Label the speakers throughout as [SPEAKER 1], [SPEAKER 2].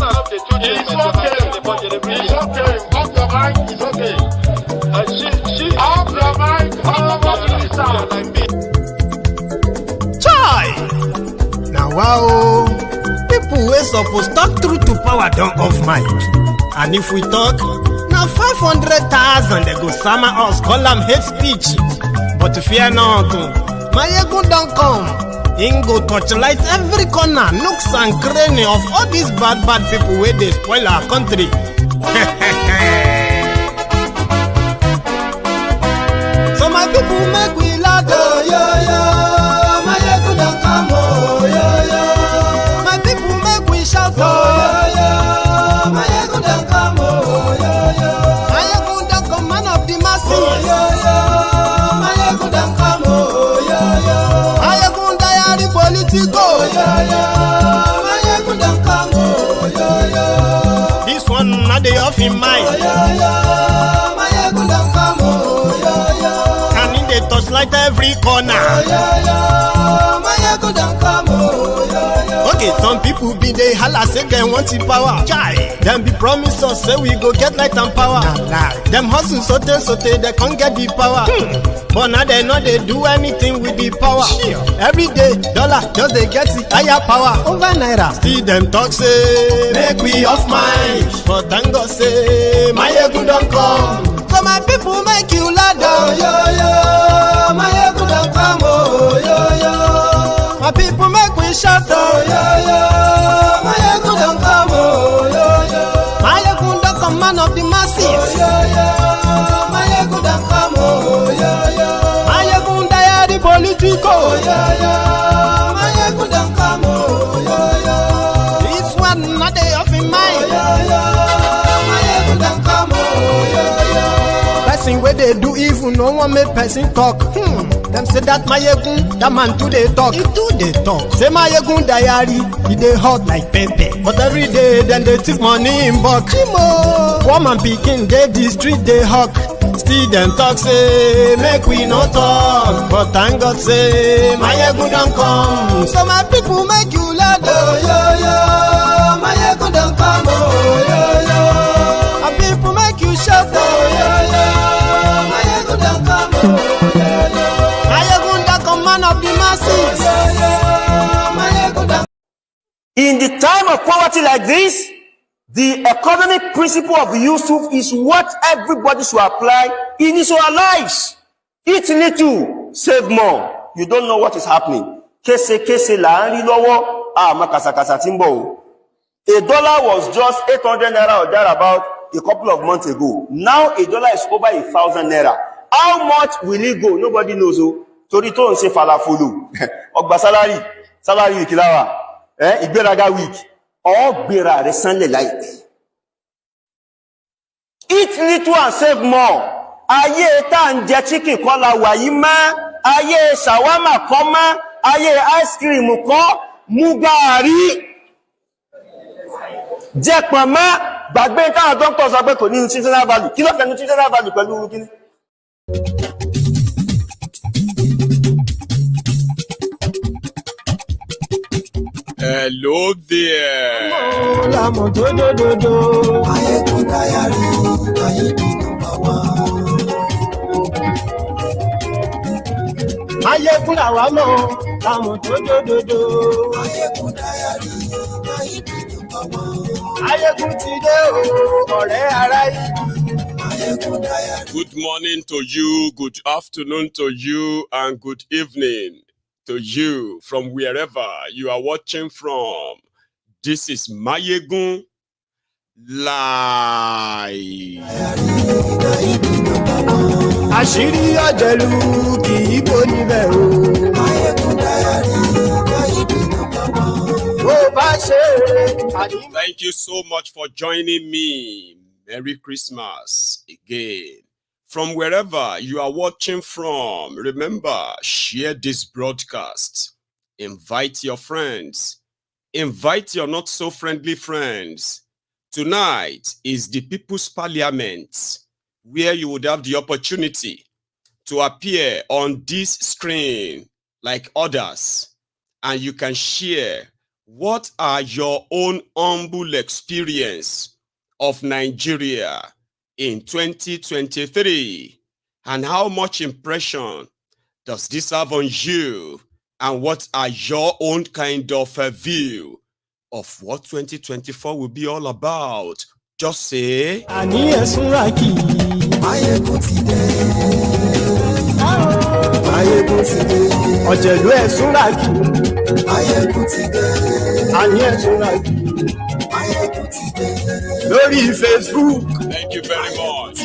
[SPEAKER 1] It's okay. Off your mic, it's okay. Off your mic,
[SPEAKER 2] Chai! Now wow, people wey suppose talk truth to power don't off mic. And if we talk, now 500,000 they go sama us, call them hate speech. But fear not, my ego don't come. Ingo torchlight every corner, nooks and cranny of all these bad people where they spoil our country. So my people make we laugh, oh, yo. My ego don't come, oh, yo. My people make we shout, oh, yo. My ego don't come, oh, yo. My ego don't come, man of the masses, oh, yo. My ego don't come, oh, yo. My ego diary political, oh, yo. My ego don't come, oh, yo. This one not the off in mind, oh, yo. My ego don't come, oh, yo. And in the touchlight every corner, oh, yo. My ego don't come, oh, yo. Okay, some people be they holla say they want the power. Chai. Them be promise us say we go get light and power. Nah. Them hustle sote they can't get the power. But now they know they do anything with the power. Every day dollar just they get the higher power over naira. Still them talk say make we off mind. But thank God say my ego don't come. So my people make you ladder, oh, yo. My ego don't come, oh, yo. My people make we shout, oh, yo. My ego don't come, oh, yo. My ego don't come, man of the masses, oh, yo. My ego don't come, oh, yo. My ego diary political, oh, yo. My ego don't come, oh, yo. This one not the off in mind, oh, yo. My ego don't come, oh, yo. Person where they do evil, no one make person talk. Them say that my yegun, that man too they talk. He do they talk. Say my yegun diary, he they hot like pepper. But every day then they take money in bulk. Woman picking they the street they hawk. Still them talk say make we no talk. But thank God say my yegun don't come. So my people make you laugh, oh, yo. My yegun don't come, oh, yo. My people make you shout, oh, yo. My yegun don't come, oh, yo. Man of the masses.
[SPEAKER 3] In the time of poverty like this, the economic principle of Yusuf is what everybody should apply in his own lives. Eat little, save more. You don't know what is happening. Kese la nri lowo, makasakasa timbo. $1 was just 800 naira or thereabout a couple of months ago. Now $1 is over 1,000 naira. How much will it go? Nobody knows. Torí tó ń ṣe falafolo ọgbà salary week láwà ìgbéraga week ọgbéra rẹ̀ sánlẹ̀ láìpẹ́. Eat little and save more. Ayé tá ń jẹ chicken kọ́ la wà yìí má, ayé shawarma kọ́ má, ayé ice cream kọ́, mú gààrí jẹ pọ̀nmọ́, gbàgbé táwọn dókítà sọ pé kò ní nutritional value. Kí ló fẹ́ nutritional value pẹ̀lú kíní?
[SPEAKER 4] Hello there. Good morning to you, good afternoon to you, and good evening to you from wherever you are watching from. This is Mayegun Live.
[SPEAKER 2] Àṣírí ọ̀jẹ̀lú kì í bò níbẹ̀ o.
[SPEAKER 4] Thank you so much for joining me. Merry Christmas again. From wherever you are watching from, remember, share this broadcast. Invite your friends. Invite your not so friendly friends. Tonight is the People's Parliament, where you would have the opportunity to appear on this screen like others, and you can share what are your own humble experience of Nigeria in 2023? And how much impression does this have on you? And what are your own kind of a view of what 2024 will be all about? Just say,
[SPEAKER 3] Facebook.
[SPEAKER 4] Thank you very much.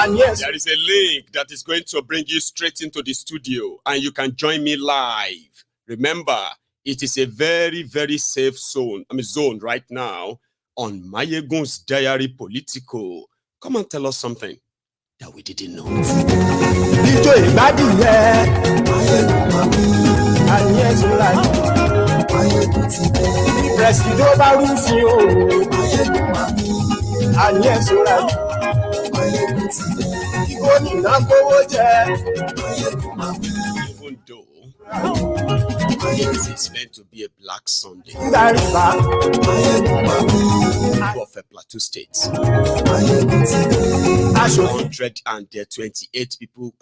[SPEAKER 4] And yes, there is a link that is going to bring you straight into the studio, and you can join me live. Remember, it is a very, very safe zone right now on Mayegun's Diary Political. Come and tell us something that we didn't know. Even though it's meant to be a Black Sunday of a Plateau State, 128 people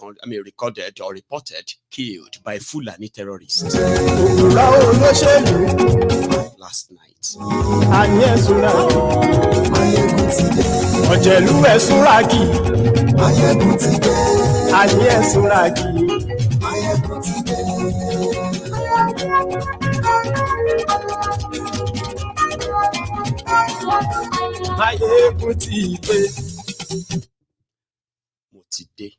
[SPEAKER 4] recorded or reported killed by Fulani Terrorists last night. Motide.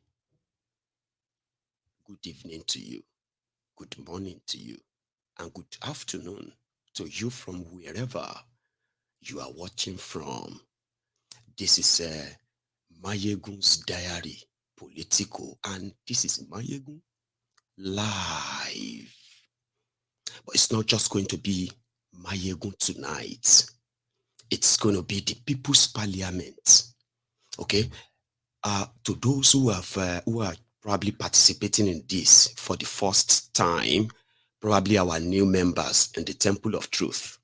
[SPEAKER 4] Good evening to you, good morning to you, and good afternoon to you from wherever you are watching from. This is Mayegun's Diary Political, and this is Mayegun live. But it's not just going to be Mayegun tonight. It's going to be the People's Parliament. Okay? To those who are probably participating in this for the first time, probably our new members in the Temple of Truth.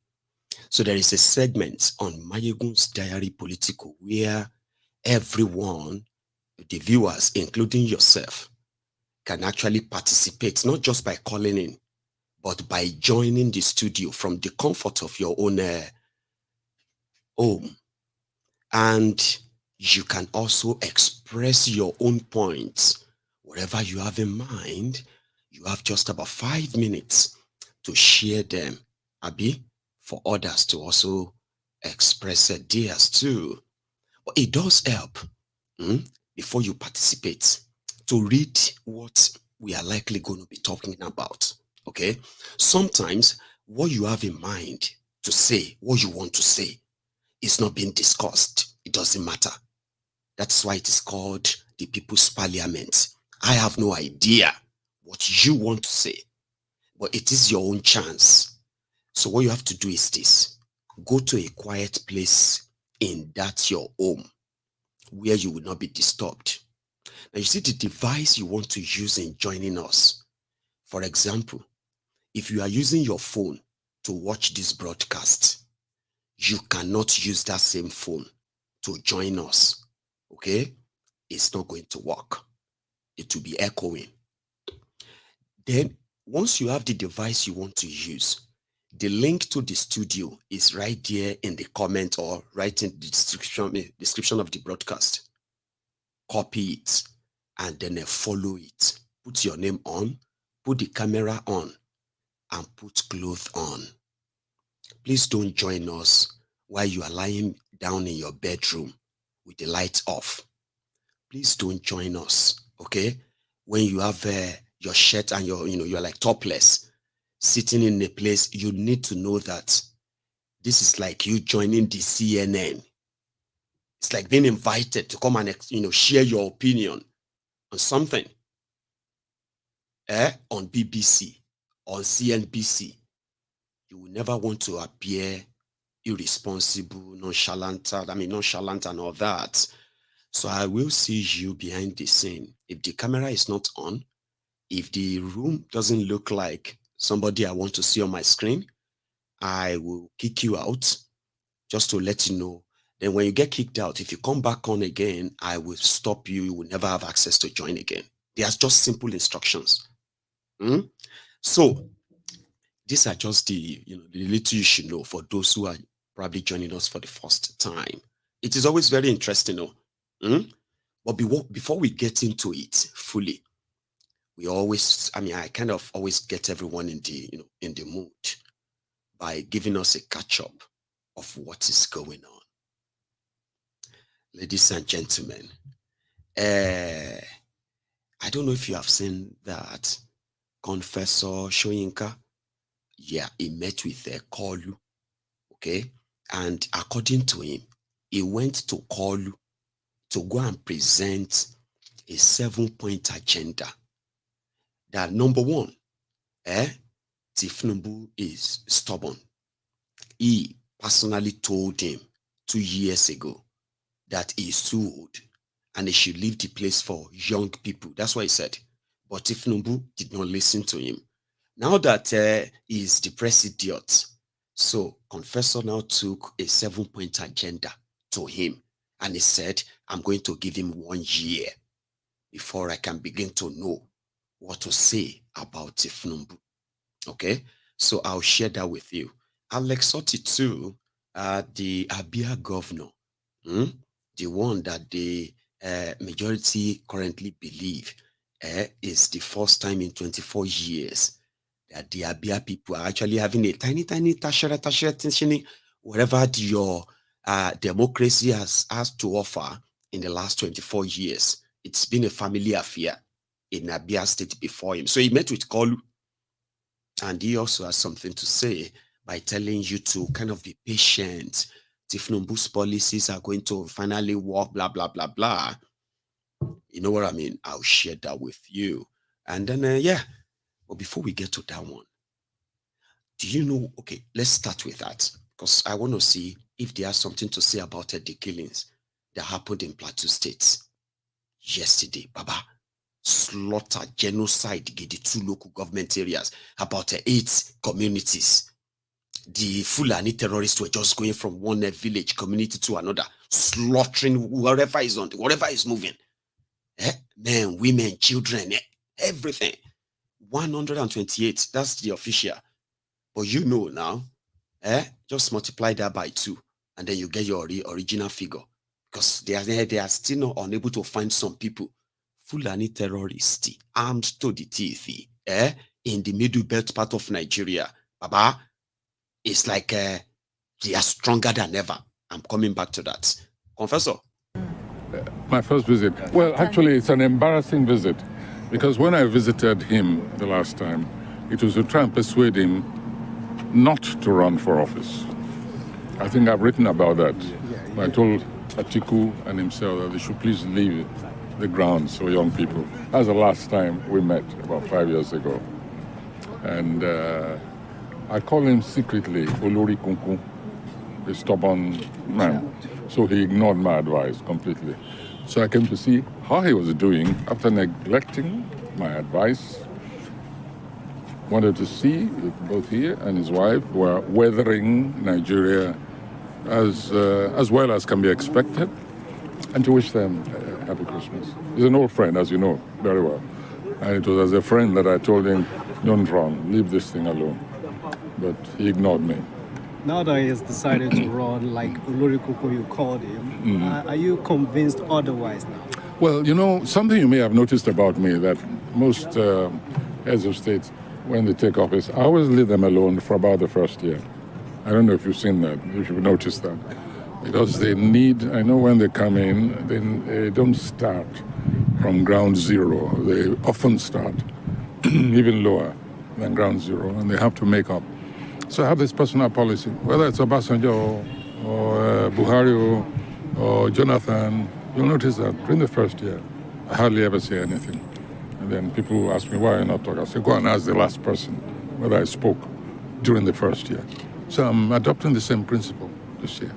[SPEAKER 4] So there is a segment on Mayegun's Diary Political where everyone, the viewers, including yourself, can actually participate, not just by calling in, but by joining the studio from the comfort of your own home. And you can also express your own points. Whatever you have in mind, you have just about 5 minutes to share them, Abi, for others to also express theirs too. But it does help before you participate to read what we are likely going to be talking about. Okay? Sometimes what you have in mind to say, what you want to say, is not being discussed. It doesn't matter. That's why it is called the People's Parliament. I have no idea what you want to say, but it is your own chance. So what you have to do is this. Go to a quiet place in that your home where you will not be disturbed. Now you see the device you want to use in joining us. For example, if you are using your phone to watch this broadcast, you cannot use that same phone to join us. Okay? It's not going to work. It will be echoing. Then, once you have the device you want to use, the link to the studio is right there in the comment or right in the description of the broadcast. Copy it and then follow it. Put your name on, put the camera on, and put clothes on. Please don't join us while you are lying down in your bedroom with the lights off. Please don't join us, okay? When you have your shirt and you're like topless, sitting in a place, you need to know that this is like you joining the CNN. It's like being invited to come and share your opinion on something. On BBC, on CNBC. You will never want to appear irresponsible, nonchalant and all that. So I will see you behind the scene. If the camera is not on, if the room doesn't look like somebody I want to see on my screen, I will kick you out just to let you know. Then when you get kicked out, if you come back on again, I will stop you. You will never have access to join again. There's just simple instructions. So these are just the little you should know for those who are probably joining us for the first time. It is always very interesting, but before we get into it fully, I kind of always get everyone in the mood by giving us a catch up of what is going on. Ladies and gentlemen, I don't know if you have seen that Confessor Soyinka. Yeah, he met with Kanu, okay? And according to him, he went to Kanu to go and present a 7-point agenda. That number one, Tinubu is stubborn. He personally told him 2 years ago that he's too old and he should leave the place for young people. That's what he said. But Tinubu did not listen to him. Now that he's the president, so Confessor now took a 7-point agenda to him and he said, I'm going to give him 1 year before I can begin to know what to say about Tinubu. Okay, so I'll share that with you. I'll exhort it to the Abia governor, the one that the majority currently believe is the first time in 24 years that the Abia people are actually having a tiny tertiary tension, whatever your democracy has to offer in the last 24 years. It's been a family affair in Abia State before him. So he met with Kanu, and he also has something to say by telling you to kind of be patient. Tinubu's policies are going to finally work, blah, blah, blah, blah. You know what I mean? I'll share that with you. And then, but before we get to that one, do you know, okay, let's start with that, because I want to see if there's something to say about the killings that happened in Plateau State yesterday. Baba, slaughter, genocide in the 2 local government areas, about 8 communities. The Fulani terrorists were just going from one village community to another, slaughtering whatever is moving. Men, women, children, everything. 128, that's the official. But you know now, just multiply that by 2, and then you get your original figure. Because they are still not unable to find some people. Fulani terrorists, armed to the teeth, in the middle belt part of Nigeria. Baba, it's like they are stronger than ever. I'm coming back to that. Confessor.
[SPEAKER 5] My first visit. Well, actually, it's an embarrassing visit, because when I visited him the last time, it was to try and persuade him not to run for office. I think I've written about that. I told Atiku and himself that they should please leave the grounds for young people. That's the last time we met, about 5 years ago. And I call him secretly Olori Kunku, a stubborn man. So he ignored my advice completely. So I came to see how he was doing after neglecting my advice. Wanted to see if both he and his wife were weathering Nigeria as well as can be expected, and to wish them a happy Christmas. He's an old friend, as you know very well. And it was as a friend that I told him, don't run, leave this thing alone. But he ignored me.
[SPEAKER 6] Now that he has decided to run, like Olori Koko you called him, are you convinced otherwise now?
[SPEAKER 5] Well, you know, something you may have noticed about me, that most heads of state, when they take office, I always leave them alone for about the first year. I don't know if you've seen that, if you've noticed that. Because they need, I know when they come in, they don't start from ground zero. They often start even lower than ground zero, and they have to make up. So I have this personal policy, whether it's Obasanjo or Buhari or Jonathan, you'll notice that during the first year, I hardly ever say anything. And then people ask me, why are you not talking? I say, go and ask the last person whether I spoke during the first year. So I'm adopting the same principle this year.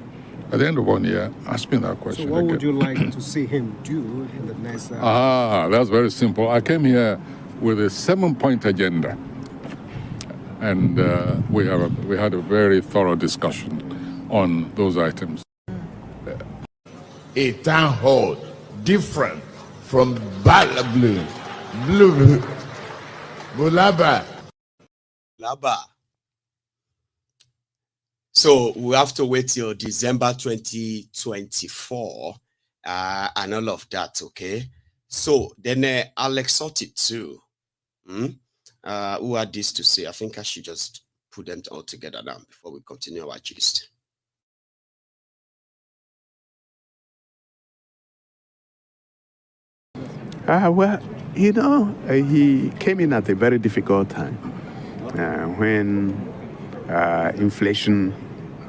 [SPEAKER 5] At the end of 1 year, ask me that question.
[SPEAKER 6] So what would you like to see him do in the next...
[SPEAKER 5] That's very simple. I came here with a 7-point agenda. And we had a very thorough discussion on those items.
[SPEAKER 1] A town hall different from Blue, Bulaba.
[SPEAKER 4] Laba. So we have to wait till December 2024 and all of that, okay? So then I'll exhort it too. Who had this to say? I think I should just put them all together now before we continue our gist.
[SPEAKER 7] Well, you know, he came in at a very difficult time when inflation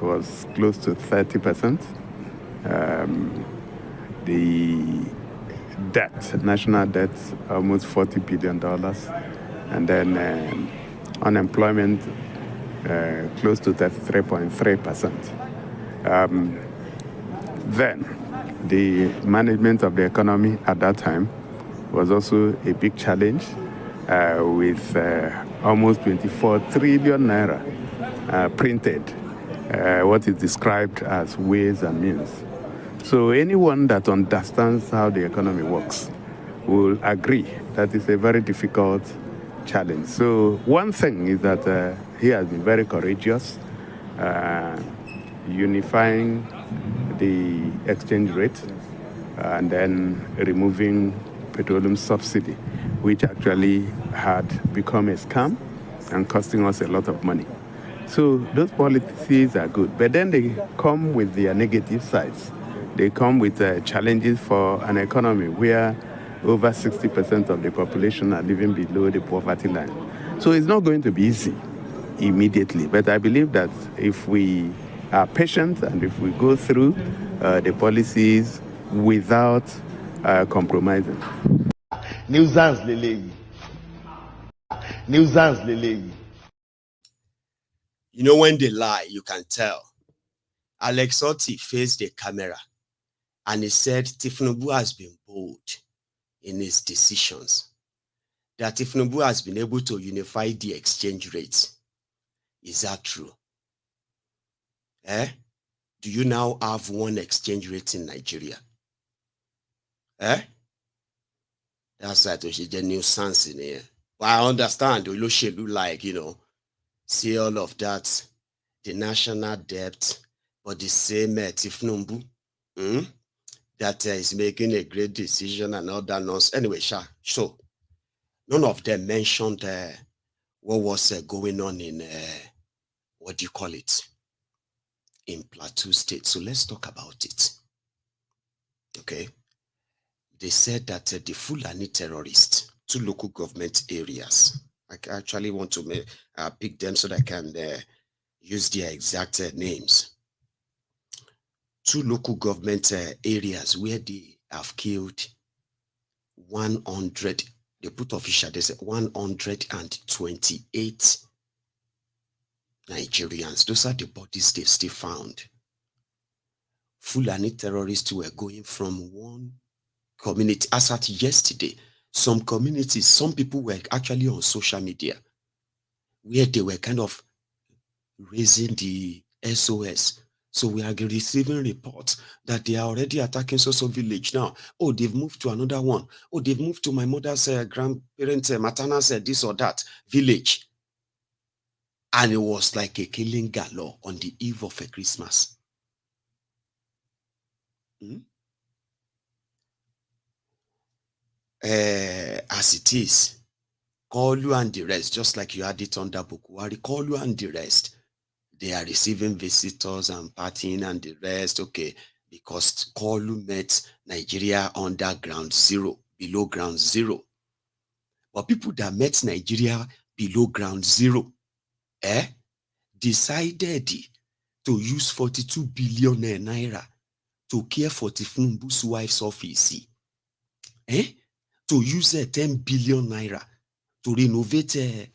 [SPEAKER 7] was close to 30%. The debt, national debt, almost $40 billion. And then unemployment close to 33.3%. Then the management of the economy at that time was also a big challenge with almost 24 trillion naira printed, what is described as ways and means. So anyone that understands how the economy works will agree that it's a very difficult challenge. So one thing is that he has been very courageous, unifying the exchange rate and then removing petroleum subsidy, which actually had become a scam and costing us a lot of money. So those policies are good, but then they come with their negative sides. They come with challenges for an economy where over 60% of the population are living below the poverty line. So it's not going to be easy immediately, but I believe that if we are patient and if we go through the policies without compromising.
[SPEAKER 1] Nuisance Lele. Nuisance Lele.
[SPEAKER 4] You know, when they lie, you can tell. Alex Otti faced the camera and he said Tinubu has been bold in his decisions. That Tinubu has been able to unify the exchange rate. Is that true? Do you now have one exchange rate in Nigeria? That's right, there's a nuisance in here. Well, I understand, Oloshelu, like, you know, see all of that, the national debt, but the same Tinubu, that is making a great decision and all that nonsense. Anyway, so none of them mentioned what was going on in, what do you call it, in Plateau State. So let's talk about it. Okay. They said that the Fulani Terrorists, 2 local government areas, I actually want to pick them so that I can use their exact names. 2 local government areas where they have killed 100, they put official, they said 128 Nigerians. Those are the bodies they've still found. Fulani terrorists were going from one community. As at yesterday, some communities, some people were actually on social media where they were kind of raising the SOS. So we are receiving reports that they are already attacking Soso village now. Oh, they've moved to another one. Oh, they've moved to my mother's grandparents, maternal's this or that village. And it was like a killing galore on the eve of a Christmas. As it is, Kanu and the rest, just like you had it under Bokohari, Kanu and the rest, they are receiving visitors and partying and the rest, okay, because Kanu met Nigeria under ground zero, below ground zero. But people that met Nigeria below ground zero, decided to use 42 billion naira to care for Tinubu's wife's office. To use 10 billion naira to renovate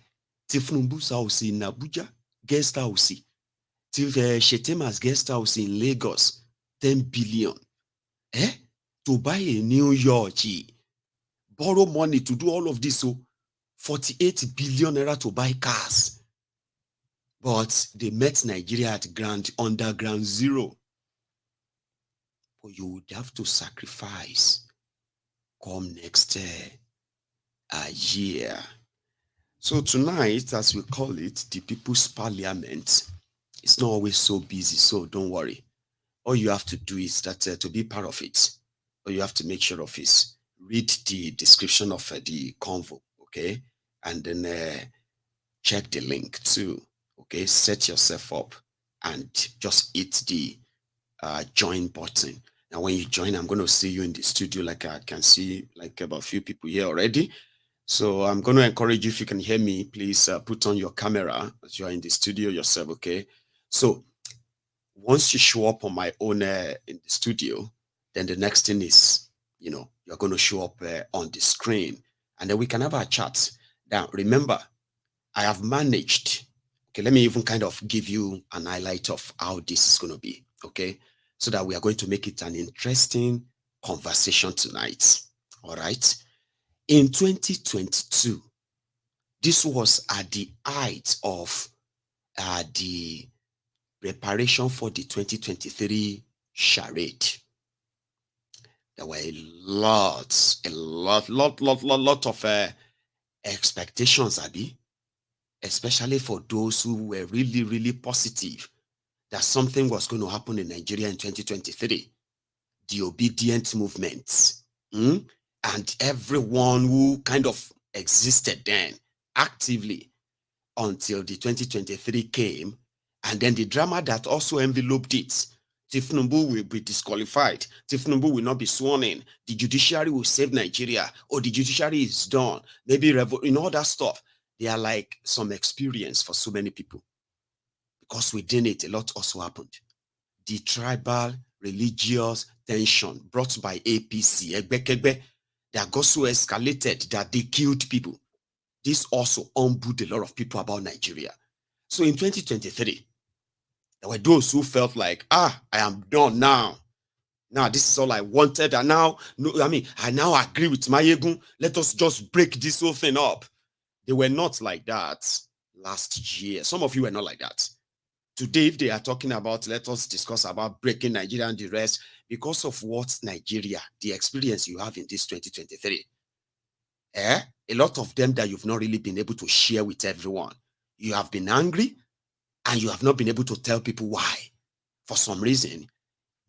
[SPEAKER 4] Tinubu's house in Abuja, guest house, Shetema's guest house in Lagos, 10 billion. To buy a new yacht, borrow money to do all of this, so 48 billion naira to buy cars. But they met Nigeria at underground zero. But you would have to sacrifice come next year. So tonight, as we call it, the People's Parliament, it's not always so busy, so don't worry. All you have to do is that to be part of it, all you have to make sure of is read the description of the convo, okay? And then check the link too, okay? Set yourself up and just hit the join button. Now, when you join, I'm going to see you in the studio, like I can see like about a few people here already. So I'm going to encourage you, if you can hear me, please put on your camera as you are in the studio yourself, okay? So once you show up on my own in the studio, then the next thing is, you're going to show up on the screen, and then we can have a chat. Now, remember, I have managed, okay, let me even kind of give you an highlight of how this is going to be, okay? So that we are going to make it an interesting conversation tonight, all right? In 2022, this was at the height of the preparation for the 2023 charade. There were a lot of expectations, Abi, especially for those who were really, really positive that something was going to happen in Nigeria in 2023. The Obidients movement, and everyone who kind of existed then actively until the 2023 came, and then the drama that also enveloped it. Tinubu will be disqualified. Tinubu will not be sworn in. The judiciary will save Nigeria. Or the judiciary is done. Maybe all that stuff. They are like some experience for so many people. Because within it, a lot also happened. The tribal, religious tension brought by APC, that got so escalated that they killed people. This also humbled a lot of people about Nigeria. So in 2023, there were those who felt like, I am done now. Now this is all I wanted. And now, I now agree with Mayegun. Let us just break this whole thing up. They were not like that last year. Some of you were not like that. Today, if they are talking about, let us discuss about breaking Nigeria and the rest, because of what Nigeria, the experience you have in this 2023. A lot of them that you've not really been able to share with everyone. You have been angry and you have not been able to tell people why. For some reason,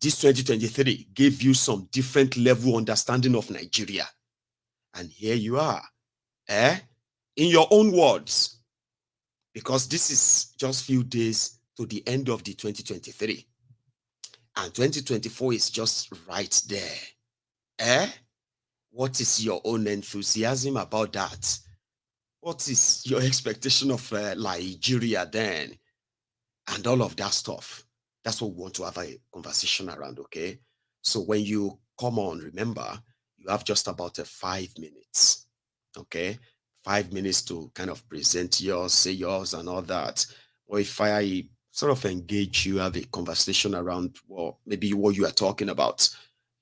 [SPEAKER 4] this 2023 gave you some different level understanding of Nigeria. And here you are, in your own words, because this is just few days to the end of the 2023. And 2024 is just right there. What is your own enthusiasm about that? What is your expectation of Nigeria then? And all of that stuff. That's what we want to have a conversation around, okay? So when you come on, remember, you have just about 5 minutes, okay? 5 minutes to kind of present yours, say yours and all that. Or if I sort of engage you, have a conversation around, well, maybe what you are talking about,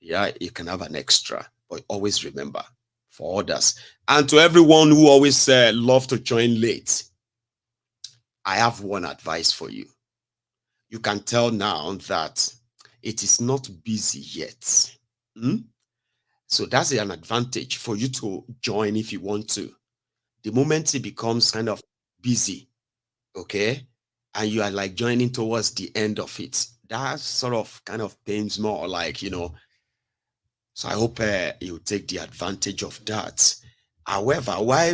[SPEAKER 4] yeah, you can have an extra. But always remember, for others. And to everyone who always love to join late, I have one advice for you. You can tell now that it is not busy yet. So that's an advantage for you to join if you want to. The moment it becomes kind of busy, okay, and you are like joining towards the end of it, that sort of kind of pains more, like, So I hope you take the advantage of that. However, why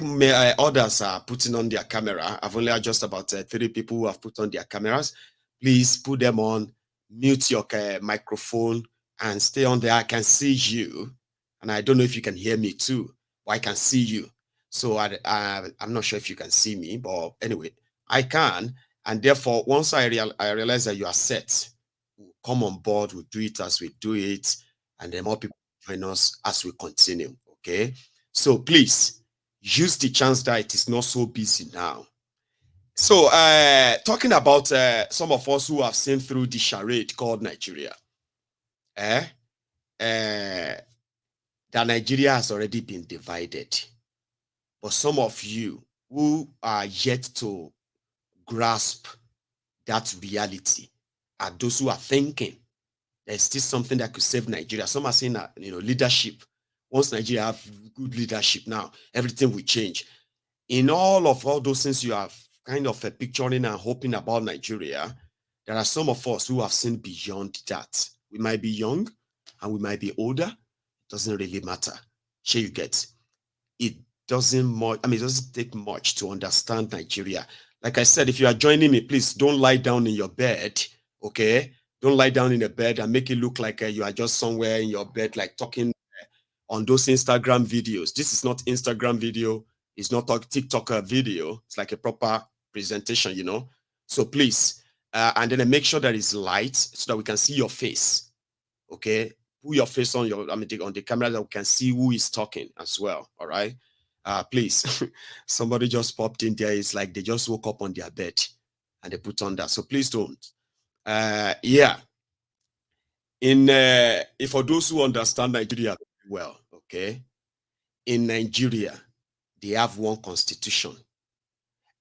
[SPEAKER 4] others are putting on their camera, I've only had just about 3 people who have put on their cameras. Please put them on, mute your microphone, and stay on there. I can see you, and I don't know if you can hear me too, but I can see you. So I'm not sure if you can see me, but anyway, I can. And therefore, once I realize that you are set, we'll come on board, we'll do it as we do it, and then more people join us as we continue, okay? So please, use the chance that it is not so busy now. So, talking about some of us who have seen through the charade called Nigeria, that Nigeria has already been divided. But some of you who are yet to grasp that reality are those who are thinking there's still something that could save Nigeria. Some are saying that, leadership. Once Nigeria have good leadership now, everything will change. In all those things you are kind of picturing and hoping about Nigeria, there are some of us who have seen beyond that. We might be young and we might be older. It doesn't really matter. Sure, you get. It doesn't take much to understand Nigeria. Like I said, if you are joining me, please don't lie down in your bed, okay? Don't lie down in a bed and make it look like you are just somewhere in your bed, like talking on those Instagram videos. This is not Instagram video. It's not a TikTok video. It's like a proper presentation, So please, and then make sure that it's light so that we can see your face, okay? Put your face on on the camera that we can see who is talking as well, all right? Please, somebody just popped in there. It's like they just woke up on their bed and they put on that. So please don't. Yeah. For those who understand Nigeria well, okay, in Nigeria, they have one constitution,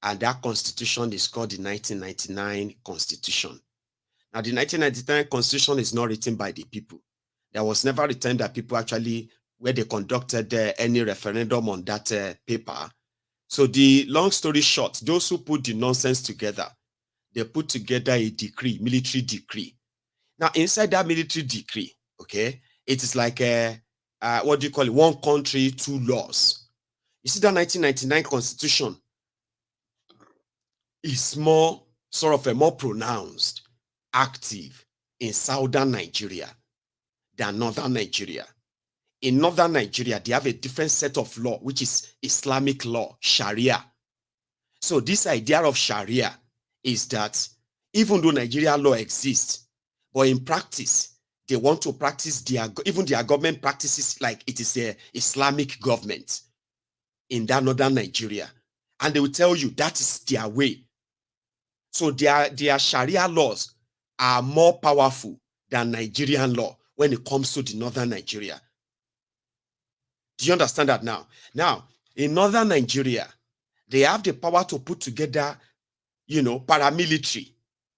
[SPEAKER 4] and that constitution is called the 1999 Constitution. Now, the 1999 Constitution is not written by the people. There was never written that people actually, where they conducted any referendum on that paper. So the long story short, those who put the nonsense together, they put together a decree, military decree. Now, inside that military decree, okay, it is like what do you call it? One country, two laws. You see, that 1999 Constitution is more pronounced, active in southern Nigeria than northern Nigeria. In northern Nigeria, they have a different set of law, which is Islamic law, Sharia. So this idea of Sharia is that even though Nigeria law exists, but in practice, they want to practice even their government practices like it is a Islamic government in that northern Nigeria. And they will tell you that is their way. So their Sharia laws are more powerful than Nigerian law when it comes to the northern Nigeria. Do you understand that now? Now, in northern Nigeria, they have the power to put together, paramilitary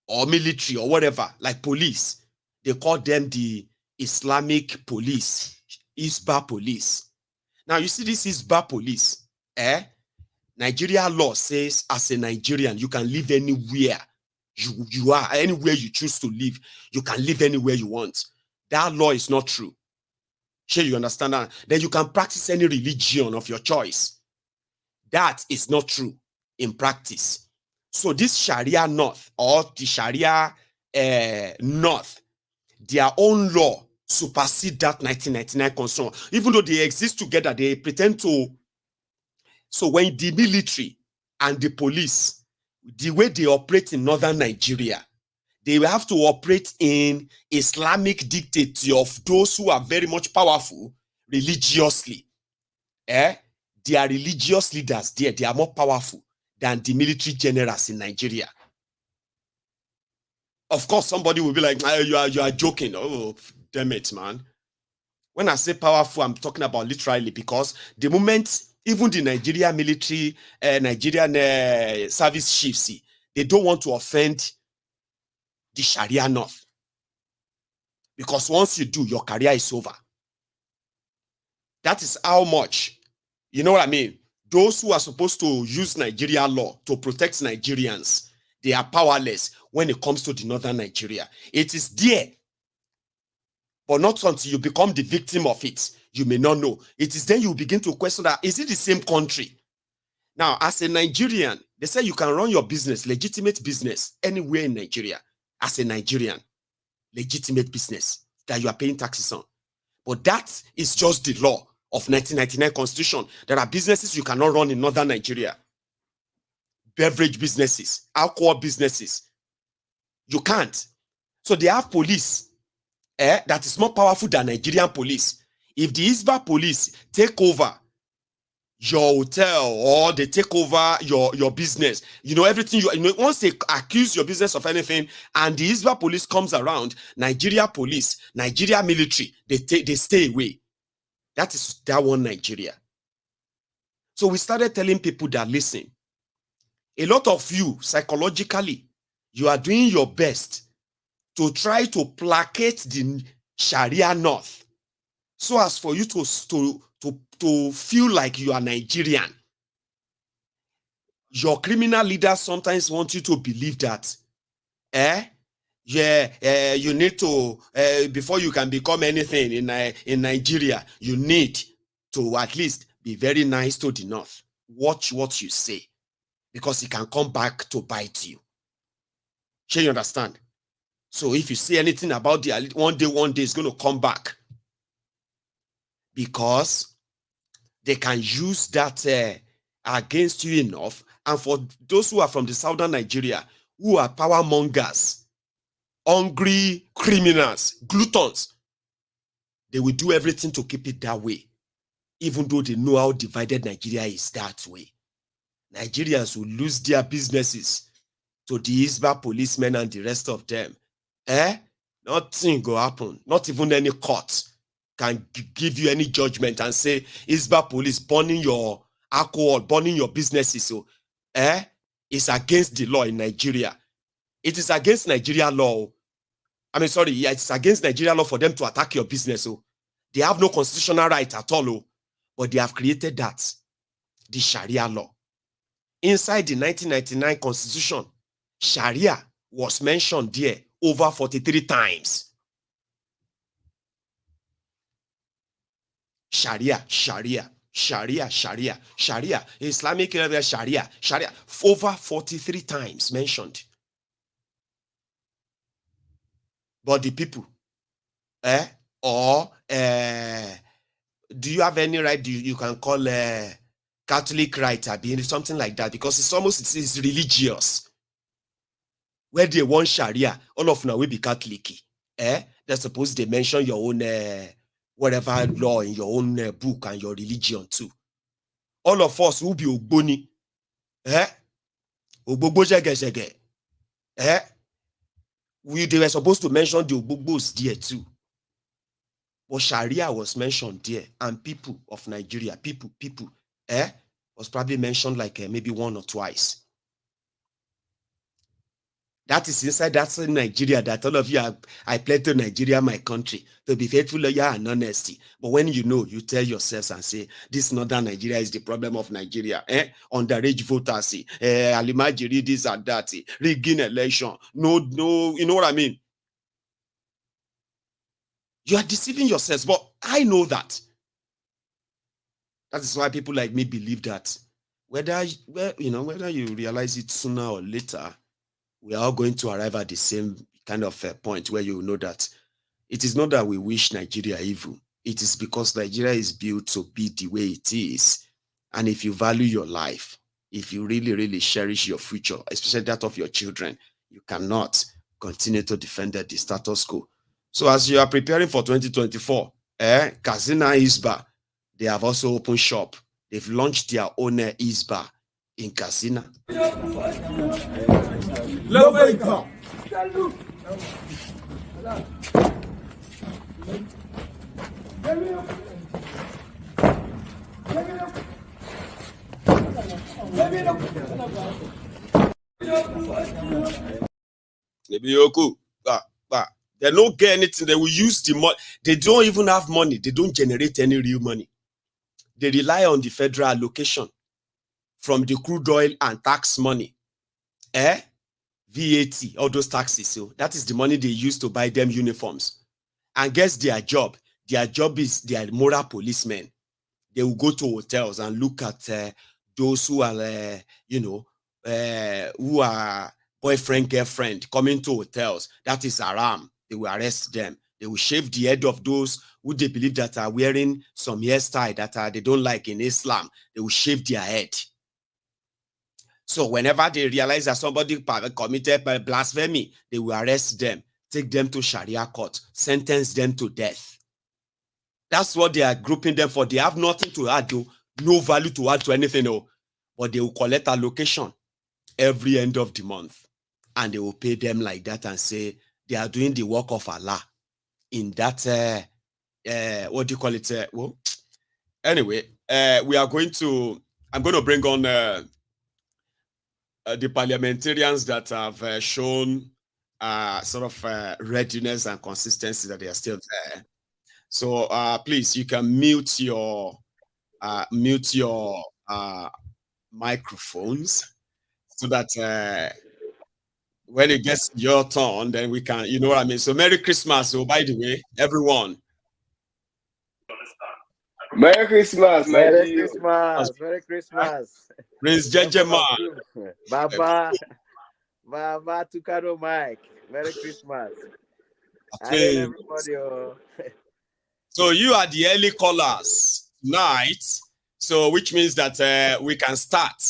[SPEAKER 4] or military or whatever, like police. They call them the Islamic police, Isba police. Now, you see this Isba police, Nigeria law says as a Nigerian, you can live anywhere you are, anywhere you choose to live. You can live anywhere you want. That law is not true. Sure, you understand that? Then you can practice any religion of your choice. That is not true in practice. So this Sharia North or the Sharia North, their own law supersede that 1999 Constitution. Even though they exist together, they pretend to. So when the military and the police, the way they operate in northern Nigeria, they will have to operate in Islamic dictate of those who are very much powerful religiously. They are religious leaders there. They are more powerful than the military generals in Nigeria. Of course, somebody will be like, you are joking. Oh, damn it, man. When I say powerful, I'm talking about literally, because the moment even the Nigeria military, Nigerian service chiefs, they don't want to offend the Sharia North. Because once you do, your career is over. That is how much, you know what I mean? Those who are supposed to use Nigeria law to protect Nigerians, they are powerless when it comes to the northern Nigeria. It is there, but not until you become the victim of it. You may not know. It is then you begin to question that, is it the same country? Now, as a Nigerian, they say you can run your business, legitimate business, anywhere in Nigeria. As a Nigerian, legitimate business that you are paying taxes on. But that is just the law of 1999 Constitution. There are businesses you cannot run in northern Nigeria. Beverage businesses, alcohol businesses. You can't. So they have police that is more powerful than Nigerian police. If the Isba police take over your hotel or they take over your business, everything, once they accuse your business of anything and the Isba police comes around, Nigeria police, Nigeria military, they stay away. That is that one Nigeria. So we started telling people that, listen, a lot of you psychologically, you are doing your best to try to placate the Sharia North so as for you to feel like you are Nigerian. Your criminal leaders sometimes want you to believe that, you need to, before you can become anything in Nigeria, you need to at least be very nice to the North. Watch what you say, because it can come back to bite you. Shall you understand? So if you say anything about the one day it's going to come back, because they can use that against you enough. And for those who are from the southern Nigeria, who are power mongers, hungry criminals, gluttons, they will do everything to keep it that way, even though they know how divided Nigeria is that way. Nigerians will lose their businesses to the Isba policemen and the rest of them. Nothing will happen. Not even any court can give you any judgment and say Isba police burning your alcohol, burning your businesses. So, it's against the law in Nigeria. It is against Nigeria law. It's against Nigeria law for them to attack your business. So they have no constitutional right at all. But they have created that, the Sharia law. Inside the 1999 Constitution, Sharia was mentioned there over 43 times. Sharia, Sharia, Sharia, Sharia, Sharia, Islamic Sharia, Sharia, over 43 times mentioned. But the people, do you have any right you can call Catholic right, something like that? Because it's religious. Where they want Sharia, all of now will be Catholic. They're supposed to mention your own whatever law in your own book and your religion too. All of us will be Ogboni. Ogbogbo shege. They were supposed to mention the Ogbogbos there too. But Sharia was mentioned there, and people of Nigeria, people, was probably mentioned like maybe one or twice. That is inside that Nigeria that all of you I pledge to Nigeria, my country, to be faithful, loyal, and honesty. But when you know, you tell yourselves and say, this northern Nigeria is the problem of Nigeria. Underage voters, Alimajiri, this and that, rigging election. No, you know what I mean? You are deceiving yourselves, but I know that. That is why people like me believe that whether you realize it sooner or later, we are all going to arrive at the same kind of point where you know that it is not that we wish Nigeria evil. It is because Nigeria is built to be the way it is. And if you value your life, if you really, really cherish your future, especially that of your children, you cannot continue to defend the status quo. So as you are preparing for 2024, Kazina Isba, they have also opened shop. They've launched their own Isba in Kazina. They don't get anything. They will use the money. They don't even have money. They don't generate any real money. They rely on the federal allocation from the crude oil and tax money. VAT, all those taxes. So that is the money they use to buy them uniforms. And guess their job? Their job is they are moral policemen. They will go to hotels and look at those who are, who are boyfriend, girlfriend coming to hotels. That is haram. They will arrest them. They will shave the head of those who they believe that are wearing some hairstyle that they don't like in Islam. They will shave their head. So whenever they realize that somebody committed blasphemy, they will arrest them, take them to Sharia court, sentence them to death. That's what they are grouping them for. They have nothing to add, though, no value to add to anything, but they will collect allocation every end of the month, and they will pay them like that and say they are doing the work of Allah in that, what do you call it? Anyway, I'm going to bring on the parliamentarians that have shown sort of readiness and consistency that they are still there. So please, you can mute your microphones so that when it gets your turn, then we can, you know what I mean? So Merry Christmas. So by the way, everyone.
[SPEAKER 8] Merry Christmas, my
[SPEAKER 9] Merry
[SPEAKER 8] G.
[SPEAKER 9] Christmas. Merry Christmas.
[SPEAKER 4] Prince Jejema.
[SPEAKER 9] Baba. Baba to Kanu Mike. Merry Christmas. Everybody.
[SPEAKER 4] So you are the early callers tonight. So which means that we can start.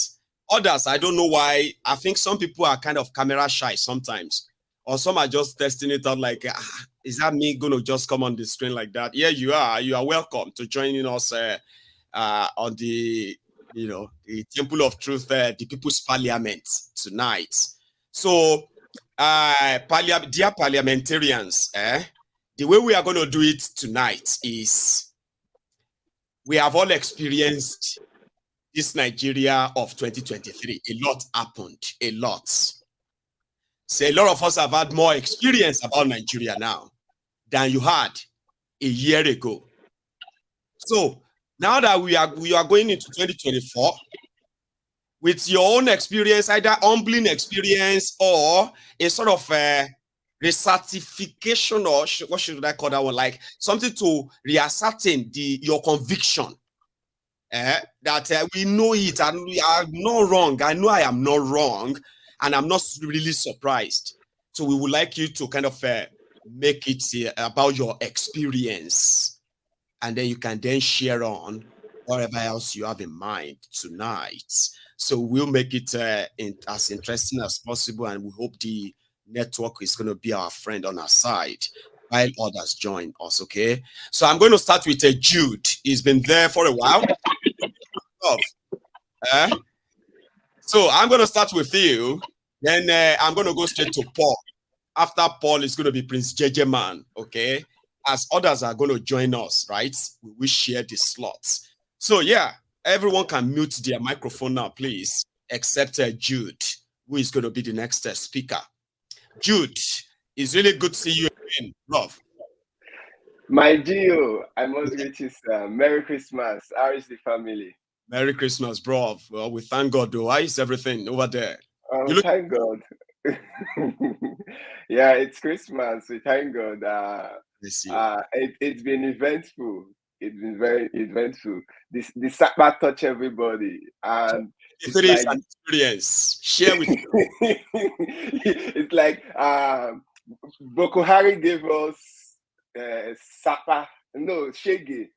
[SPEAKER 4] Others, I don't know why. I think some people are kind of camera shy sometimes. Or some are just testing it out like, is that me going to just come on the screen like that? Yeah, you are. You are welcome to joining us on the, the Temple of Truth, the People's Parliament tonight. So, dear parliamentarians, the way we are going to do it tonight is we have all experienced this Nigeria of 2023. A lot happened, a lot. So a lot of us have had more experience about Nigeria now than you had a year ago. So now that we are going into 2024 with your own experience, either humbling experience or a sort of recertification, or what should I call that one? Like something to reascertain your conviction. That we know it and we are not wrong. I know I am not wrong, and I'm not really surprised. So we would like you to kind of make it about your experience, and then you can then share on whatever else you have in mind tonight. So we'll make it as interesting as possible, and we hope the network is going to be our friend on our side while others join us, okay? So I'm going to start with Jude. He's been there for a while. So I'm going to start with you. Then I'm going to go straight to Paul. After Paul is going to be Prince Jejeman, okay? As others are going to join us, right? We share the slots. So yeah, everyone can mute their microphone now, please, except Jude, who is going to be the next speaker. Jude, it's really good to see you again, love.
[SPEAKER 8] My Gio, I must greet you, sir. Merry Christmas. How is the family?
[SPEAKER 4] Merry Christmas, bro. Well, we thank God, though. How is everything over there?
[SPEAKER 8] Thank God. Yeah, it's Christmas. We thank God. It's been eventful. It's been very eventful. The Sabbath touch everybody, and
[SPEAKER 4] it's like, an experience. Share with you.
[SPEAKER 8] It's like Bokohari gave us shege.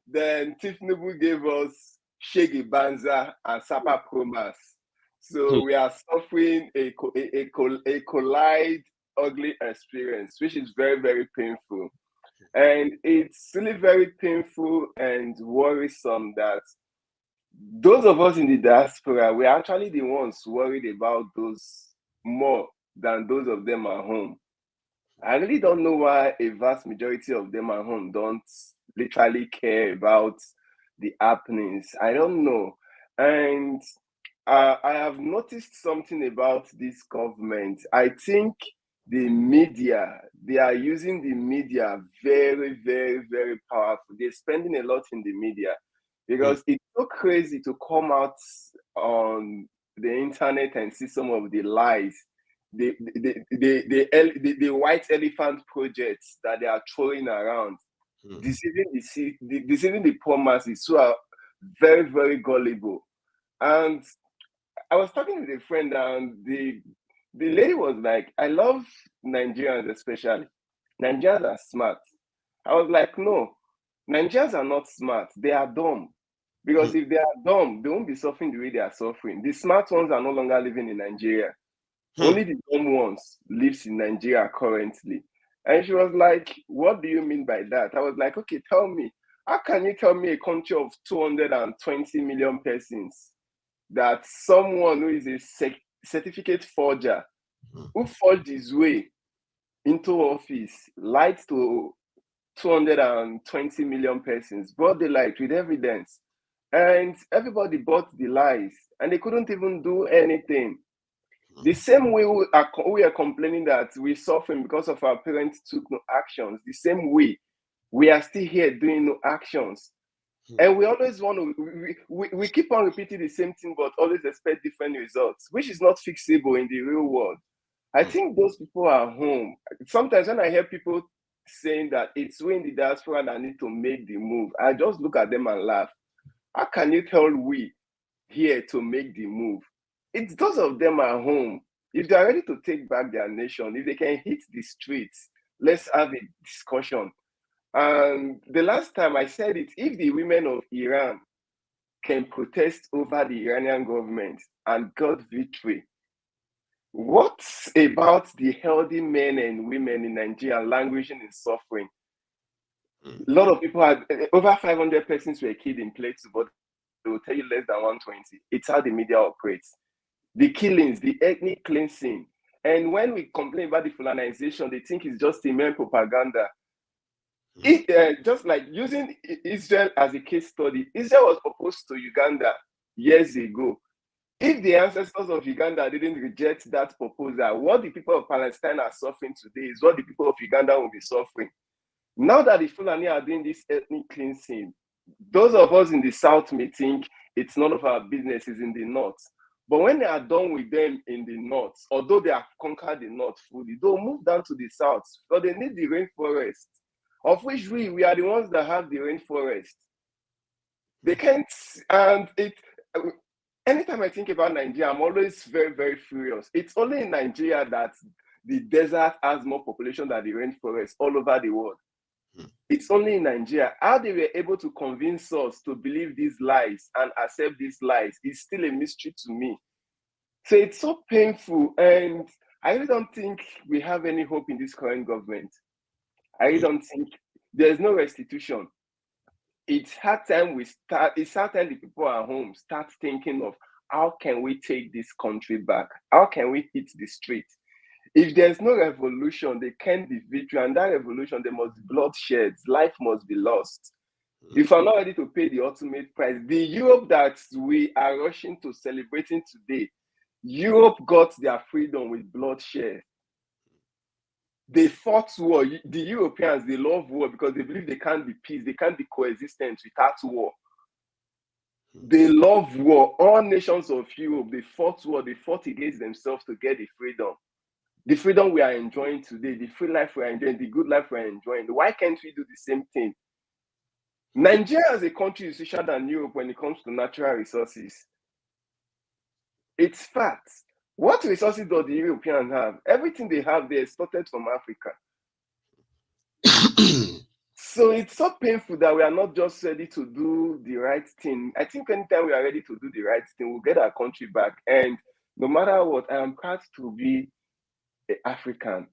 [SPEAKER 8] Then Tinubu gave us shege banza and Sapa promas. So we are suffering a collide ugly experience, which is very, very painful. And it's really very painful and worrisome that those of us in the diaspora, we're actually the ones worried about those more than those of them at home. I really don't know why a vast majority of them at home don't literally care about the happenings. I don't know. And I have noticed something about this government. I think the media, they are using the media very, very, very powerful. They're spending a lot in the media because it's so crazy to come out on the internet and see some of the lies, the white elephant projects that they are throwing around, deceiving the poor masses who are very, very gullible. And I was talking with a friend, and the lady was like, I love Nigerians especially. Nigerians are smart. I was like, no, Nigerians are not smart. They are dumb. Because if they are dumb, they won't be suffering the way they are suffering. The smart ones are no longer living in Nigeria. Only the dumb ones lives in Nigeria currently. And she was like, what do you mean by that? I was like, okay, tell me. How can you tell me a country of 220 million persons that someone who is a certificate forger, who forged his way into office, lied to 220 million persons, brought the light with evidence, and everybody bought the lies, and they couldn't even do anything. The same way we are complaining that we're suffering because of our parents took no actions, the same way we are still here doing no actions. And we always want to, we keep on repeating the same thing, but always expect different results, which is not fixable in the real world. I think those people are home. Sometimes when I hear people saying that it's we in the diaspora that need to make the move, I just look at them and laugh. How can you tell we here to make the move? It's those of them at home. If they are ready to take back their nation, if they can hit the streets, let's have a discussion. And the last time I said it, if the women of Iran can protest over the Iranian government and got victory, what about the healthy men and women in Nigeria languishing in suffering? A lot of people had over 500 persons were killed in Plateau, but they will tell you less than 120. It's how the media operates. The killings, the ethnic cleansing. And when we complain about the Fulanization, they think it's just American propaganda. Just like using Israel as a case study, Israel was proposed to Uganda years ago. If the ancestors of Uganda didn't reject that proposal, what the people of Palestine are suffering today is what the people of Uganda will be suffering. Now that the Fulani are doing this ethnic cleansing, those of us in the south may think it's none of our business, is in the north. But when they are done with them in the north, although they have conquered the north fully, they'll move down to the south, but they need the rainforest, of which we are the ones that have the rainforest. They can't, and anytime I think about Nigeria, I'm always very, very furious. It's only in Nigeria that the desert has more population than the rainforest all over the world. It's only in Nigeria. How they were able to convince us to believe these lies and accept these lies is still a mystery to me. So it's so painful, and I really don't think we have any hope in this current government. I really don't think there's no restitution. It's hard time the people at home start thinking of how can we take this country back? How can we hit the street? If there's no revolution, there can't be victory. And that revolution, there must be bloodshed. Life must be lost. If I'm not ready to pay the ultimate price, the Europe that we are rushing to celebrating today, Europe got their freedom with bloodshed. They fought war. The Europeans, they love war because they believe they can't be peace. They can't be coexistence without war. They love war. All nations of Europe, they fought war. They fought against themselves to get the freedom. The freedom we are enjoying today, the free life we are enjoying, the good life we are enjoying. Why can't we do the same thing? Nigeria as a country is richer than Europe when it comes to natural resources. It's facts. What resources do the Europeans have? Everything they have, they exported from Africa. So it's so painful that we are not just ready to do the right thing. I think anytime we are ready to do the right thing, we'll get our country back. And no matter what, I am proud to be an African.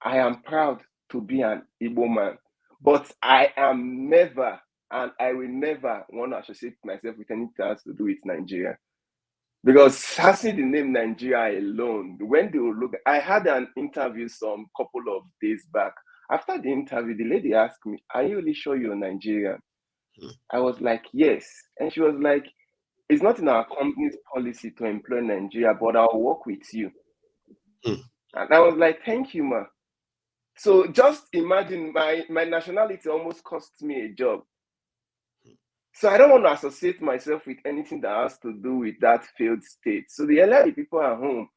[SPEAKER 8] I am proud to be an Igbo man. But I am never, and I will never want to associate myself with anything else to do with Nigeria. Because having the name Nigeria alone, when they will look, I had an interview some couple of days back. After the interview, the lady asked me, "Are you really sure you're Nigerian?" I was like, "Yes." And she was like, "It's not in our company's policy to employ Nigeria, but I'll work with you." And I was like, "Thank you, ma." So just imagine my nationality almost cost me a job. So I don't want to associate myself with anything that has to do with that failed state. So the earlier the people at home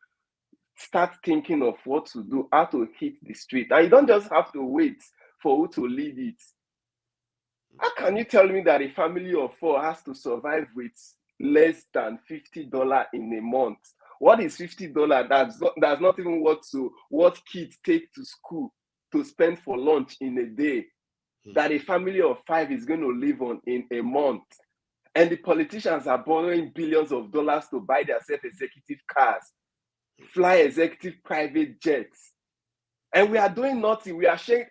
[SPEAKER 8] start thinking of what to do, how to hit the street, and you don't just have to wait for who to lead it. How can you tell me that a family of 4 has to survive with less than $50 in a month? What is $50? That's not even what kids take to school to spend for lunch in a day. That a family of 5 is going to live on in a month. And the politicians are borrowing billions of dollars to buy their self-executive cars, fly executive private jets. And we are doing nothing. We are sharing.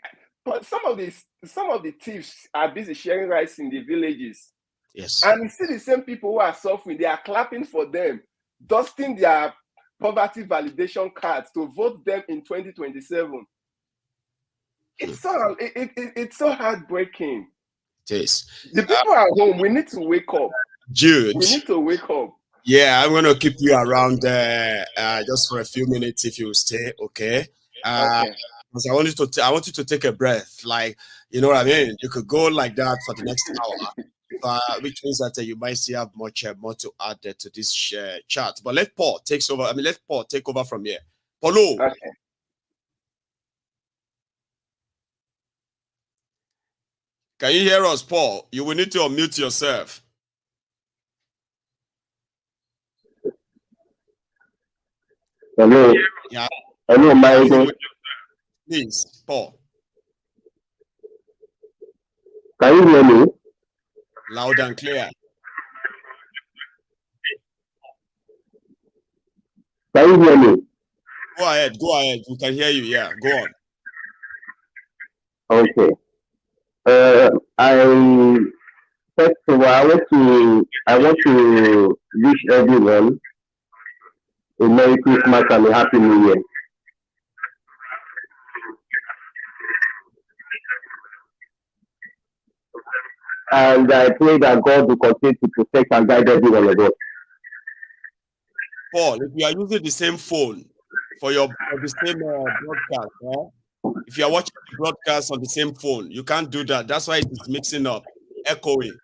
[SPEAKER 8] But some of the thieves are busy sharing rice in the villages.
[SPEAKER 4] Yes.
[SPEAKER 8] And you see the same people who are suffering, they are clapping for them, dusting their poverty validation cards to vote them in 2027. It's so heartbreaking.
[SPEAKER 4] It is.
[SPEAKER 8] The people at home, we need to wake up.
[SPEAKER 4] Jude.
[SPEAKER 8] We need to wake up.
[SPEAKER 4] Yeah, I'm going to keep you around just for a few minutes if you stay, okay?
[SPEAKER 8] Okay.
[SPEAKER 4] Because I want you to take a breath, like, you know what I mean? You could go like that for the next hour, which means that you might still have much more to add to this chat. But let Paul takes over. I mean, let Paul take over from here. Paulo.
[SPEAKER 8] Okay.
[SPEAKER 4] Can you hear us, Paul? You will need to unmute yourself.
[SPEAKER 10] Hello.
[SPEAKER 4] Yeah.
[SPEAKER 10] Hello, Michael.
[SPEAKER 4] Please, Paul.
[SPEAKER 10] Can you hear me?
[SPEAKER 4] Loud and clear.
[SPEAKER 10] Can you hear me?
[SPEAKER 4] Go ahead. Go ahead. We can hear you. Yeah. Go on.
[SPEAKER 10] Okay. First of all, I want to wish everyone a Merry Christmas and a Happy New Year. And I pray that God will continue to protect and guide every one of us.
[SPEAKER 4] Paul, if you are using the same phone for the same broadcast, if you are watching the broadcast on the same phone, you can't do that. That's why it is mixing up, echoing.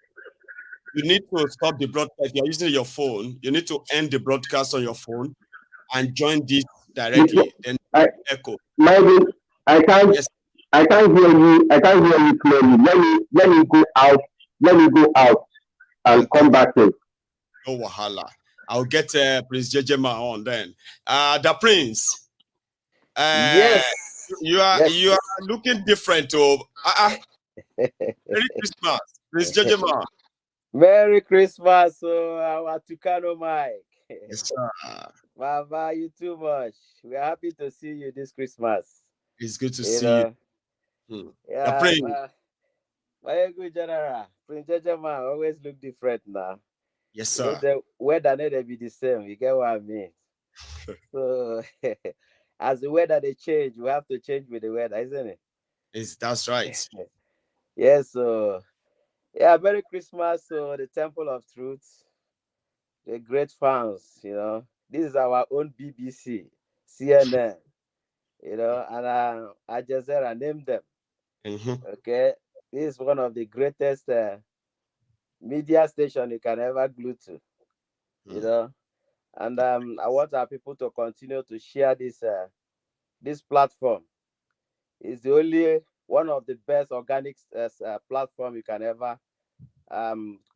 [SPEAKER 4] You need to stop the broadcast. If you are using your phone, you need to end the broadcast on your phone and join this directly. Then echo.
[SPEAKER 10] Maybe I can't. Yes. I can't hear you. I can't hear you clearly. Let me go out. Let me go out and come back in.
[SPEAKER 4] No wahala. I'll get Prince Jejema on then. The Prince.
[SPEAKER 9] Yes.
[SPEAKER 4] You are looking different. Merry Christmas, Prince Jejema.
[SPEAKER 9] Merry Christmas, our Tukano Mike.
[SPEAKER 4] Yes, sir.
[SPEAKER 9] Baba, you too much. We are happy to see you this Christmas.
[SPEAKER 4] It's good to see you.
[SPEAKER 9] Yeah, my good general. Prince Jejema always look different now.
[SPEAKER 4] Yes, sir.
[SPEAKER 9] The weather never be the same. You get what I mean? So, as the weather they change, we have to change with the weather, isn't it?
[SPEAKER 4] That's right.
[SPEAKER 9] Yes. So, yeah, Merry Christmas to the Temple of Truth, the great fans. You know, this is our own BBC, CNN. You know, and Al Jazeera named them. Okay, this is one of the greatest media station you can ever glue to. You know, and I want our people to continue to share this platform. It's the only one of the best organic platform you can ever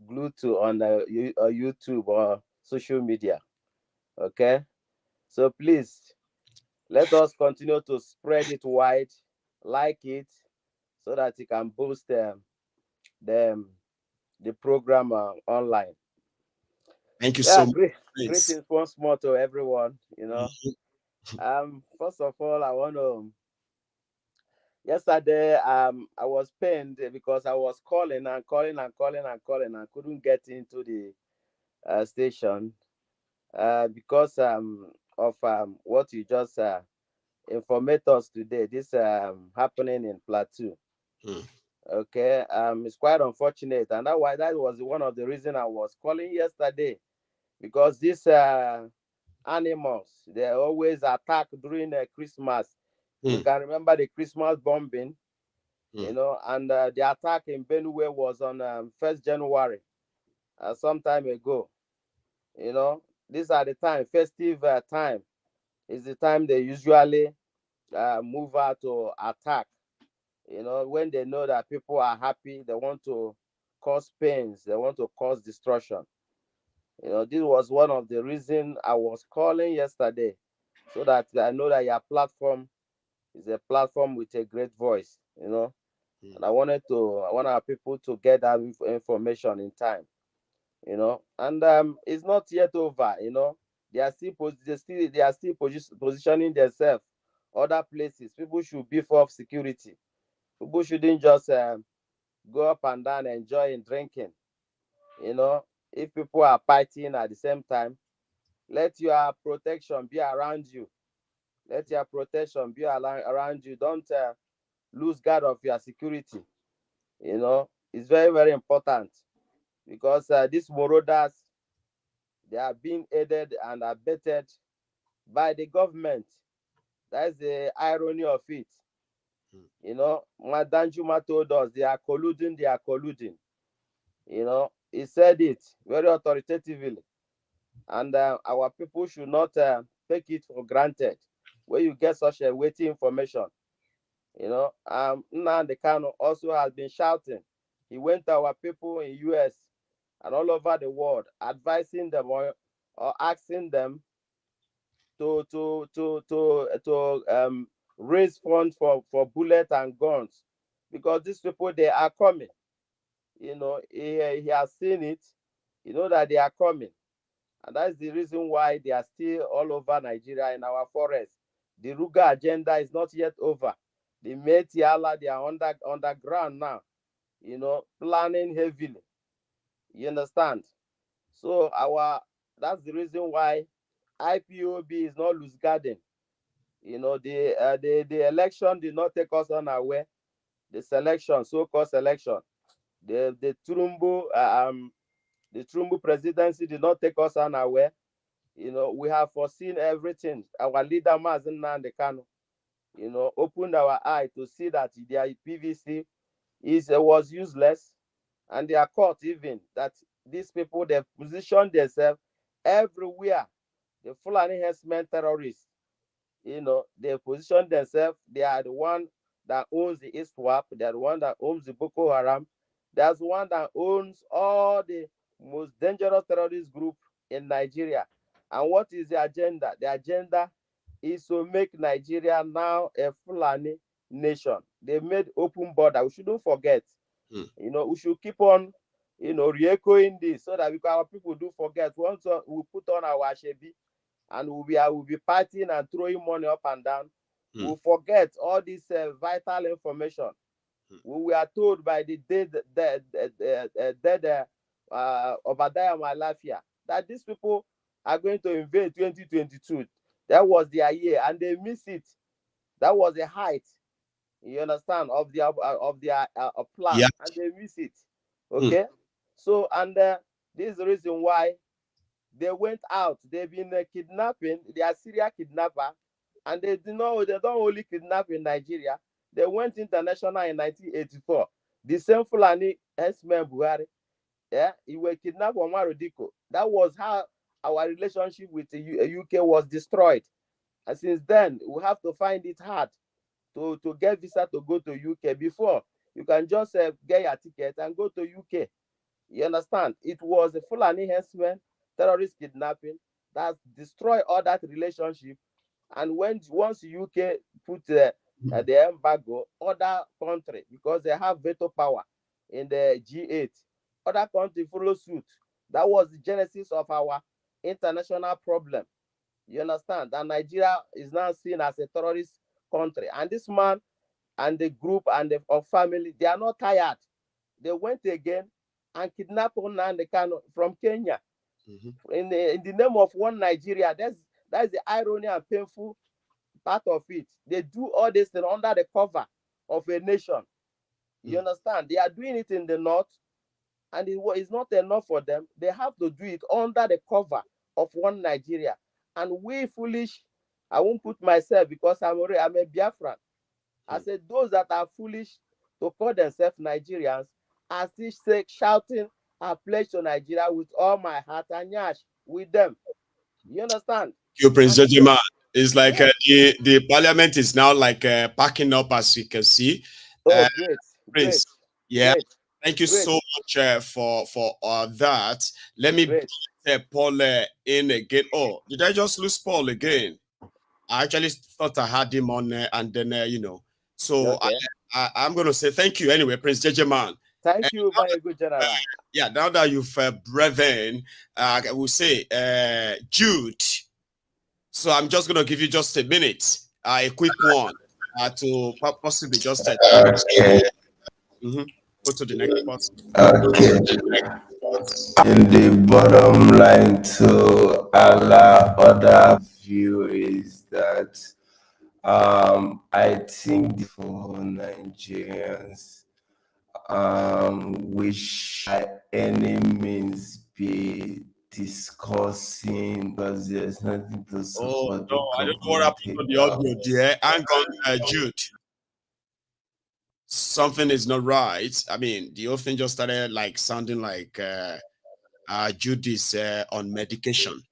[SPEAKER 9] glue to on YouTube or social media. Okay, so please let us continue to spread it wide, like it, so that you can boost the program online.
[SPEAKER 4] Thank you so much.
[SPEAKER 9] Greetings once more to everyone. You know, first of all, I want to. Yesterday, I was pained because I was calling and couldn't get into the station because of what you just informed us today. This happening in Plateau. Okay, it's quite unfortunate, and that was one of the reasons I was calling yesterday, because these animals, they always attack during Christmas. You can remember the Christmas bombing, you know, and the attack in Benue was on 1st January, some time ago. You know, these are the time, festive time is the time they usually move out to attack. You know, when they know that people are happy, they want to cause pains, they want to cause destruction. You know, this was one of the reasons I was calling yesterday, so that I know that your platform is a platform with a great voice, you know. And I want our people to get that information in time, you know. And it's not yet over, you know. They are still positioning themselves other places. People should beef up security. People shouldn't just go up and down enjoying drinking. You know, if people are fighting at the same time, let your protection be around you. Let your protection be around you. Don't lose guard of your security. You know, it's very, very important, because these marauders, they are being aided and abetted by the government. That's the irony of it. You know, Madanjuma told us they are colluding, they are colluding. You know, he said it very authoritatively. And our people should not take it for granted when you get such a weighty information. You know, Nnamdi Kanu also has been shouting. He went to our people in US and all over the world, advising them or asking them to raise funds for bullets and guns, because these people, they are coming. You know, he has seen it. You know that they are coming, and that's the reason why they are still all over Nigeria in our forests. The Ruga agenda is not yet over. The Metiala, they are underground now, you know, planning heavily. You understand? So that's the reason why IPOB is not loose garden. You know, the election did not take us unaware. The selection, so-called selection, the Tinubu presidency did not take us unaware. You know, we have foreseen everything. Our leader, Mazi Nnamdi Kanu, you know, opened our eye to see that their PVC was useless, and they are caught even that these people, they position themselves everywhere. The Fulani terrorists, you know, they position themselves. They are the one that owns the ISWAP. They are the one that owns the Boko Haram. There's one that owns all the most dangerous terrorist group in Nigeria. And what is the agenda? The agenda is to make Nigeria now a Fulani nation. They made open border. We shouldn't forget. You know, we should keep on, you know, re-echoing this so that our people do forget. Once we put on our shebi and we'll be partying and throwing money up and down, we'll forget all this vital information. We were told by the dead Obadiah Malafia that these people are going to invade 2022. That was their year, and they miss it. That was the height, you understand, of their plan,
[SPEAKER 4] Yeah.
[SPEAKER 9] and they miss it. Okay, so and this is the reason why they went out. They've been kidnapping. They are serial kidnapper, and they don't only kidnap in Nigeria. They went international in 1984. The same Fulani herdsmen Buhari, yeah, he were kidnapped on Marodiko. That was how our relationship with the UK was destroyed. And since then, we have to find it hard to get visa to go to UK. Before, you can just get your ticket and go to UK. You understand? It was a Fulani herdsmen, terrorist kidnapping that destroyed all that relationship. And once UK put the embargo, other country, because they have veto power in the G8, other country follow suit. That was the genesis of our international problem. You understand? And Nigeria is now seen as a terrorist country. And this man and the group and the family, they are not tired. They went again and kidnapped Nnamdi Kanu from Kenya. In the name of one Nigeria. That's the irony and painful part of it. They do all this thing under the cover of a nation. You understand? They are doing it in the north, and it's not enough for them. They have to do it under the cover of one Nigeria. And we foolish, I won't put myself because I'm a Biafran. I said those that are foolish to call themselves Nigerians are still shouting, I pledge to Nigeria with all my heart and yash with them. You understand?
[SPEAKER 4] You, Prince Jejima. It's like the parliament is now like packing up, as you can see.
[SPEAKER 9] Oh, great.
[SPEAKER 4] Prince,
[SPEAKER 9] Great.
[SPEAKER 4] yeah.
[SPEAKER 9] Great.
[SPEAKER 4] Thank you so much for that. Let me put Paul in again. Oh, did I just lose Paul again? I actually thought I had him on, and then you know. So
[SPEAKER 9] okay.
[SPEAKER 4] I'm going to say thank you anyway, Prince Jejeman.
[SPEAKER 9] Thank you, my good general.
[SPEAKER 4] Yeah, now that you've brethren, I will say Jude. So I'm just going to give you just a minute, a quick one, to possibly just
[SPEAKER 11] okay.
[SPEAKER 4] Go to the next person.
[SPEAKER 11] Okay. In the bottom line to Allah, other view is that I think for Nigerians, we shall any means be discussing because there's nothing to support the
[SPEAKER 4] no, I don't know what
[SPEAKER 11] government
[SPEAKER 4] happened to the audio
[SPEAKER 11] takeout.
[SPEAKER 4] there. Hang on, Jude. Something is not right. I mean, the whole thing just started like sounding like Jude is on medication.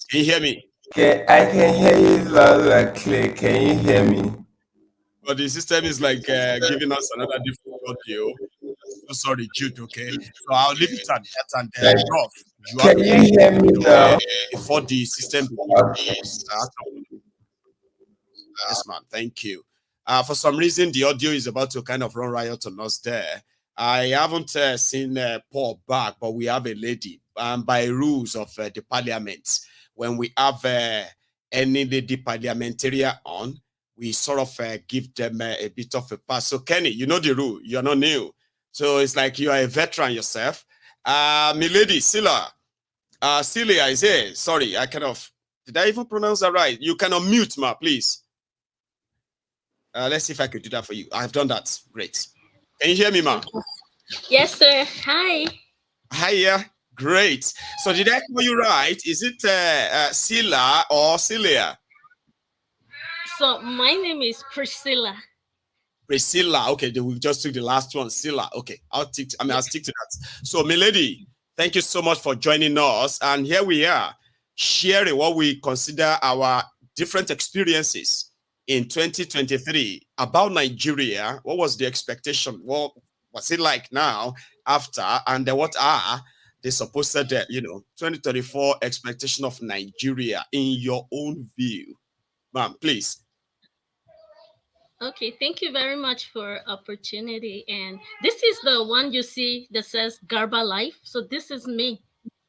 [SPEAKER 4] Can you hear me?
[SPEAKER 11] Okay, I can hear you loud and clear. Can you hear me?
[SPEAKER 4] But the system is like giving us another different audio. So sorry, Jude, okay? So I'll leave it at that and then Prof.
[SPEAKER 11] Can you hear me now?
[SPEAKER 4] Before the system
[SPEAKER 11] Okay.
[SPEAKER 4] Yes, ma'am. Thank you. For some reason, the audio is about to kind of run riot on us there. I haven't seen Paul back, but we have a lady. By rules of the parliament, when we have any lady parliamentarian on, we sort of give them a bit of a pass. So, Kenny, you know the rule. You're not new. So it's like you are a veteran yourself. Milady, Celia is here. Sorry, did I even pronounce that right? You can unmute, ma, please. Let's see if I could do that for you. I've done that. Great. Can you hear me, ma?
[SPEAKER 12] Yes, sir. Hi.
[SPEAKER 4] Hiya. Great. So did I call you right? Is it Celia or Celia?
[SPEAKER 12] So my name is Priscilla.
[SPEAKER 4] Priscilla. Okay, we just took the last one. Celia. Okay, I'll stick to that. So, milady, thank you so much for joining us. And here we are, sharing what we consider our different experiences in 2023 about Nigeria. What was the expectation? What was it like now, after, and what are the supposed 2024 expectation of Nigeria in your own view? Ma'am, please.
[SPEAKER 12] Okay, thank you very much for opportunity. And this is the one you see that says Garba Life. So this is me.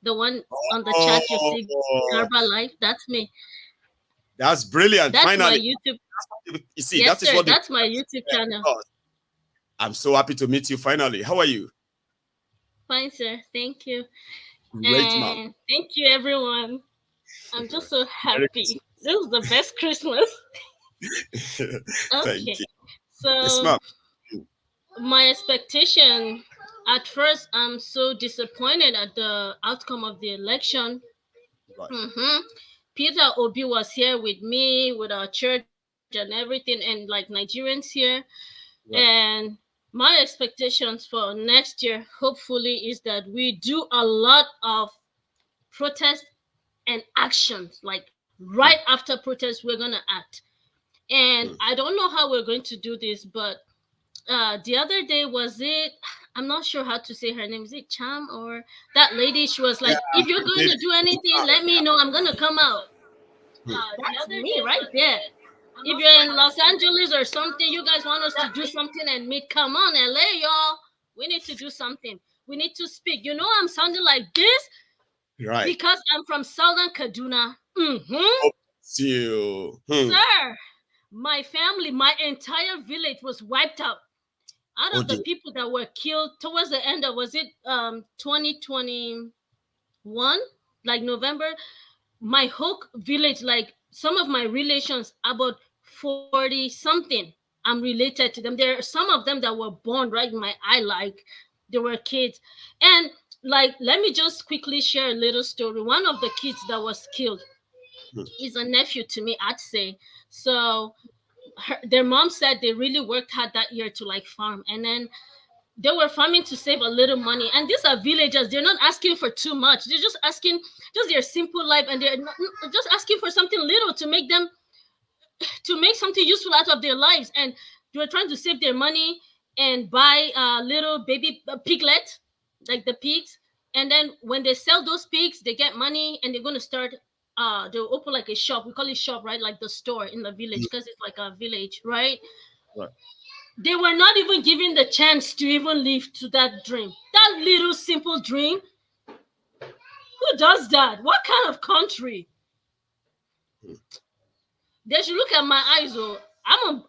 [SPEAKER 12] The one on the chat you see, Garba Life. That's me.
[SPEAKER 4] That's brilliant.
[SPEAKER 12] That's
[SPEAKER 4] finally.
[SPEAKER 12] My YouTube.
[SPEAKER 4] You see,
[SPEAKER 12] yes,
[SPEAKER 4] that is
[SPEAKER 12] sir,
[SPEAKER 4] what
[SPEAKER 12] that's my YouTube channel.
[SPEAKER 4] I'm so happy to meet you finally. How are you?
[SPEAKER 12] Fine, sir. Thank you.
[SPEAKER 4] Great, ma'am.
[SPEAKER 12] Thank you, everyone. I'm just so happy. This is the best Christmas. Okay. So
[SPEAKER 4] yes, ma'am.
[SPEAKER 12] My expectation, at first, I'm so disappointed at the outcome of the election. Right. Peter Obi was here with me, with our church and everything, and like Nigerians here. Right. And my expectations for next year, hopefully, is that we do a lot of protests and actions. Like right after protests, we're going to act. And I don't know how we're going to do this, but the other day, I'm not sure how to say her name. Is it Cham or that lady? She was like, if you're going to do anything, let me know. I'm going to come out. That's me right there. If you're in Los Angeles or something, you guys want us to do something and meet, come on, LA, y'all. We need to do something. We need to speak. You know, I'm sounding like this because I'm from Southern Kaduna. Sir, my family, my entire village was wiped out. Out of the people that were killed towards the end of, was it 2021, like November, my whole village, like some of my relations, about 40 something, I'm related to them. There are some of them that were born right in my eye, like they were kids. And like, let me just quickly share a little story. One of the kids that was killed is a nephew to me, I'd say. So their mom said they really worked hard that year to like farm, and then they were farming to save a little money. And these are villagers. They're not asking for too much. They're just asking just their simple life, and they're just asking for something little to make something useful out of their lives. And they were trying to save their money and buy little baby piglet, like the pigs. And then when they sell those pigs, they get money, and they're going to start they'll open like a shop. We call it shop, right? Like the store in the village, because it's like a village, right? They were not even given the chance to even live to that dream. That little simple dream. Who does that? What kind of country? They should look at my eyes. Oh,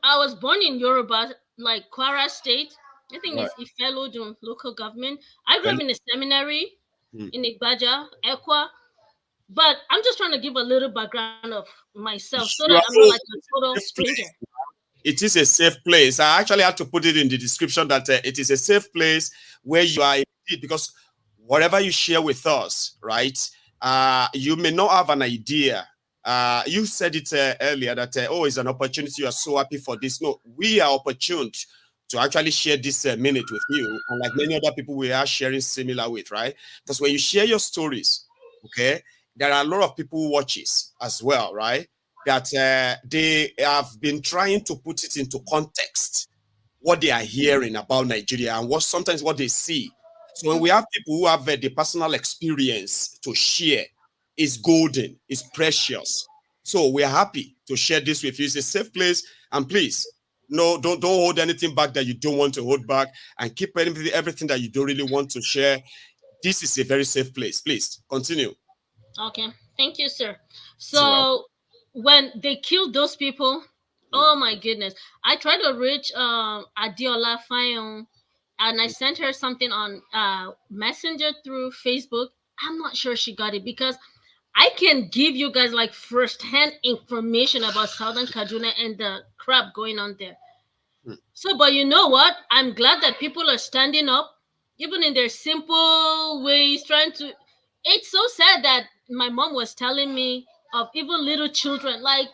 [SPEAKER 12] I was born in Yoruba, like Kwara State. I think it's Ifelodun local government. I grew up in a seminary in Igbaja, Ekwa. But I'm just trying to give a little background of myself so that I'm not like a total stranger.
[SPEAKER 4] It is a safe place. I actually had to put it in the description that it is a safe place where you are indeed, because whatever you share with us, right, you may not have an idea. You said it earlier that, oh, it's an opportunity. You are so happy for this. No, we are opportune to actually share this minute with you. And like many other people we are sharing similar with, right? Because when you share your stories, okay, there are a lot of people who watches as well, right? That they have been trying to put it into context, what they are hearing about Nigeria and sometimes what they see. So when we have people who have the personal experience to share, it's golden, it's precious. So we are happy to share this with you. It's a safe place, and please, no, don't hold anything back that you don't want to hold back, and keep everything that you don't really want to share. This is a very safe place. Please continue.
[SPEAKER 12] Okay, thank you, sir. So when they killed those people, oh my goodness, I tried to reach Adiola Fayon, and I sent her something on Messenger through Facebook. I'm not sure she got it, because I can give you guys like first-hand information about Southern Kaduna and the crap going on there. So, but you know what? I'm glad that people are standing up, even in their simple ways, trying to. It's so sad that my mom was telling me of even little children, like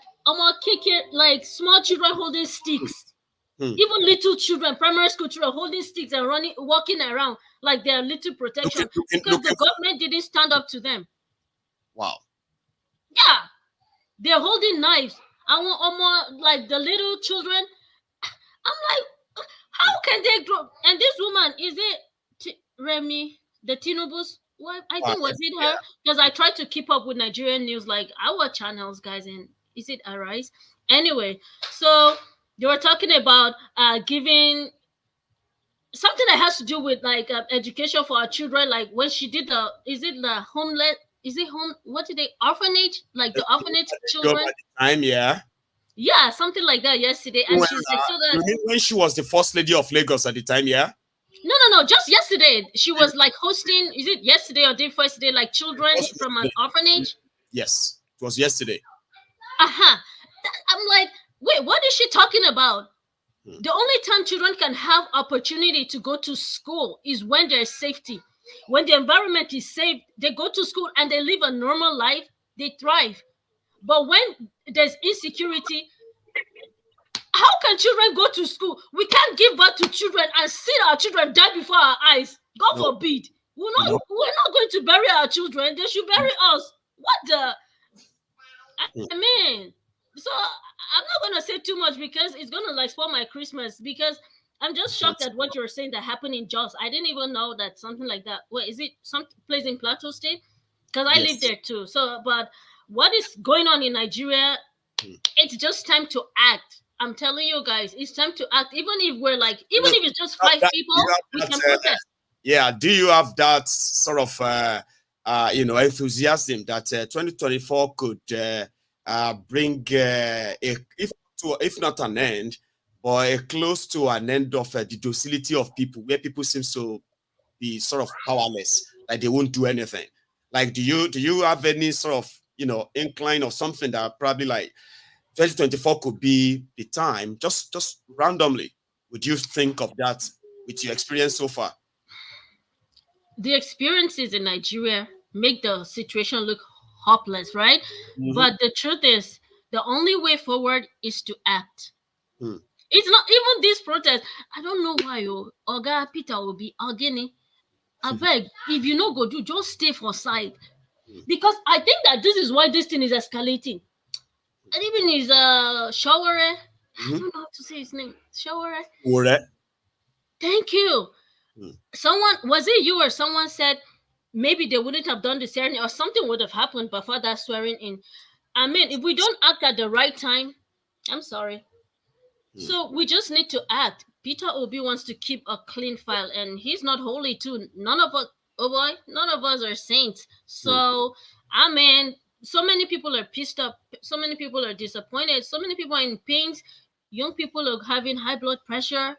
[SPEAKER 12] like small children holding sticks. Even little children, primary school children holding sticks and walking around like they're little protection because the government didn't stand up to them.
[SPEAKER 4] Wow.
[SPEAKER 12] Yeah, they're holding knives. I want like the little children. I'm like, how can they grow? And this woman, is it Remy, the Tinubu's wife? I think was it her? Because I tried to keep up with Nigerian news, like our channels, guys. And is it Arise? Anyway, so they were talking about giving something that has to do with like education for our children. Like when she did what did they, orphanage? Like the orphanage children? Yeah, something like that yesterday. And she's like, so that
[SPEAKER 4] when she was the first lady of Lagos at the time, yeah?
[SPEAKER 12] No, just yesterday. She was like hosting, is it yesterday or day first day, like children from an orphanage?
[SPEAKER 4] Yes, it was yesterday.
[SPEAKER 12] I'm like, wait, what is she talking about? The only time children can have opportunity to go to school is when there's safety. When the environment is safe, they go to school and they live a normal life, they thrive. But when there's insecurity, how can children go to school? We can't give birth to children and see our children die before our eyes. God forbid. We're not going to bury our children. They should bury us. What the? I mean, so I'm not going to say too much because it's going to like spoil my Christmas, because I'm just shocked at what you're saying that happened in Jos. I didn't even know that something like that. What is it? Some place in Plateau State? Because I live there too. So, but what is going on in Nigeria? It's just time to act. I'm telling you guys, it's time to act. Even if it's just 5 people, we can protest.
[SPEAKER 4] Yeah. Do you have that sort of, enthusiasm that 2024 could bring, if not an end, but close to an end of the docility of people, where people seem to be sort of powerless, like they won't do anything? Like, do you have any sort of, incline or something that probably like 2024 could be the time? Just randomly, would you think of that with your experience so far?
[SPEAKER 12] The experiences in Nigeria make the situation look hopeless, right? But the truth is, the only way forward is to act. It's not even this protest. I don't know why Oga Peter will be again. I beg, if you no go do, just stay for side. Because I think that this is why this thing is escalating. And even his Shaware, I don't know how to say his name. Shaware. Thank you. Someone, was it you or someone said maybe they wouldn't have done the ceremony or something would have happened before that swearing in. I mean, if we don't act at the right time, I'm sorry. So we just need to act. Peter Obi wants to keep a clean file, and he's not holy too. None of us are saints. So, I mean, so many people are pissed up. So many people are disappointed. So many people are in pain. Young people are having high blood pressure.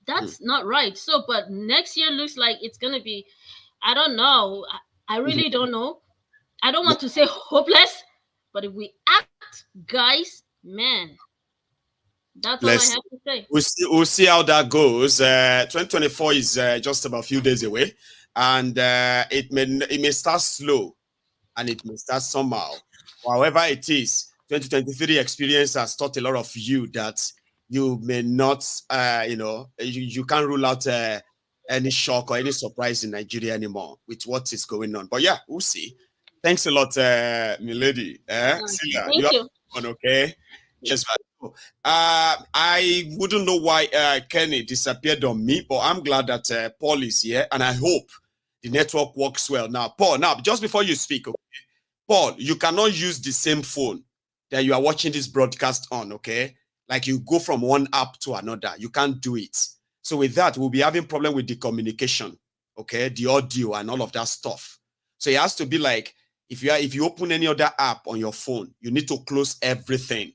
[SPEAKER 12] That's not right. So, but next year looks like it's going to be, I don't know. I really don't know. I don't want to say hopeless, but if we act, guys, man, that's all I have to say.
[SPEAKER 4] We'll see how that goes. 2024 is just about a few days away, and it may start slow, and it may start somehow. However it is, 2023 experience has taught a lot of you that you may not, you can't rule out any shock or any surprise in Nigeria anymore with what is going on. But yeah, we'll see. Thanks a lot, milady.
[SPEAKER 12] Thank you.
[SPEAKER 4] Okay. Yes, I wouldn't know why Kenny disappeared on me, but I'm glad that Paul is here, and I hope the network works well. Now, Paul, just before you speak, okay? Paul, you cannot use the same phone that you are watching this broadcast on, okay? Like you go from one app to another. You can't do it. So with that, we'll be having problem with the communication, okay? The audio and all of that stuff. So it has to be like, if you open any other app on your phone, you need to close everything,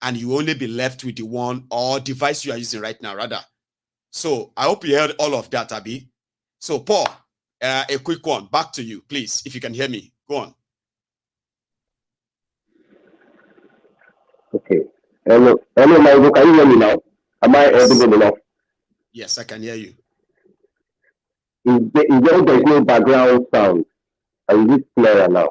[SPEAKER 4] and you only be left with the one or device you are using right now, rather. So I hope you heard all of that, Abi. So Paul, a quick one, back to you, please, if you can hear me. Go on.
[SPEAKER 10] Okay. Hello, Michael, can you hear me now? Am I audible enough?
[SPEAKER 4] Yes, I can hear you.
[SPEAKER 10] There's no background sound? Is it clearer now?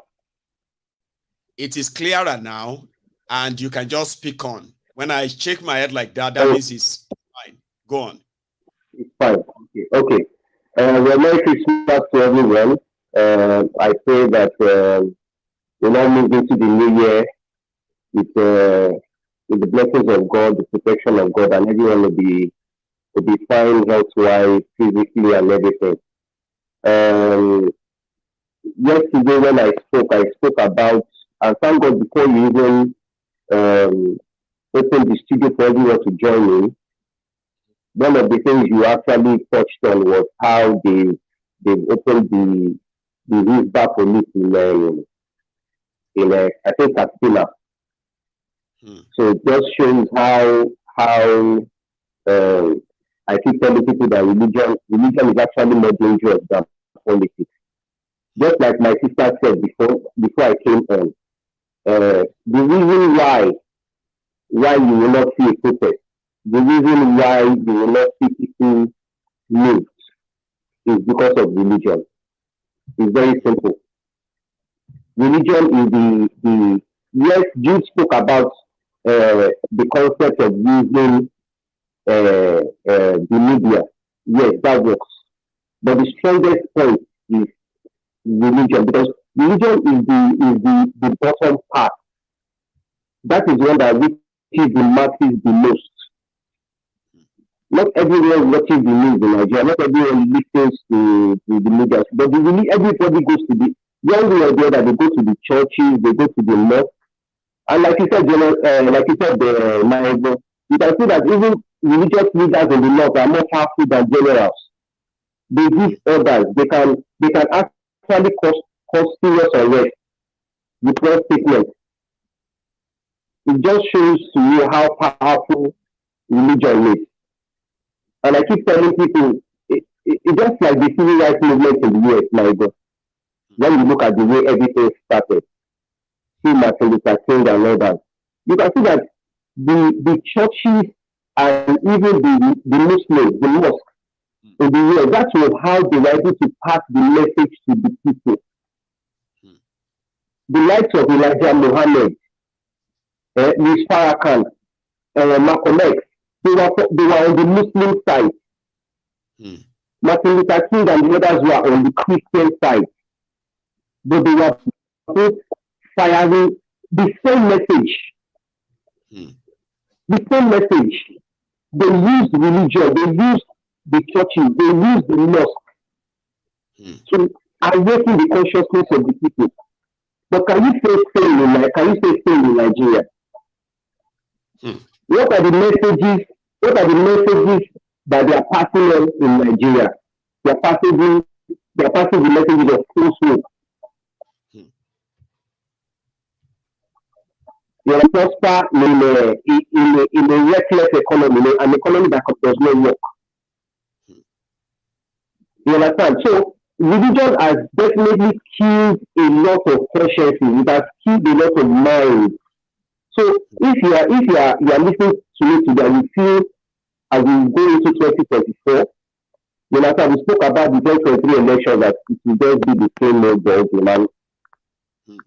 [SPEAKER 4] It is clearer now, and you can just speak on. When I shake my head like that, that means it's fine. Go on.
[SPEAKER 10] It's fine. Okay. Well, Merry Christmas to everyone. I pray that we now move into the new year with the blessings of God, the protection of God, and everyone will be fine health-wise, physically, and everything. Yesterday when I spoke about, and thank God before you even opened the studio for everyone to join me, one of the things you actually touched on was how they've opened the Hisba police in I think Katsina. So it just shows how I keep telling people that religion is actually more dangerous than politics. Just like my sister said before I came on, the reason why you will not see a protest, the reason why you will not see people moved is because of religion. It's very simple. Religion is the yes, Jude spoke about the concept of using the media. Yes, that works. But the strongest point is religion, because religion is the bottom part. That is one that reaches the masses the most. Not everyone watches the news in Nigeria, not everyone listens to the media, but everybody goes to the one way or the other. They go to the churches, they go to the mosque, and like you said, you can see that even religious leaders in the north are more powerful than generals. They give orders. They can actually cause serious arrest with one statement. It just shows to you how powerful religion is. And I keep telling people, it's just like the civil rights movement in the US, my God. When you look at the way everything started, see Martin Luther King and all that, you can see that the churches and even the Muslims, the mosque in the US, that was how they were able to pass the message to the people. The likes of Elijah Muhammad, Louis Farrakhan, Malcolm X, they were on the Muslim side. Martin Luther King and the others were on the Christian side. But they were both firing the same message. The same message. They used religion, they used the churches, they used the mosque to awaken the consciousness of the people. But can you say same in Nigeria? What are the messages that they are passing on in Nigeria? They are passing the messages of falsehood. They are prosper in a reckless economy, an economy that does not work. You understand? So religion has definitely killed a lot of consciences. It has killed a lot of minds. So if you are listening to me today, you feel as we go into 2024, you understand, we spoke about the 2023 election that it will just be the same old ball, man.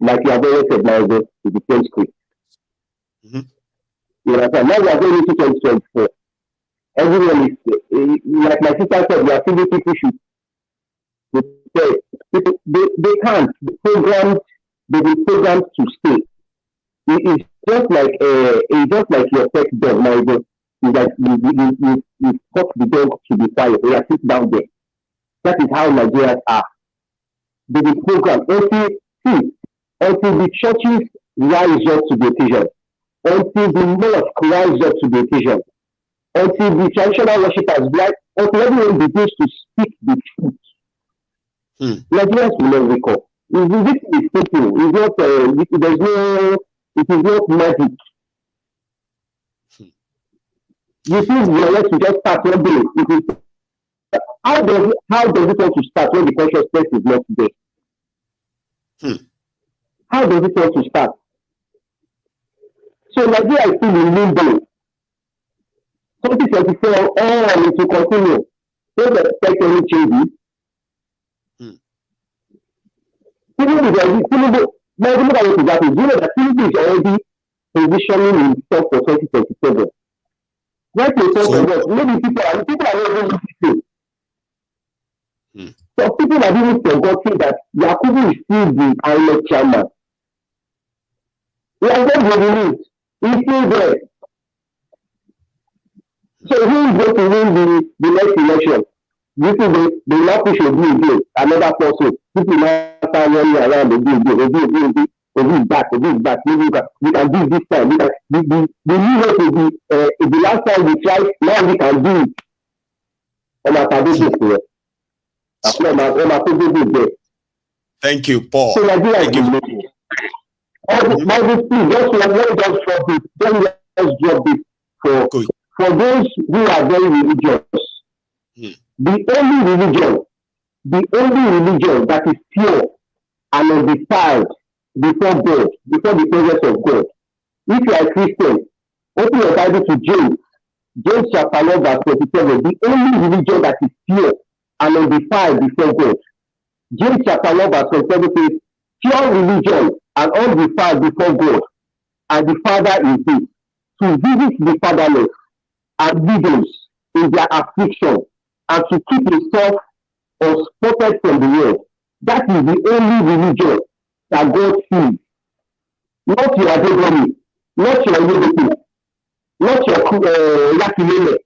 [SPEAKER 10] Like you have always said, now is the same script. You understand? Now we are going into 2024. Everyone is, like my sister said, we are feeling people should protest. They can't. They've been programmed to stay. It's just like your pet dog, my dog. Is that you taught the dog to be quiet. They are sit down there. That is how Nigerians are. They've been programmed until the churches rise up to the occasion, until the mosque rise up to the occasion, until the traditional worshippers rise, until everyone begins to speak the truth. Nigerians will not wake up. This is simple. It's not. It is not magic. You see, we are to just start one day. How does it want to start when the consciousness is not there? How does it want to start? So Nigeria is still in limbo. 2024, it will continue. Don't expect any changes. Tinubu, now look at what is happening. You know that Tinubu is already positioning himself for 2027. Right to talk about maybe people are not even listening. So people have even forgotten that Yakubu is still the INEC chairman. He has not been released. He's still there. So who is going to win the next election? This is the now push Obi again, another person. People now start running around Obi is back. Maybe we can do this time. The new way to be the last time we tried, now we can do it. On our tradition here.
[SPEAKER 4] Thank you, Paul.
[SPEAKER 10] So Nigeria is amazing. Just drop this for those who are very religious. The only religion that is pure and undefiled before God, before the presence of God. If you are a Christian, open your Bible to James chapter 1 verse 27. The only religion that is pure and undefiled before God. James chapter 1 verse 27 says, pure religion and undefiled before God, and the Father is this, to visit the fatherless and widows in their affliction, and to keep himself unspotted from the world. That is the only religion that God sees. Not your adogamy, not your unity, not your yakilele,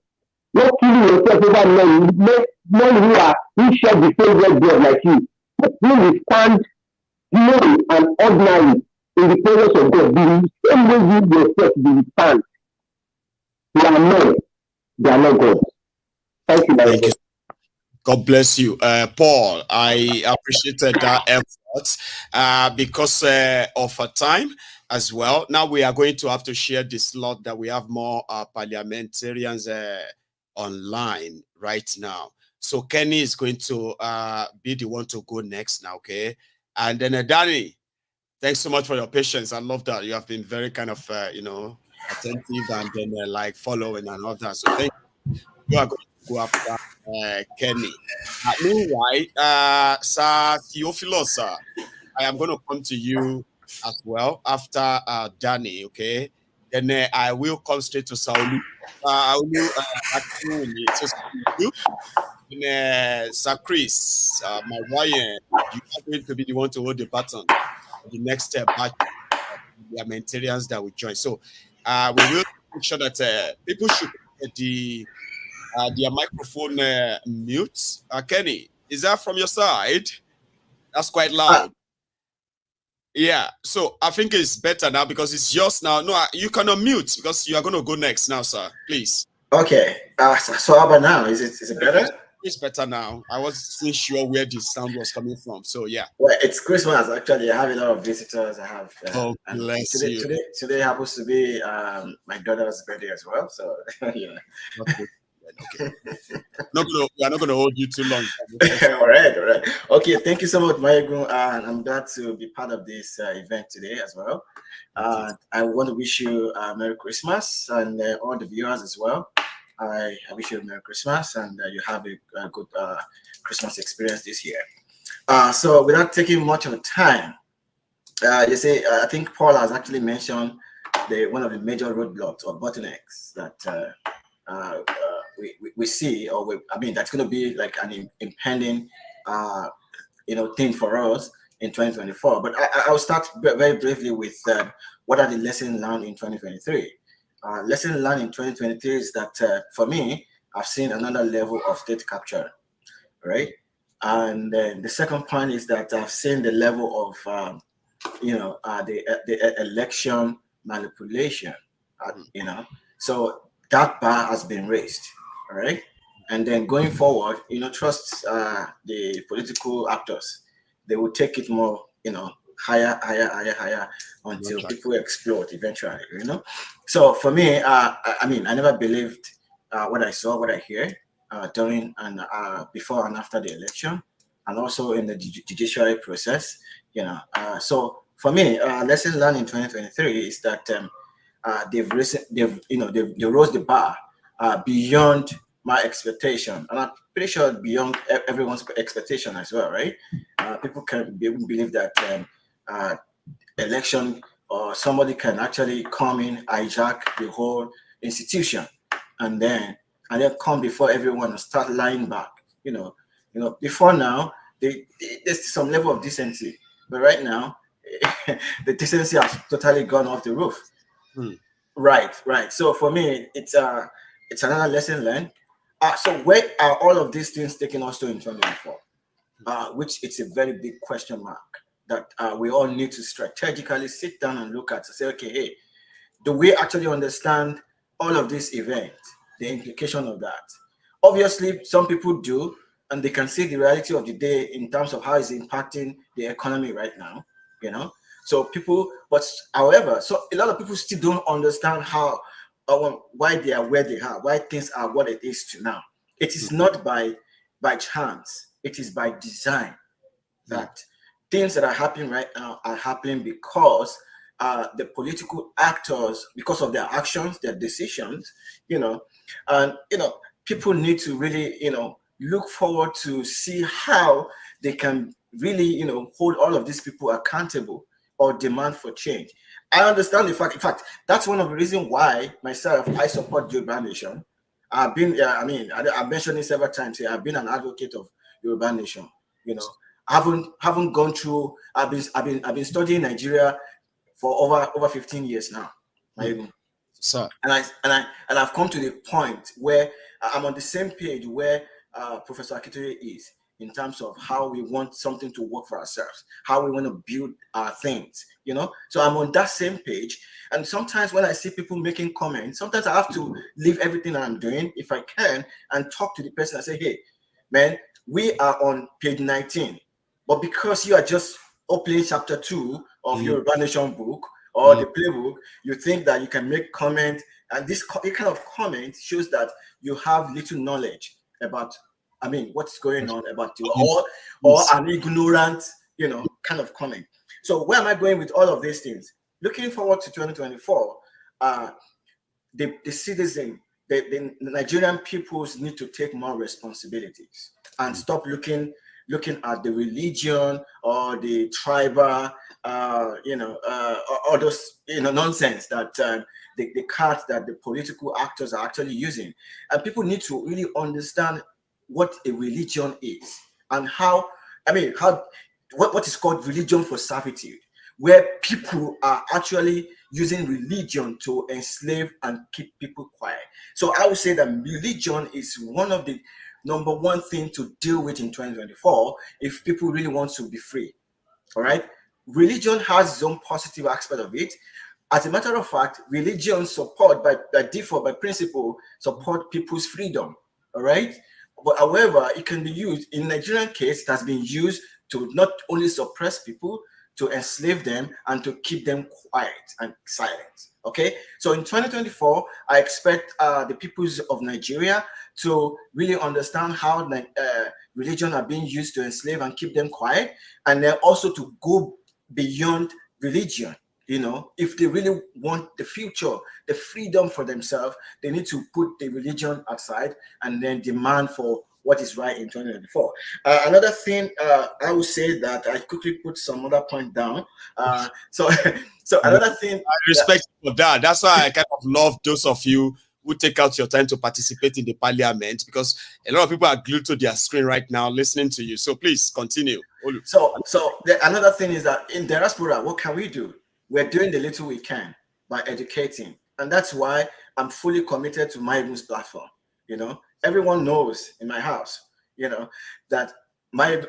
[SPEAKER 10] not killing yourself over men who share the same red blood like you. Who will stand glory and ordinary in the presence of God. The same way you yourself will stand. They are men, they are not God. Thank you,
[SPEAKER 4] Thank you. God bless you. Paul, I appreciated that effort because of our time as well. Now we are going to have to share this slot that we have more parliamentarians online right now. So Kenny is going to be the one to go next now, okay? And then Danny, thanks so much for your patience. I love that. You have been very kind of, attentive and then like following and all that. So thank you. You are going to go after Kenny. Meanwhile, Sir Theophilus, I am going to come to you as well after Danny, okay? Then I will come straight to Saulu. I will actually you. Sir Chris, my wife, you are going to be the one to hold the baton for the next step batch of the parliamentarians that will join. So we will make sure that people should get their microphone mute. Kenny, is that from your side? That's quite loud. Yeah, so I think it's better now because it's yours now. No, you cannot mute because you are going to go next now, sir. Please.
[SPEAKER 13] Okay. So how about now? Is it better?
[SPEAKER 4] It's better now. I wasn't sure where the sound was coming from. So yeah.
[SPEAKER 13] Well, it's Christmas actually. I have a lot of visitors. I have.
[SPEAKER 4] Bless you.
[SPEAKER 13] Today happens to be my daughter's birthday as well. So yeah.
[SPEAKER 4] Okay. We are not going to hold you too long.
[SPEAKER 13] all right. Okay, thank you so much, Mayegun. And I'm glad to be part of this event today as well. I want to wish you Merry Christmas and all the viewers as well. I wish you a Merry Christmas and you have a good Christmas experience this year. So without taking much of time, You see, I think Paul has actually mentioned one of the major roadblocks or bottlenecks that we see, that's going to be like an impending, thing for us in 2024. But I'll start very briefly with what are the lessons learned in 2023. Lesson learned in 2023 is that for me, I've seen another level of state capture, right? And then the second point is that I've seen the level of the election manipulation, so that bar has been raised, all right? And then going forward, trust the political actors. They will take it more, higher until people explode eventually, So for me, I never believed what I saw, what I hear during and before and after the election, and also in the judiciary process, so for me, lessons learned in 2023 is that they rose the bar beyond my expectation, and I'm pretty sure beyond everyone's expectation as well, right? People can believe that election or somebody can actually come in, hijack the whole institution, and then come before everyone and start lying back. Before now, there's some level of decency, but right now, the decency has totally gone off the roof. Right. So for me, it's another lesson learned. So where are all of these things taking us to in 2024? Which it's a very big question mark that we all need to strategically sit down and look at to say, okay, hey, do we actually understand all of these events, the implication of that? Obviously, some people do, and they can see the reality of the day in terms of how it's impacting the economy right now, So people, but however, so a lot of people still don't understand how, why they are where they are, why things are what it is to now. It is not by chance. It is by design that things that are happening right now are happening because the political actors, because of their actions, their decisions, and people need to really, look forward to see how they can really, hold all of these people accountable or demand for change. I understand the fact. In fact, that's one of the reasons why myself I support Yoruba Nation. I've been, I've mentioned it several times here. I've been an advocate of Yoruba Nation. I haven't gone through. I've been studying Nigeria for over 15 years now.
[SPEAKER 4] Sir.
[SPEAKER 13] And I've come to the point where I'm on the same page where Professor Akitoye is in terms of how we want something to work for ourselves, how we want to build our things, So I'm on that same page. And sometimes when I see people making comments, sometimes I have to leave everything that I'm doing, if I can, and talk to the person and say, hey, man, we are on page 19, but because you are just opening chapter 2 of your Yoruba Nation book or the playbook, you think that you can make comment, and this kind of comment shows that you have little knowledge about, what's going on about you, or an ignorant, kind of comment. So where am I going with all of these things? Looking forward to 2024, the citizen, the Nigerian peoples need to take more responsibilities and stop looking at the religion or the tribal, all those, nonsense that the cards that the political actors are actually using. And people need to really understand what a religion is and what is called religion for servitude, where people are actually using religion to enslave and keep people quiet. So I would say that religion is one of the number one thing to deal with in 2024 if people really want to be free. All right. Religion has its own positive aspect of it. As a matter of fact, religion support by default, by principle, support people's freedom. All right. But however, it can be used in Nigerian case, it has been used to not only suppress people, to enslave them and to keep them quiet and silent. Okay, so in 2024, I expect the peoples of Nigeria to really understand how religion are being used to enslave and keep them quiet, and then also to go beyond religion. If they really want the future, the freedom for themselves, they need to put the religion aside and then demand for what is right in 2024. Another thing I would say that I quickly put some other point down. So another thing.
[SPEAKER 4] I respect for that. That's why I kind of love those of you who take out your time to participate in the parliament, because a lot of people are glued to their screen right now listening to you. So please continue. Olu.
[SPEAKER 13] So another thing is that in diaspora, what can we do? We're doing the little we can by educating. And that's why I'm fully committed to my news platform. You know, everyone knows in my house, you know, that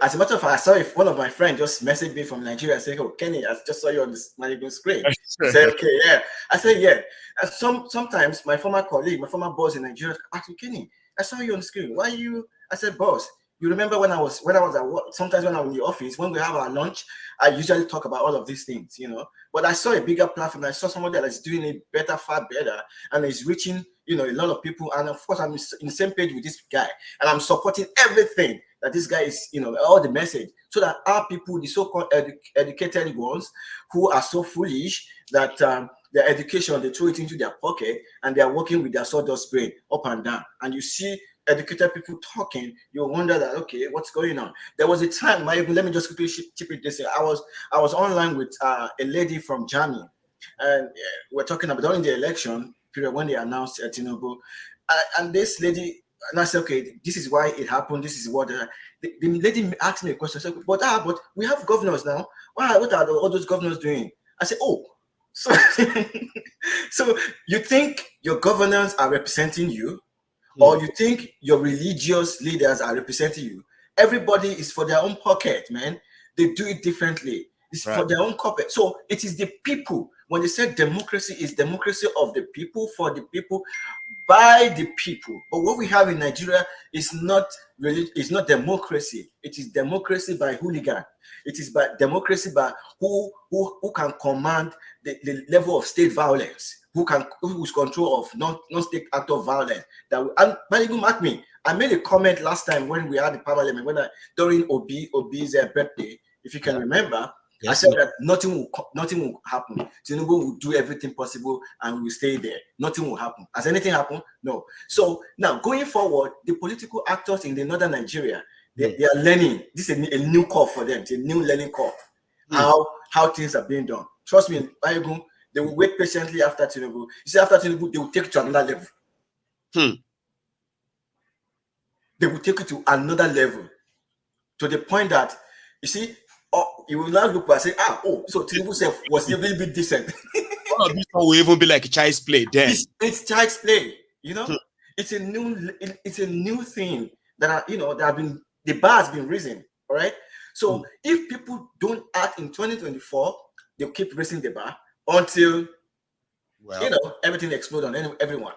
[SPEAKER 13] as a matter of fact, I saw if one of my friends just messaged me from Nigeria saying, "Oh, Kenny, I just saw you on this my screen." I said, "Okay, yeah." I said, "Yeah." And sometimes my former colleague, my former boss in Nigeria asked me, "Kenny, I saw you on the screen. Why you?" I said, "Boss, you remember when I was at work, sometimes when I'm in the office, when we have our lunch, I usually talk about all of these things, you know. But I saw a bigger platform. I saw somebody that is doing it better, far better, and is reaching, you know, a lot of people. And of course, I'm in the same page with this guy, and I'm supporting everything that this guy is, you know, all the message, so that our people, the so-called educated ones, who are so foolish that their education, they throw it into their pocket, and they are working with their sawdust brain up and down. And you see educated people talking, you wonder that, okay, what's going on? There was a time, let me just quickly chip it this. I was online with a lady from Germany, and we're talking about during the election period when they announced Tinubu, and this lady, and I said, okay, this is why it happened. This is what the lady asked me a question. I said, but we have governors now. What are all those governors doing? I said, oh, so so you think your governors are representing you? Or you think your religious leaders are representing you? Everybody is for their own pocket, man. They do it differently. It's for their own pocket. So it is the people. When they say democracy is democracy of the people, for the people, by the people. But what we have in Nigeria is not really, it's not democracy. It is democracy by hooligan. It is by democracy by who can command the level of state violence. Who's control of non-state act of violence. And mark me, I made a comment last time when we had the parliament, during Obi's birthday, if you can remember. Yes, I said that nothing will happen. Tinubu will do everything possible and we will stay there. Nothing will happen. Has anything happened? No. So now going forward, the political actors in the northern Nigeria, they are learning. This is a new call for them. It's a new learning call. How things are being done. Trust me, they will wait patiently after Tinubu. You see, after Tinubu, they will take it to another level. They will take it to another level, to the point that, you see, you will now look and say, so Tinubu was a little bit decent.
[SPEAKER 4] All of this will even be like a child's play then.
[SPEAKER 13] It's child's play, you know. It's a new thing that the bar has been risen. All right. So if people don't act in 2024, they'll keep raising the bar until everything explodes on everyone.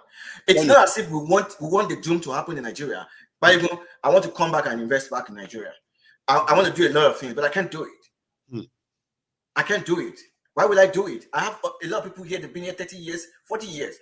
[SPEAKER 13] It's not as if we want the doom to happen in Nigeria. But I want to come back and invest back in Nigeria. I want to do a lot of things, but I can't do it. I can't do it. Why would I do it? I have a lot of people here, they've been here 30 years, 40 years.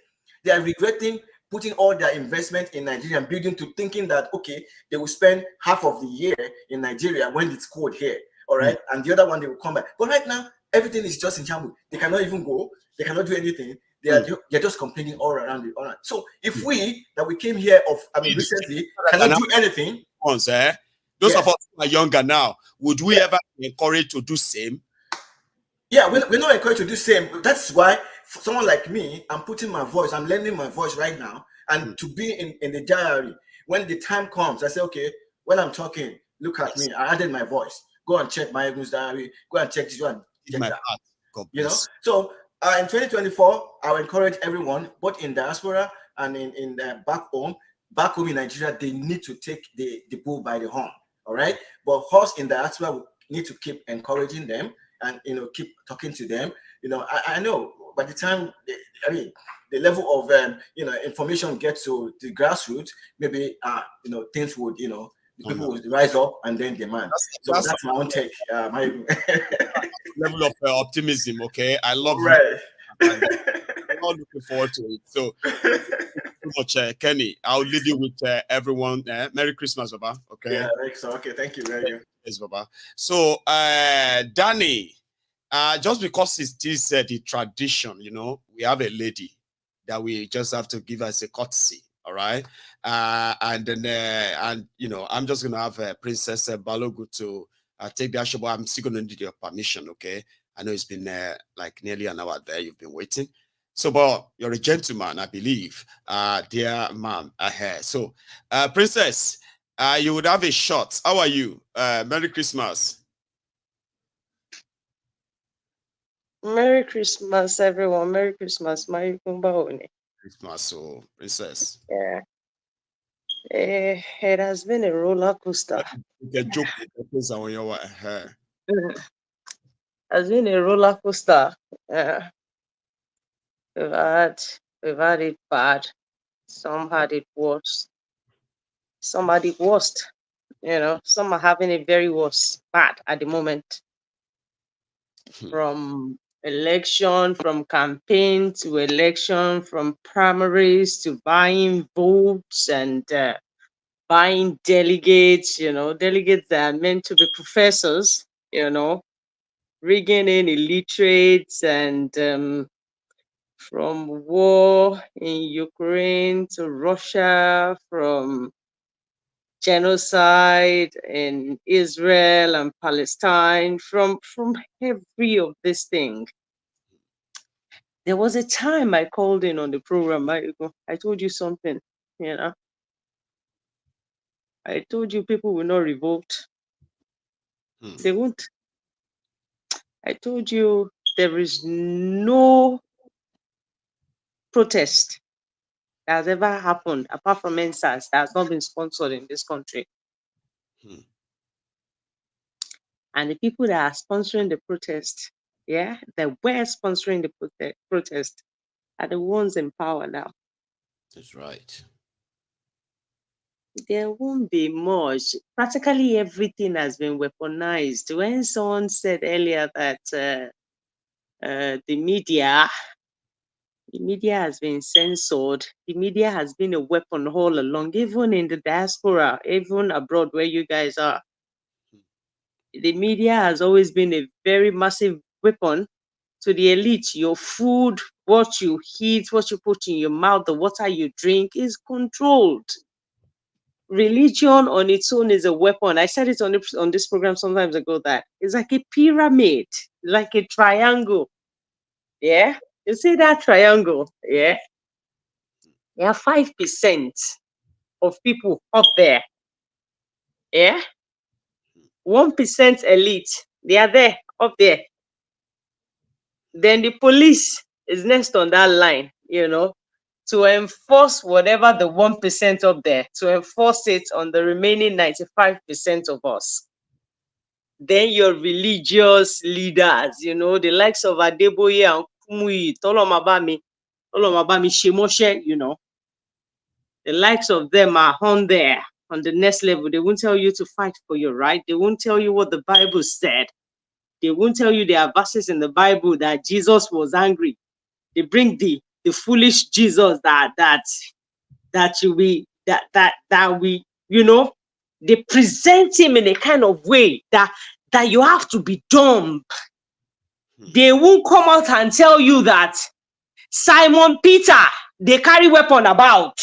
[SPEAKER 13] They are regretting putting all their investment in Nigeria and building to thinking that, okay, they will spend half of the year in Nigeria when it's cold here, all right? And the other one, they will come back. But right now, everything is just in shambles. They cannot even go. They cannot do anything. They're just complaining all around it. All right. So if we came here recently cannot do anything.
[SPEAKER 4] Those of us who are younger now, would we ever be encouraged to do same?
[SPEAKER 13] Yeah, we're not encouraged to do same. That's why for someone like me, I'm putting my voice, I'm lending my voice right now, and to be in the diary. When the time comes, I say, okay, when I'm talking, look at me. I added my voice. Go and check my diary. Go and check this one. Check that. You know. So in 2024, I'll encourage everyone, both in diaspora and in back home in Nigeria, they need to take the bull by the horn. All right, but us in diaspora, we need to keep encouraging them and keep talking to them. I know by the time the level of information gets to the grassroots, maybe things would people would rise up and then demand. That's my own take. My
[SPEAKER 4] level of optimism. Okay, I love
[SPEAKER 13] it.
[SPEAKER 4] I'm not looking forward to it. So. Much, Kenny. I'll leave you with everyone. Merry Christmas, Baba. Okay.
[SPEAKER 13] Yeah, so okay. Thank you very much.
[SPEAKER 4] Yes, Baba. So, Danny, just because it is the tradition, we have a lady that we just have to give us a courtesy. All right. And then, and you know, I'm just going to have Princess Balogu to take the action, but I'm still going to need your permission, okay? I know it's been like nearly an hour there. You've been waiting. So, but you're a gentleman, I believe, dear ma'am. So, Princess, you would have a shot. How are you? Merry Christmas.
[SPEAKER 14] Merry Christmas, everyone. Merry Christmas. My
[SPEAKER 4] Christmas, so Princess.
[SPEAKER 14] Yeah. It has been a roller coaster.
[SPEAKER 4] You can joke with on your hair.
[SPEAKER 14] Has been a roller coaster. We've had it bad. Some had it worse. Some had it worst. You know, some are having it very worse, bad at the moment. From election, from campaign to election, from primaries to buying votes and buying delegates, you know, delegates that are meant to be professors, you know, rigging in illiterates, and from war in Ukraine to Russia, from genocide in Israel and Palestine, from every of this thing. There was a time I called in on the program. I told you something, you know. I told you people will not revolt. They won't. I told you there is no protest that has ever happened apart from NSAS that has not been sponsored in this country. And the people that are sponsoring the protest, yeah, that were sponsoring the protest are the ones in power now.
[SPEAKER 4] That's right.
[SPEAKER 14] There won't be much. Practically everything has been weaponized. When someone said earlier that the media has been censored, the media has been a weapon all along, even in the diaspora, even abroad where you guys are. The media has always been a very massive weapon to the elite. Your food, what you eat, what you put in your mouth, the water you drink is controlled. Religion on its own is a weapon. I said it on this program sometimes ago that it's like a pyramid, like a triangle. Yeah, you see that triangle? Yeah, there are 5% of people up there. Yeah, 1% elite. They are there, up there. Then the police is next on that line, you know, to enforce whatever the 1% up there, to enforce it on the remaining 95% of us. Then your religious leaders, you know, the likes of Adeboye and Kumuyi, you know, the likes of them are on there, on the next level. They won't tell you to fight for your right. They won't tell you what the Bible said. They won't tell you there are verses in the Bible that Jesus was angry. They bring the foolish Jesus that we, you know, they present him in a kind of way that you have to be dumb. They won't come out and tell you that Simon Peter, they carry weapon about.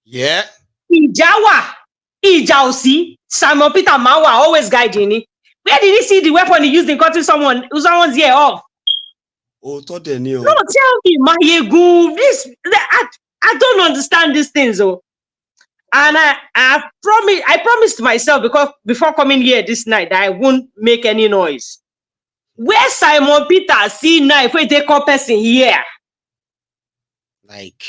[SPEAKER 4] Yeah.
[SPEAKER 14] Ijawa, Ijausi, Simon Peter Mawa always guiding it. Where did he see the weapon he used in cutting someone's ear off?
[SPEAKER 4] Oh, no,
[SPEAKER 14] tell me, Mayegu, I don't understand these things, oh. And I promised myself, because before coming here this night, that I won't make any noise. Where Simon Peter see knife where they call person here?
[SPEAKER 4] Like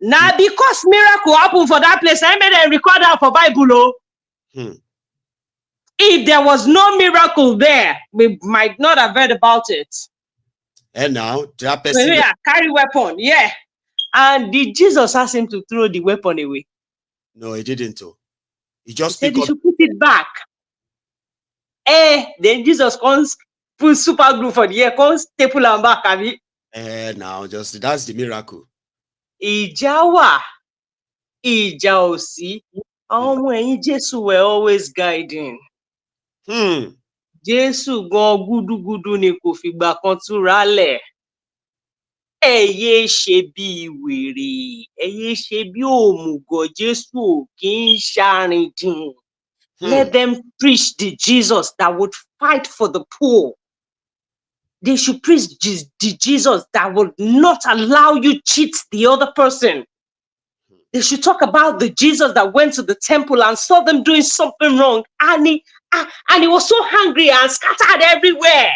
[SPEAKER 14] now, because miracle happened for that place, I made a record out for Bible. Oh. If there was no miracle there, we might not have heard about it.
[SPEAKER 4] And now that person
[SPEAKER 14] carry weapon, yeah. And did Jesus ask him to throw the weapon away?
[SPEAKER 4] No, he didn't. He just
[SPEAKER 14] said he should put it back. Then Jesus comes, put super glue for the air, comes staple and back.
[SPEAKER 4] Now just that's the miracle.
[SPEAKER 14] Ijawa, Ijaosi, when Jesus were always guiding. Jesus go gudu ni kò fìgbà kan túra lẹ̀. Eye shebi wèrè, eye shebi òmùgọ̀, Jésù ò kì í ṣàrìndìn. Let them preach the Jesus that would fight for the poor. They should preach the Jesus that would not allow you cheat the other person. They should talk about the Jesus that went to the temple and saw them doing something wrong, and he was so hungry and scattered everywhere.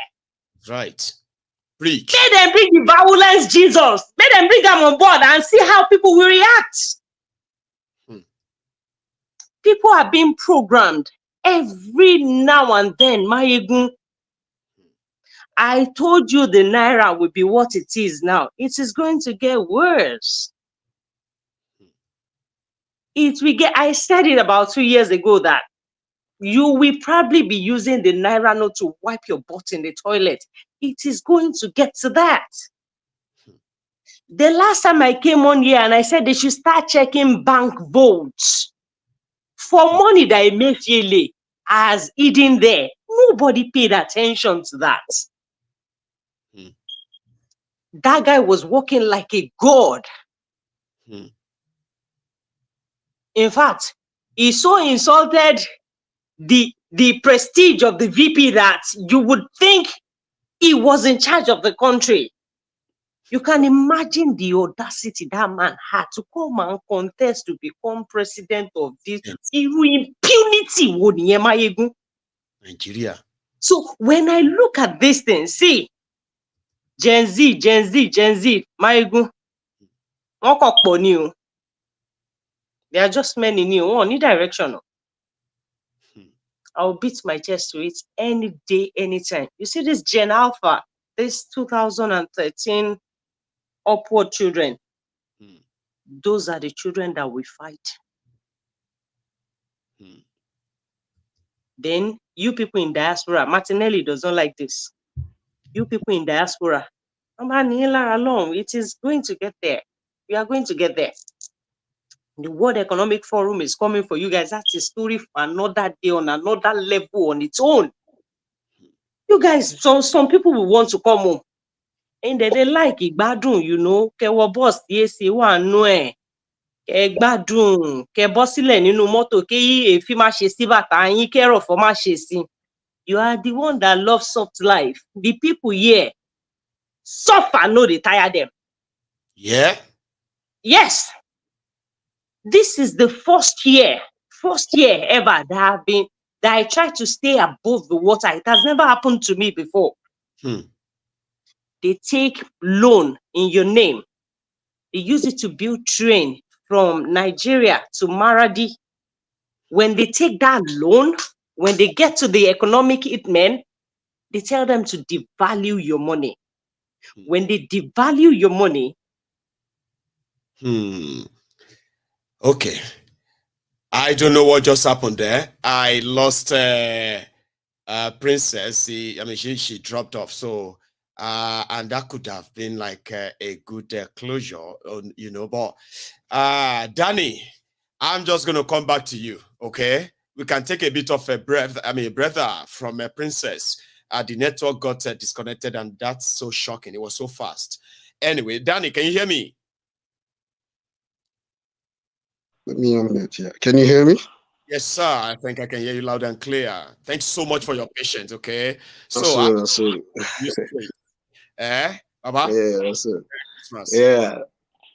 [SPEAKER 4] Right. Preach.
[SPEAKER 14] Let them bring the violence Jesus. Let them bring them on board and see how people will react. People are being programmed every now and then. Mayegun, I told you the Naira will be what it is now. It is going to get worse. I said it about 2 years ago that you will probably be using the Naira note to wipe your butt in the toilet. It is going to get to that. The last time I came on here and I said they should start checking bank votes for money that Emefiele has hidden there. Nobody paid attention to that. That guy was walking like a god. In fact, he so insulted the prestige of the VP that you would think he was in charge of the country. You can imagine the audacity that man had to come and contest to become president of this. Impunity would
[SPEAKER 4] Nigeria.
[SPEAKER 14] So when I look at this thing, see, Gen Z, Mayegun, they are just many new. Oh, need direction. I'll beat my chest to it any day, anytime. You see this Gen Alpha, this 2013 upward children. Those are the children that we fight. Then you people in diaspora, Martinelli doesn't like this. You people in diaspora, alone. It is going to get there. We are going to get there. The World Economic Forum is coming for you guys. That's a story for another day on another level on its own. You guys, some people will want to come home. And they like igbadun, you know. Kewo boss DSC one no e. Ke gbadun, ke bossile nínú mọ́tò ke efi ma ṣe sí bàtà yín ke rofo ma ṣe sí. You are the one that loves soft life. The people here suffer, no they tire them.
[SPEAKER 4] Yeah.
[SPEAKER 14] Yes. This is the first year ever that I tried to stay above the water. It has never happened to me before. They take loan in your name. They use it to build train from Nigeria to Maradi. When they take that loan, when they get to the economic hitmen, they tell them to devalue your money. When they devalue your money.
[SPEAKER 4] Okay. I don't know what just happened there. I lost Princess. She dropped off. So, and that could have been like a good closure, you know. But Danny, I'm just going to come back to you, okay? We can take a bit of a breather from a Princess. The network got disconnected, and that's so shocking. It was so fast. Anyway, Danny, can you hear me?
[SPEAKER 15] Let me unmute here. Can you hear me?
[SPEAKER 4] Yes, sir. I think I can hear you loud and clear. Thanks so much for your patience, okay?
[SPEAKER 15] That's it.
[SPEAKER 4] Baba?
[SPEAKER 15] Yeah, that's it. Yeah.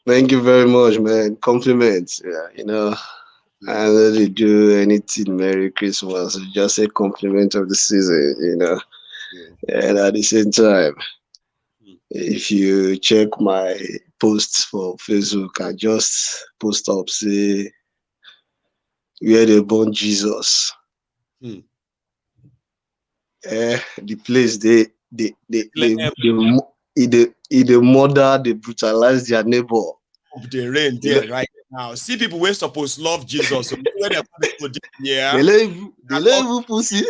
[SPEAKER 15] Thank you very much, man. Compliments. Yeah, you know, I don't really do anything Merry Christmas. Just a compliment of the season, you know. And at the same time, if you check my posts for Facebook, I just post up, say, where they born Jesus. The place they murder, they brutalize their neighbor.
[SPEAKER 4] They rain there right now. See people we're supposed to love Jesus. Yeah.
[SPEAKER 15] They let even pussy.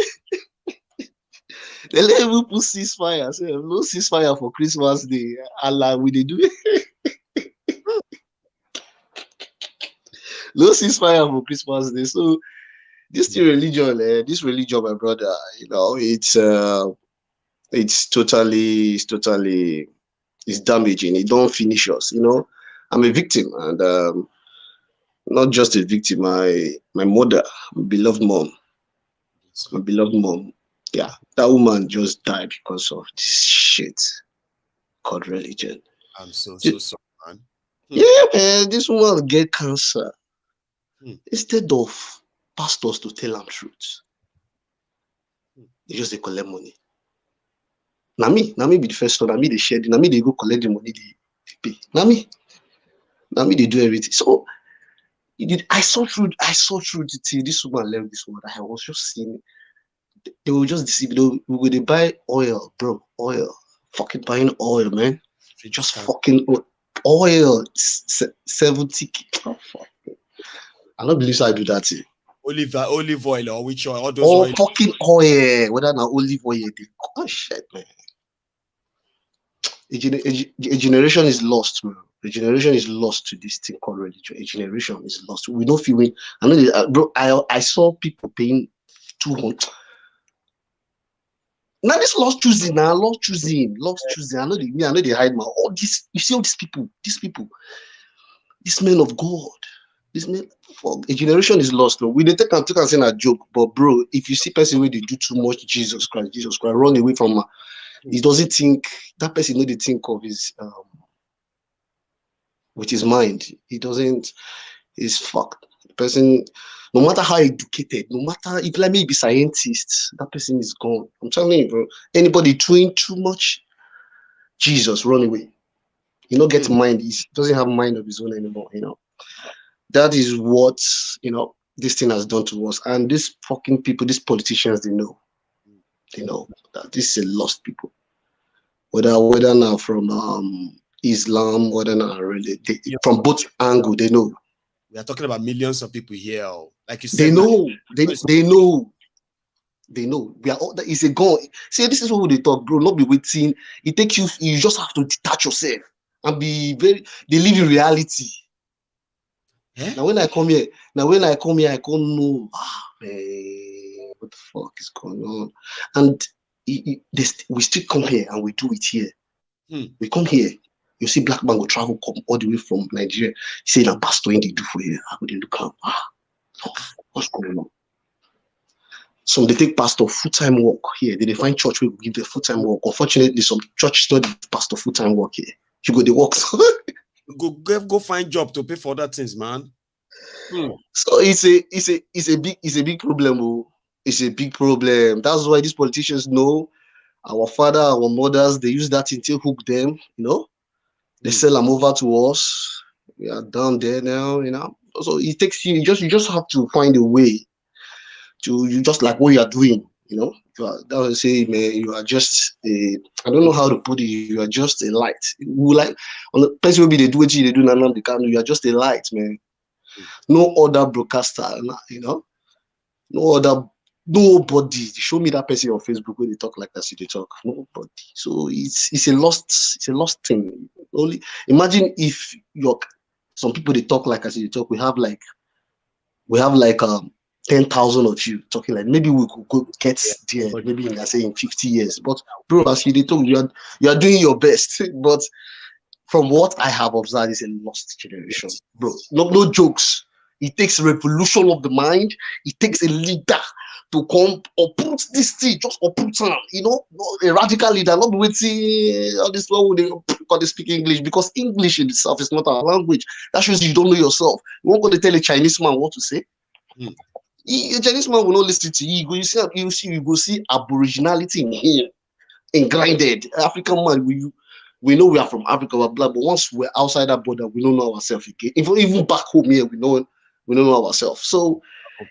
[SPEAKER 15] They let even put ceasefire. Say no ceasefire for Christmas Day. Allah, we do it. No ceasefire for Christmas Day. So this religion, my brother, you know, it's totally It's damaging. It don't finish us. You know, I'm a victim, and not just a victim. My mother, my beloved mom, yeah, that woman just died because of this shit called religion.
[SPEAKER 4] I'm so sorry, man.
[SPEAKER 15] Yeah, man, this woman get cancer. Instead of pastors to tell them truth, they just they collect money. Now me be the first one. Now me they share. Now me they go collect the money they pay. Now me they do everything. So I saw through the till this woman left this world. I was just seeing they will just deceive. They buy oil, bro. Oil, fucking buying oil, man. Just fucking oil. 70. Oh, fuck. I don't believe I do that thing.
[SPEAKER 4] Olive oil or which oil? All those
[SPEAKER 15] oil.
[SPEAKER 4] Oil.
[SPEAKER 15] Fucking oil. Whether not olive oil, oh shit, man. A generation is lost, man. A generation is lost to this thing called religion. A generation is lost. We don't feel it. I know, bro. I saw people paying 200. Now this lost choosing. I know they hide my all this. You see all these people, these men of God. This man, a generation is lost. No, we they take and say a joke, but bro, if you see person where they do too much, Jesus Christ, run away from her. He doesn't think that person. They think of his with his mind. He doesn't. He's fucked. The person, no matter how educated, no matter if let me be scientist, that person is gone. I'm telling you, bro. Anybody doing too much, Jesus, run away. You know, get mind. He doesn't have mind of his own anymore. You know. That is what, you know, this thing has done to us. And these fucking people, these politicians, they know that this is a lost people. Whether now from Islam, whether now really, from both angles, they know.
[SPEAKER 4] We are talking about millions of people here. Like you said,
[SPEAKER 15] they know. We are all that is a goal. See, this is what they talk, bro. Not be waiting. It takes you. You just have to detach yourself and be very. They live in reality. Now when I come here, I can't know, man, what the fuck is going on? And we still come here and we do it here. We come here, you see black man will travel come all the way from Nigeria. Say na pastor in they do for here. I would look up. What's going on? Some they take pastor full-time work here. They find church where we give them full-time work. Unfortunately, some church not pastor full-time work here. You go they work.
[SPEAKER 4] Go find job to pay for other things, man.
[SPEAKER 15] So it's a big problem. Oh. It's a big problem. That's why these politicians know our father, our mothers, they use that until hook them, you know. They sell them over to us. We are down there now, you know. So it takes you just have to find a way to you just like what you are doing, you know. That would say, man, you are just I don't know how to put it. You are just a light. Like on the person will be they do what they do nnamdi Kanu. You are just a light, man. No other broadcaster, you know. Nobody. Show me that person on Facebook where they talk like that. They talk. Nobody. So it's a lost thing. Only imagine if some people they talk like as they talk. We have like 10,000 of you talking like maybe we could go get there maybe in 50 years. But bro, as they talk, you are doing your best. But from what I have observed, it's a lost generation, bro. No jokes. It takes a revolution of the mind. It takes a leader to come uproot this thing, just uproot them, you know, a radical leader, not waiting all this one they speak English, because English in itself is not a language. That shows you don't know yourself. You won't go to tell a Chinese man what to say. A Chinese man will not listen to you. You go see aboriginality in him, engrinded. African man, we know we are from Africa, blah, blah, but once we're outside that border, we don't know ourselves again. Even back home here, we don't know ourselves. So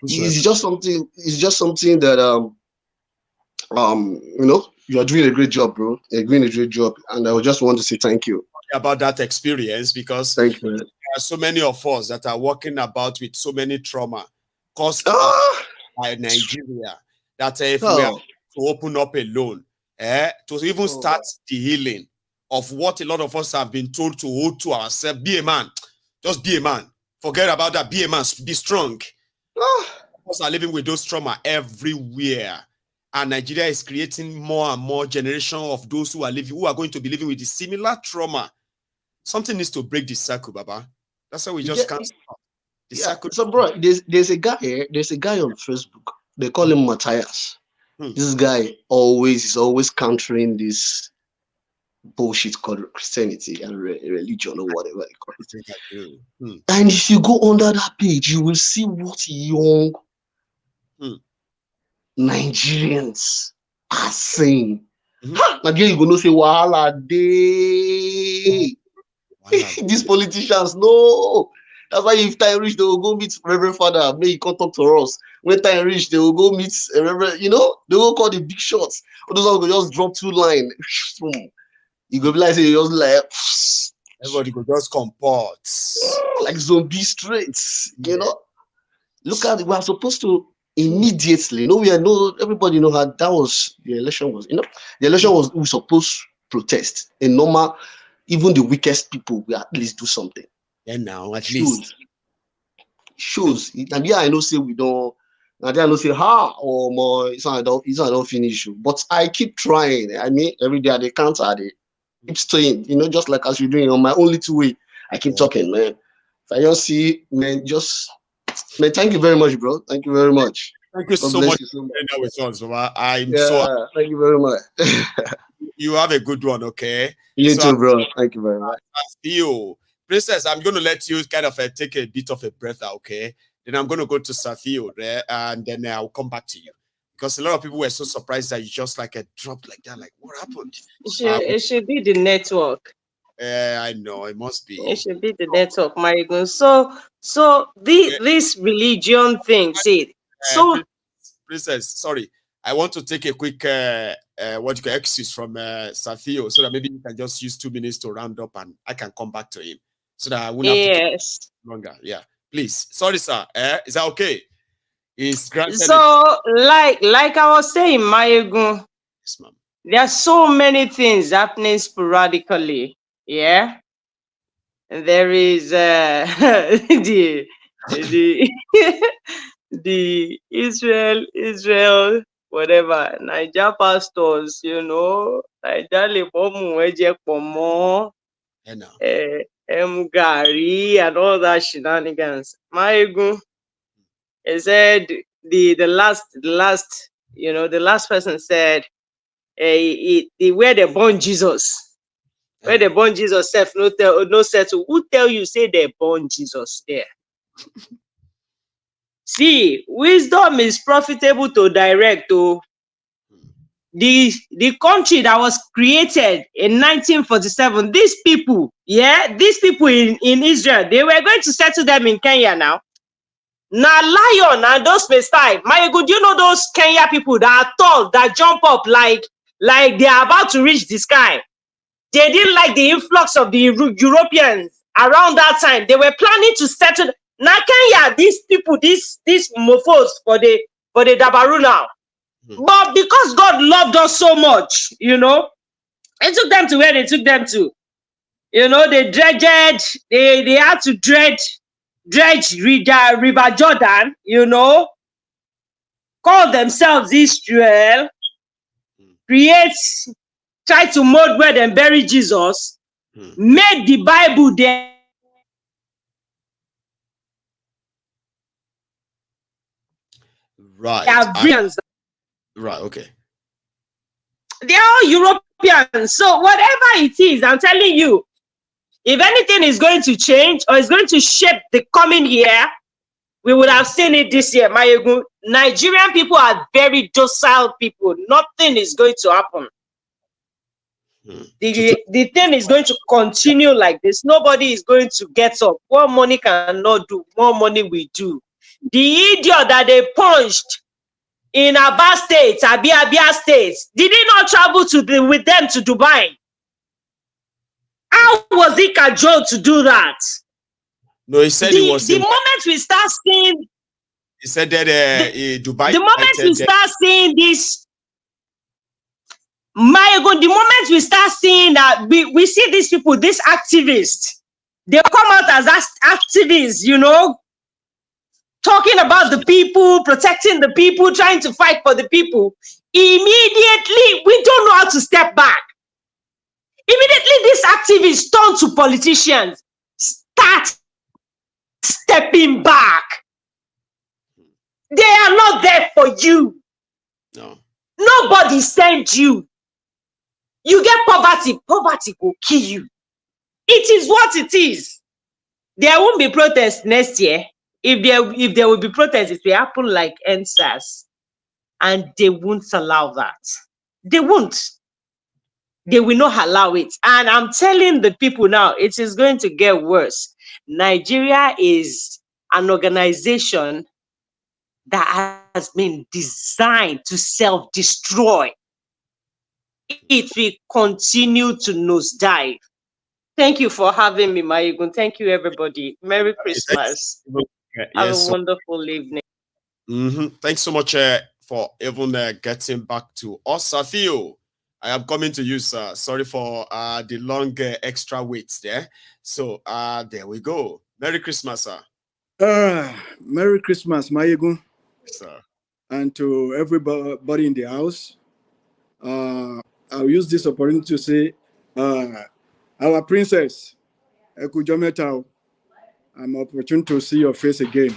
[SPEAKER 15] it's just something that you know, you are doing a great job, bro. You're doing a great job, and I just want to say thank you
[SPEAKER 4] about that experience, because
[SPEAKER 15] thank you, man.
[SPEAKER 4] There are so many of us that are walking about with so many trauma caused by Nigeria that if we are to open up alone, to even start the healing of what a lot of us have been told to hold to ourselves. Be a man. Just be a man. Forget about that. Be a man. Be strong. Us are living with those trauma everywhere. and Nigeria is creating more and more generation of those who are going to be living with a similar trauma. Something needs to break the circle, Baba. That's why we just can't stop.
[SPEAKER 15] So, bro, there's a guy here. There's a guy on Facebook. They call him Matthias. This guy is always countering this bullshit called Christianity and religion or whatever they call it. And if you go under that page, you will see what young Nigerians are saying. Nigeria, you gonna say wahala day. These politicians, no. That's why if time reach, they will go meet Reverend Father. May he come talk to us. When time reach, they will go meet Reverend. You know, they will call the big shots. Or those will just drop 2 lines. You go be like, say, just like
[SPEAKER 4] everybody go just comport
[SPEAKER 15] like zombie streets. You know, look at it. We are supposed to immediately. Everybody know how that was the election was. You know, the election was we supposed to protest. A normal, even the weakest people will at least do something.
[SPEAKER 4] And now at least
[SPEAKER 15] shows. And yeah, I know say we don't. And I know say or more. It's not don't finish. But I keep trying. I mean, every day they counter they keep staying. You know, just like as you're doing on my only 2 way. I keep talking, man. If I don't see, man, man. Thank you very much, bro. Thank you very much.
[SPEAKER 4] Thank you so much. I'm so.
[SPEAKER 15] Thank you very much.
[SPEAKER 4] You have a good one, okay?
[SPEAKER 15] You too, bro. Thank you very much.
[SPEAKER 4] You. Princess, I'm going to let you kind of take a bit of a breath, okay? Then I'm going to go to Safio there, and then I'll come back to you. Because a lot of people were so surprised that you just like dropped like that. Like, what happened?
[SPEAKER 14] It should be the network.
[SPEAKER 4] I know, it must be.
[SPEAKER 14] It should be the network, Marigun. So this religion thing, see.
[SPEAKER 4] Princess, sorry. I want to take a quick excuse from Safio so that maybe you can just use 2 minutes to round up and I can come back to him. So that I won't have to take longer. Yeah. Please. Sorry, sir. Is that okay? Is granted.
[SPEAKER 14] So, like I was saying, Mayegun,
[SPEAKER 4] yes, ma'am.
[SPEAKER 14] There are so many things happening sporadically. Yeah. There is the Israel, whatever, Niger pastors, you know, Niger Gari and all that shenanigans. Mayegun, he said the last, you know, the last person said, where they born Jesus, where they born Jesus, self no settle. Who tell you say they born Jesus there? See, wisdom is profitable to direct. The country that was created in 1947, these people in Israel, they were going to settle them in Kenya now. Now, lion and those style. My good, you know those Kenya people that are tall, that jump up like they are about to reach the sky. They didn't like the influx of the Europeans around that time. They were planning to settle. Now, Kenya, these people, these mofos for the Dabaru now. But because God loved us so much, you know, it took them to where they took them to. You know, they dredged, they had to dredge River Jordan, you know, call themselves Israel, try to mold where they bury Jesus, made the Bible there.
[SPEAKER 4] Right. Right, okay.
[SPEAKER 14] They're all Europeans. So whatever it is, I'm telling you, if anything is going to change or is going to shape the coming year, we would have seen it this year. Nigerian people are very docile people. Nothing is going to happen. The thing is going to continue like this. Nobody is going to get up. What money cannot do, more money we do. The idiot that they punched in Aba State, Abia State, did he not travel with them to Dubai? How was he cajoled to do that?
[SPEAKER 4] No, he said it was.
[SPEAKER 14] The moment we start seeing,
[SPEAKER 4] he said that Dubai.
[SPEAKER 14] The moment we start seeing this, my God, the moment we start seeing that, we see these people, these activists, they come out as activists, you know, talking about the people, protecting the people, trying to fight for the people. Immediately, we don't know how to step back. Immediately, these activists turn to politicians, start stepping back. They are not there for you.
[SPEAKER 4] No.
[SPEAKER 14] Nobody sent you. You get poverty, poverty will kill you. It is what it is. There won't be protests next year. If there will be protests, it will happen like NSAS. And they won't allow that. They won't. They will not allow it. And I'm telling the people now, it is going to get worse. Nigeria is an organization that has been designed to self-destroy. It will continue to nosedive. Thank you for having me, Mayegun. Thank you, everybody. Merry Christmas. Have a wonderful evening.
[SPEAKER 4] Thanks so much for even getting back to us. Safio, I am coming to you, sir. Sorry for the long extra waits there. So there we go. Merry Christmas, sir.
[SPEAKER 16] Merry Christmas, Mayegun.
[SPEAKER 4] Yes, sir.
[SPEAKER 16] And to everybody in the house. I'll use this opportunity to say, our princess, Ekujometao, I'm opportunity to see your face again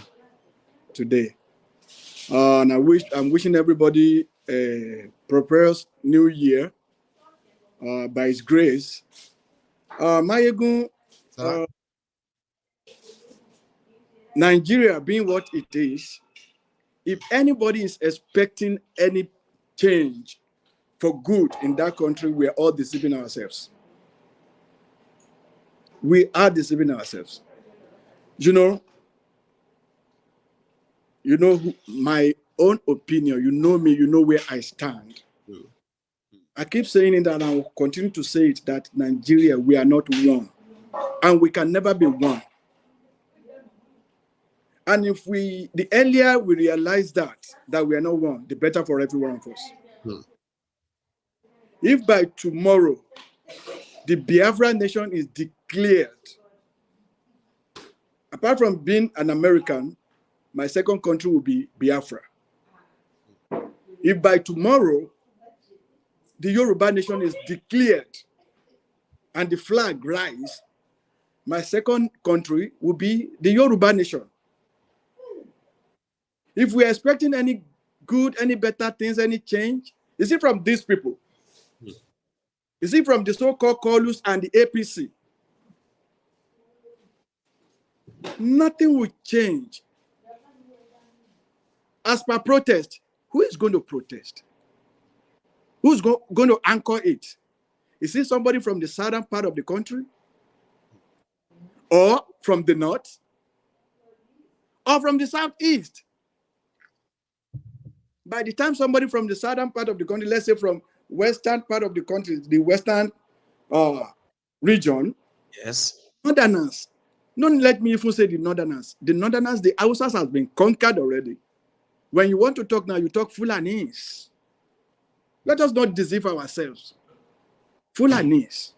[SPEAKER 16] today. And I'm wishing everybody a prosperous new year by His grace. Mayegun, Nigeria being what it is, if anybody is expecting any change for good in that country, we are all deceiving ourselves. We are deceiving ourselves. You know my own opinion, you know me, you know where I stand. I keep saying it and I will continue to say it, that Nigeria, we are not one. And we can never be one. And if the earlier we realize that we are not one, the better for every one of us. If by tomorrow, the Biafra nation is declared, apart from being an American, my second country will be Biafra. If by tomorrow, the Yoruba nation is declared and the flag rise, my second country will be the Yoruba nation. If we're expecting any good, any better things, any change, is it from these people? Is it from the so-called Kolus and the APC? Nothing will change. As per protest, who is going to protest? Who's going to anchor it? Is it somebody from the southern part of the country? Or from the north? Or from the southeast? By the time somebody from the southern part of the country, let's say from western part of the country, the western region,
[SPEAKER 4] yes,
[SPEAKER 16] northerners, don't let me even say the northerners. The northerners, the Hausas has been conquered already. When you want to talk now, you talk Fulanis. Let us not deceive ourselves. Fulanis.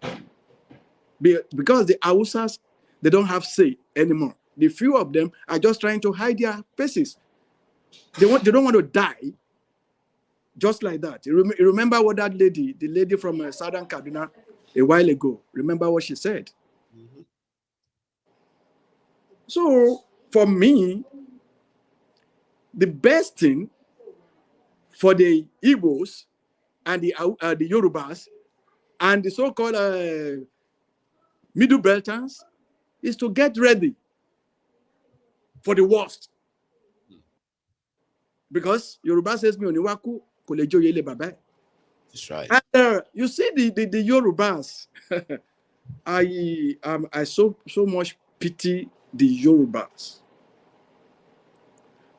[SPEAKER 16] Because the Hausas, they don't have say anymore. The few of them are just trying to hide their faces. They don't want to die just like that. You remember what that lady, the lady from Southern Kaduna a while ago, remember what she said? So for me, the best thing for the Igbos and the Yorubas and the so-called Middle Belters is to get ready for the worst. Because Yoruba says, Oniwaku kolejo yele baba.
[SPEAKER 4] That's right.
[SPEAKER 16] And you see the Yorubas, I so much pity the Yorubas.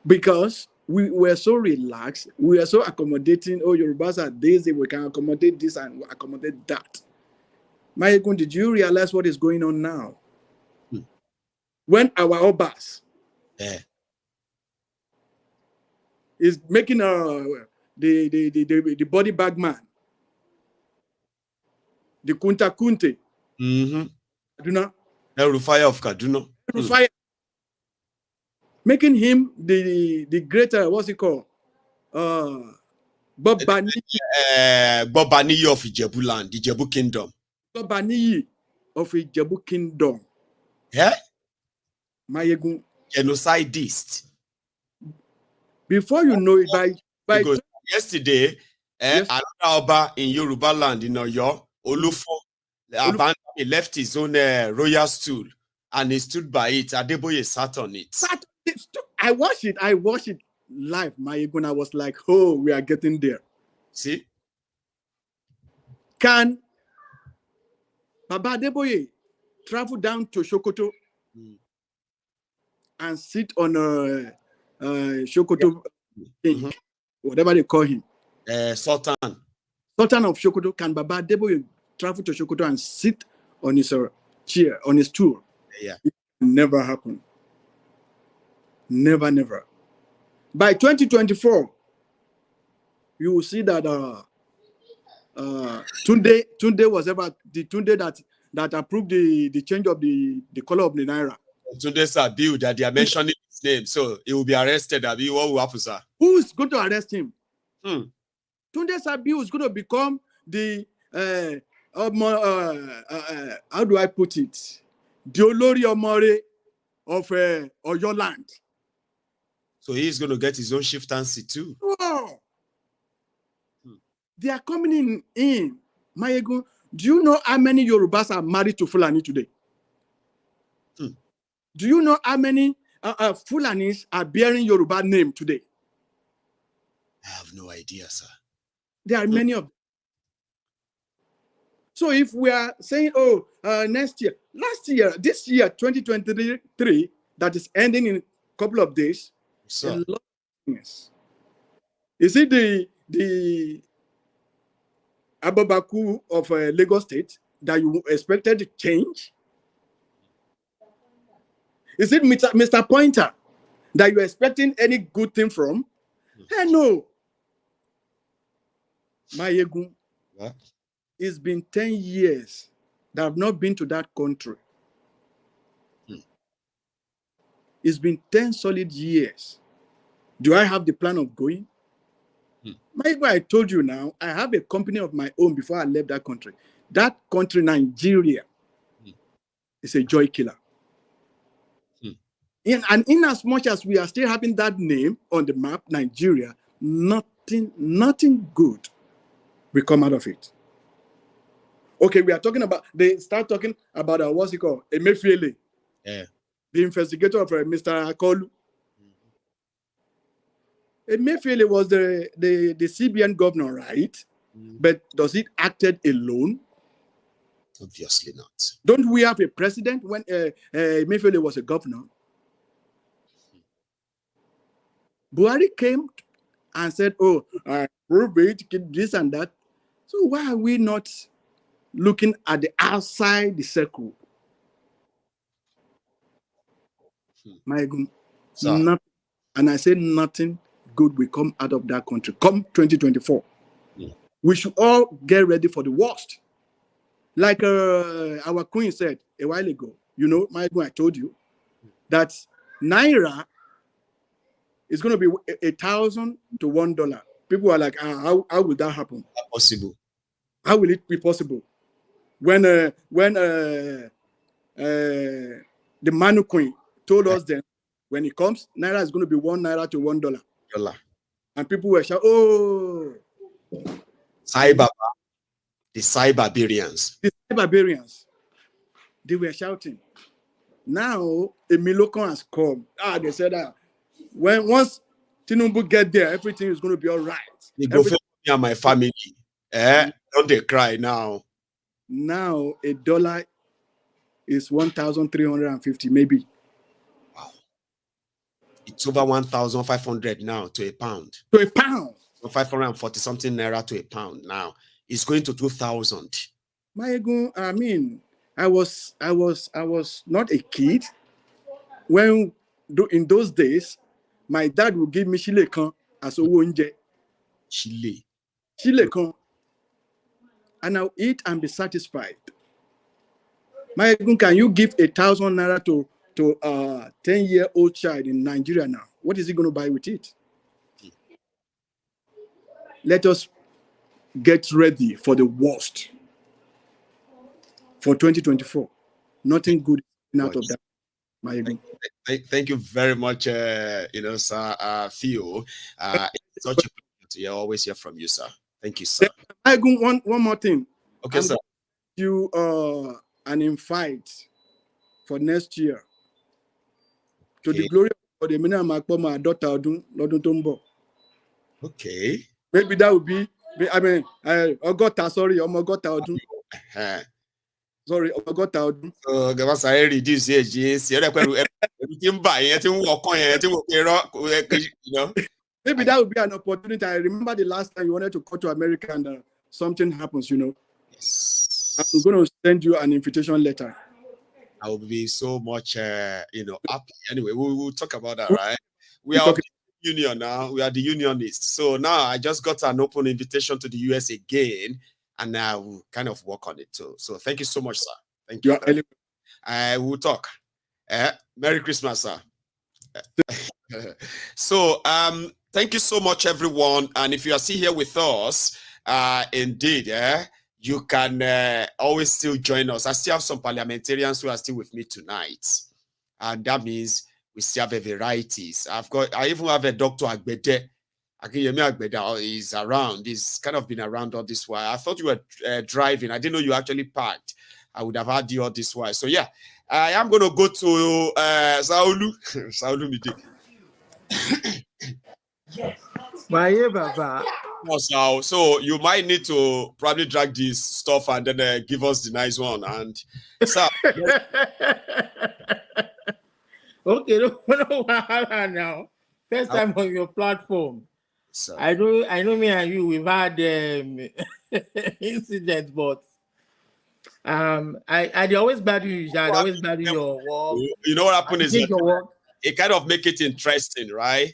[SPEAKER 16] Because we were so relaxed, we were so accommodating. Oh, Yorubas are this, we can accommodate this and accommodate that. Mayegun, did you realize what is going on now? When our Obas is making the body bag man, the Kunta Kunte, Kaduna,
[SPEAKER 4] El Rufai of Kaduna,
[SPEAKER 16] Rufai, making him the greater, what's it called?
[SPEAKER 4] Bobaniyi of Ijebu land, Ijebu kingdom.
[SPEAKER 16] Bobaniyi of Ijebu kingdom.
[SPEAKER 4] Yeah?
[SPEAKER 16] Mayegun.
[SPEAKER 4] Genocidist.
[SPEAKER 16] Before you know it,
[SPEAKER 4] because yesterday, another Oba in Yoruba land in Oyo, Olufo, he left his own royal stool and he stood by it. Adeboye sat on it.
[SPEAKER 16] I watched it live, Mayegun. I was like, oh, we are getting there.
[SPEAKER 4] See?
[SPEAKER 16] Can Baba Adeboye travel down to Sokoto and sit on a Sokoto, whatever they call him?
[SPEAKER 4] Sultan of
[SPEAKER 16] Sokoto. Can Baba Adeboye travel to Sokoto and sit on his chair, on his stool?
[SPEAKER 4] Yeah.
[SPEAKER 16] It never happened. Never, never. By 2024, you will see that Tunde was ever the Tunde that approved the change of the color of the naira.
[SPEAKER 4] Tunde Sabiu that they are mentioning his name, so he will be arrested. What will happen, sir?
[SPEAKER 16] Who is going to arrest him? Tunde Sabiu is going to become the how do I put it? The Olori Omore of Oyo land.
[SPEAKER 4] So he's going to get his own chieftaincy too.
[SPEAKER 16] Wow. They are coming in. Mayegun, do you know how many Yorubas are married to Fulani today? Do you know how many Fulanis are bearing Yoruba name today?
[SPEAKER 4] I have no idea, sir.
[SPEAKER 16] There are many of them. So if we are saying, next year, this year, 2023, that is ending in a couple of days, a lot of things. Is it the Ababaku of Lagos State that you expected to change? Is it Mr. Pointer that you're expecting any good thing from? Hey, no. Mayegun, it's been 10 years that I've not been to that country. It's been 10 solid years. Do I have the plan of going? Mayegun, I told you now, I have a company of my own before I left that country. That country, Nigeria, is a joy killer. And in as much as we are still having that name on the map, Nigeria, nothing good will come out of it. Okay, we are talking about, they start talking about what's it called? Emefiele.
[SPEAKER 4] Yeah.
[SPEAKER 16] The investigator of Mr. Akolu. Emefiele was the CBN governor, right? But does it acted alone?
[SPEAKER 4] Obviously not.
[SPEAKER 16] Don't we have a president when Emefiele was a governor? Buhari came and said, oh, I prove it, this and that. So why are we not looking at the outside the circle? Nothing. And I say nothing good will come out of that country. Come 2024. We should all get ready for the worst. Like our queen said a while ago, you know, I told you that Naira is going to be 1,000 to $1. People are like, how will that happen?
[SPEAKER 4] Not possible.
[SPEAKER 16] How will it be possible? When the Manu Queen told us then, when it comes, Naira is going to be $1 to $1. And people were shouting, oh.
[SPEAKER 4] The Cybarbarians.
[SPEAKER 16] The Cybarbarians. They were shouting. Now, emilokan has come. They said that once Tinubu get there, everything is going to be all right.
[SPEAKER 4] They go for me and my family. Don't they cry now?
[SPEAKER 16] Now, $1 is 1,350, maybe.
[SPEAKER 4] Wow. It's over 1,500 now to a pound.
[SPEAKER 16] To a pound.
[SPEAKER 4] So 540 something naira to a pound now. It's going to 2,000.
[SPEAKER 16] Mayegun, I mean, I was not a kid when in those days my dad would give me shilekan as a wonje. Shilekan. And I'll eat and be satisfied. Mayegun, can you give 1,000 naira to a 10-year-old child in Nigeria now? What is he going to buy with it? let us get ready for the worst for 2024. Nothing good out of that.
[SPEAKER 4] Thank you very much, sir, Theo. It's such a pleasure to always hear from you, sir. Thank you, sir.
[SPEAKER 16] One more thing.
[SPEAKER 4] Okay, sir.
[SPEAKER 16] You an invite for next year to the glory of the Mina Makpoma daughter Lodun Tombo.
[SPEAKER 4] Okay.
[SPEAKER 16] Maybe that would be. I mean, Ogota, sorry, Omogota Odun. Sorry, Ogota Odun.
[SPEAKER 4] So, Gavas, I reduce age.
[SPEAKER 16] Maybe that would be an opportunity. I remember the last time you wanted to go to America and something happens,
[SPEAKER 4] Yes.
[SPEAKER 16] I'm going to send you an invitation letter.
[SPEAKER 4] I will be so much, happy. Anyway, we'll talk about that, right? We are of the union now. We are the unionists. So now I just got an open invitation to the US again, and I will kind of work on it too. So thank you so much, sir. Thank you. I will talk. Merry Christmas, sir. So thank you so much, everyone. And if you are still here with us, indeed, you can always still join us. I still have some parliamentarians who are still with me tonight, and that means we still have a varieties. I even have a Dr. Agbede. Akiyemi Agbede is around. He's kind of been around all this while. I thought you were driving. I didn't know you actually parked. I would have had you all this while. So yeah, I am going to go to Saulu. Saulu Midi.
[SPEAKER 17] Yes.
[SPEAKER 4] So you might need to probably drag this stuff and then give us the nice one. And so,
[SPEAKER 17] okay, no now. First time on your platform. So, I know me and you, we've had incidents, but I always value you. I always value your work.
[SPEAKER 4] You know what happened is it kind of make it interesting, right?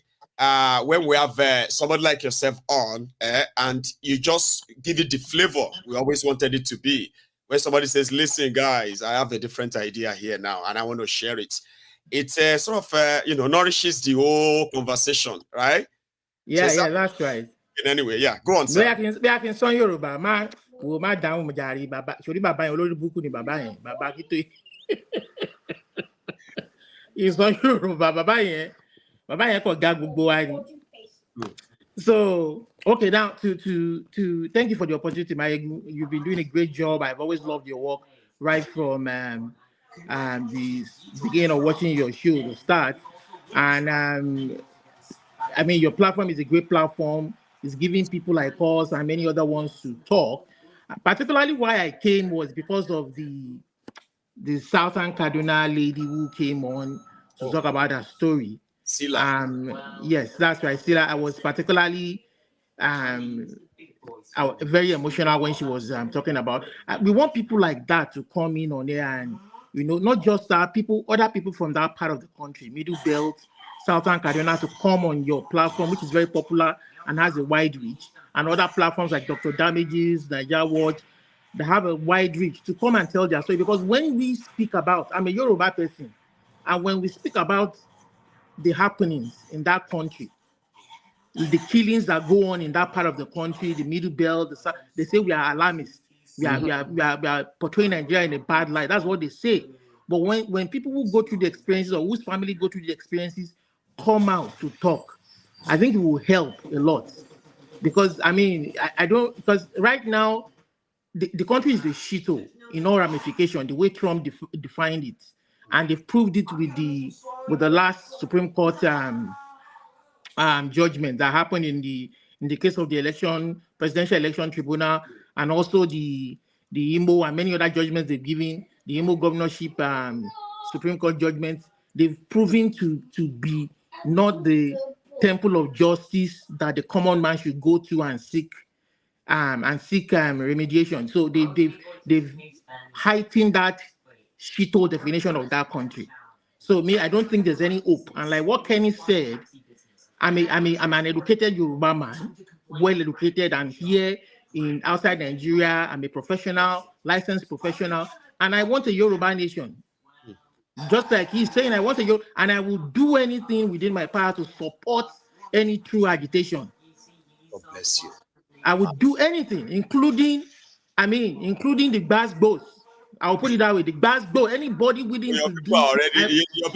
[SPEAKER 4] When we have somebody like yourself on, and you just give it the flavor we always wanted it to be. When somebody says, "Listen, guys, I have a different idea here now, and I want to share it." It's sort of nourishes the whole conversation, right?
[SPEAKER 17] Yeah, so that's right.
[SPEAKER 4] Anyway, yeah, go on, sir.
[SPEAKER 17] I can song Yoruba, man. Wo ma down mujari baba. Sori baba yen olori buku ni baba yen. Baba kito. He's on Yoruba, baba yen. Baba yen ko ga gbogbo wa ni. So, okay, now to thank you for the opportunity, Mayegun. You've been doing a great job. I've always loved your work right from the beginning of watching your show to start. And I mean, your platform is a great platform. It's giving people like us and many other ones to talk. Particularly why I came was because of the Southern Kaduna lady who came on to talk about her story.
[SPEAKER 4] Sila.
[SPEAKER 17] Yes, that's right. Sila, I was particularly very emotional when she was talking about. We want people like that to come in on there and, not just other people from that part of the country, Middle Belt, Southern Kaduna, to come on your platform, which is very popular and has a wide reach, and other platforms like Dr. Damages, Nigeria Watch, they have a wide reach to come and tell their story. Because when we speak about, I'm a Yoruba person, and when we speak about the happenings in that country, the killings that go on in that part of the country, the Middle Belt, they say we are alarmists. We are portraying Nigeria in a bad light. That's what they say. But when people who go through the experiences or whose family go through the experiences come out to talk, I think it will help a lot. Because I mean, because right now the country is the shithole in all ramifications, the way Trump defined it, and they've proved it with the last Supreme Court judgment that happened in the case of the presidential election tribunal, and also the Imo and many other judgments they've given, the Imo governorship Supreme Court judgments. They've proven to be not the temple of justice that the common man should go to and seek remediation. So they've heightened that shithole definition of that country. So I don't think there's any hope. And like what Kenny said, I'm an educated Yoruba man, well educated, and here outside Nigeria, I'm a professional, licensed professional, and I want a Yoruba nation. Just like he's saying, I want a Yoruba, and I will do anything within my power to support any true agitation.
[SPEAKER 4] God bless you.
[SPEAKER 17] I would do anything, including the Gbasgbos. I'll put it that way. The Gbasgbo, anybody willing
[SPEAKER 4] Your
[SPEAKER 17] to
[SPEAKER 4] people
[SPEAKER 17] do.
[SPEAKER 4] are already, your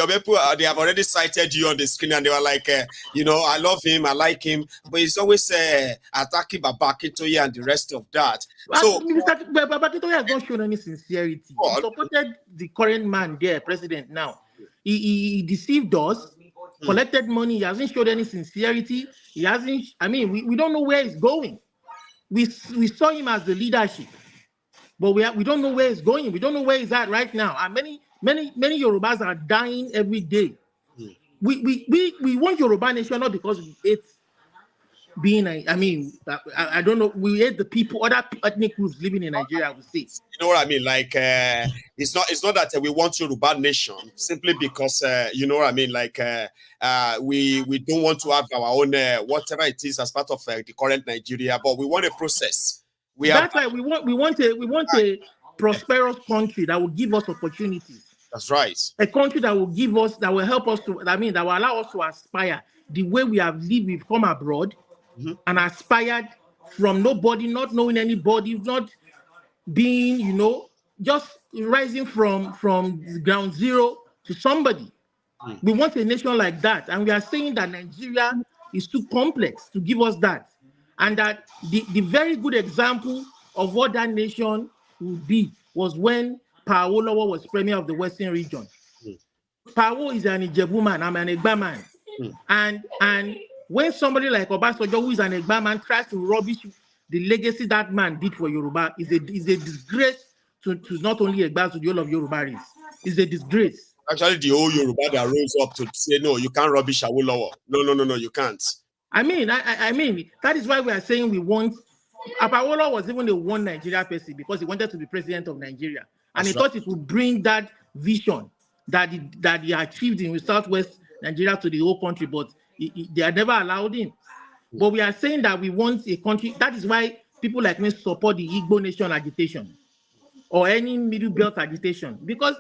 [SPEAKER 4] people, they have already cited you on the screen, and they were like, I love him, I like him, but he's always attacking Babakitoye and the rest of that. So
[SPEAKER 17] Mr. Babakitoye has not shown any sincerity. He supported the current man there, president now. He deceived us, collected money. He hasn't showed any sincerity. He hasn't. We don't know where he's going. We saw him as the leadership, but we don't know where he's going. We don't know where he's at right now. And many Yorubas are dying every day. We want Yoruba Nation not because we hate being I don't know. We hate the people, other ethnic groups living in Nigeria. We say.
[SPEAKER 4] You know what I mean? Like it's not that we want Yoruba Nation simply because you know what I mean. Like we don't want to have our own whatever it is as part of the current Nigeria, but we want a process.
[SPEAKER 17] That's why we want a prosperous country that will give us opportunities.
[SPEAKER 4] That's right.
[SPEAKER 17] A country that will help us to. That will allow us to aspire the way we have lived. We've come abroad and aspired from nobody, not knowing anybody, not being, just rising from ground zero to somebody. We want a nation like that, and we are saying that Nigeria is too complex to give us that, and that the very good example of what that nation would be was when Pa Olowo was premier of the Western region. Pa Olowo is an Ijebu man, I'm an Egba man, and when somebody like Obasanjo, who is an Egba man, tries to rubbish the legacy that man did for Yoruba, is a disgrace to not only Egbas, to the whole of Yoruba race. It's a disgrace.
[SPEAKER 4] Actually, the whole Yoruba that rose up to say, no, you can't rubbish Awolowo. No, you can't.
[SPEAKER 17] I mean, that is why we are saying we want. Awolowo was even a one Nigeria person because he wanted to be president of Nigeria, and he thought it would bring that vision that he achieved in Southwest Nigeria to the whole country, but they had never allowed him. But we are saying that we want a country. That is why people like me support the Igbo Nation agitation or any Middle Belt agitation, because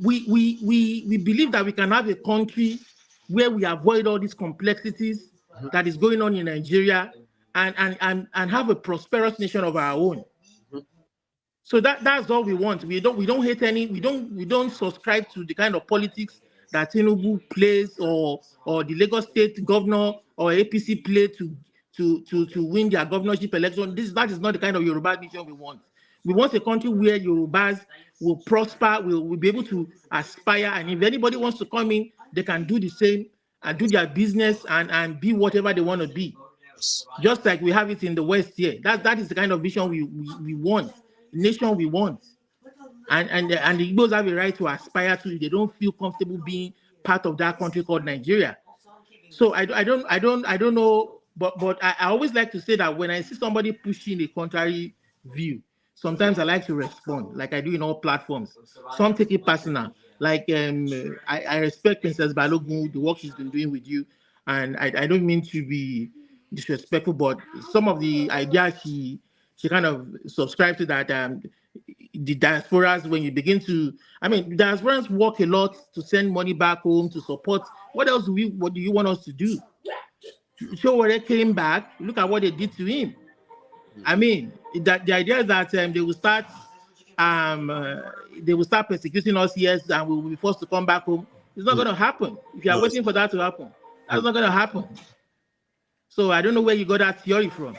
[SPEAKER 17] we believe that we can have a country where we avoid all these complexities that is going on in Nigeria and have a prosperous nation of our own. So that's all we want. We don't hate any. We don't subscribe to the kind of politics that Tinubu plays or the Lagos State governor or APC play to win their governorship election. That is not the kind of Yoruba nation we want. We want a country where Yorubas will prosper, will be able to aspire, and if anybody wants to come in, they can do the same and do their business and be whatever they want to be. Just like we have it in the West here. That is the kind of vision we want, nation we want. And the Igbos have a right to aspire to if they don't feel comfortable being part of that country called Nigeria. So I don't know, but I always like to say that when I see somebody pushing a contrary view, sometimes I like to respond, like I do in all platforms. Some take it personal. Like I respect Princess Balogun, the work she's been doing with you, and I don't mean to be disrespectful, but some of the ideas she kind of subscribed to that the diasporas, when you begin to, diasporans work a lot to send money back home to support. What else what do you want us to do? Showore came back, look at what they did to him. The idea is that they will start persecuting us, yes, and we will be forced to come back home. It's not going to happen. If you are waiting for that to happen, that's not going to happen. So I don't know where you got that theory from.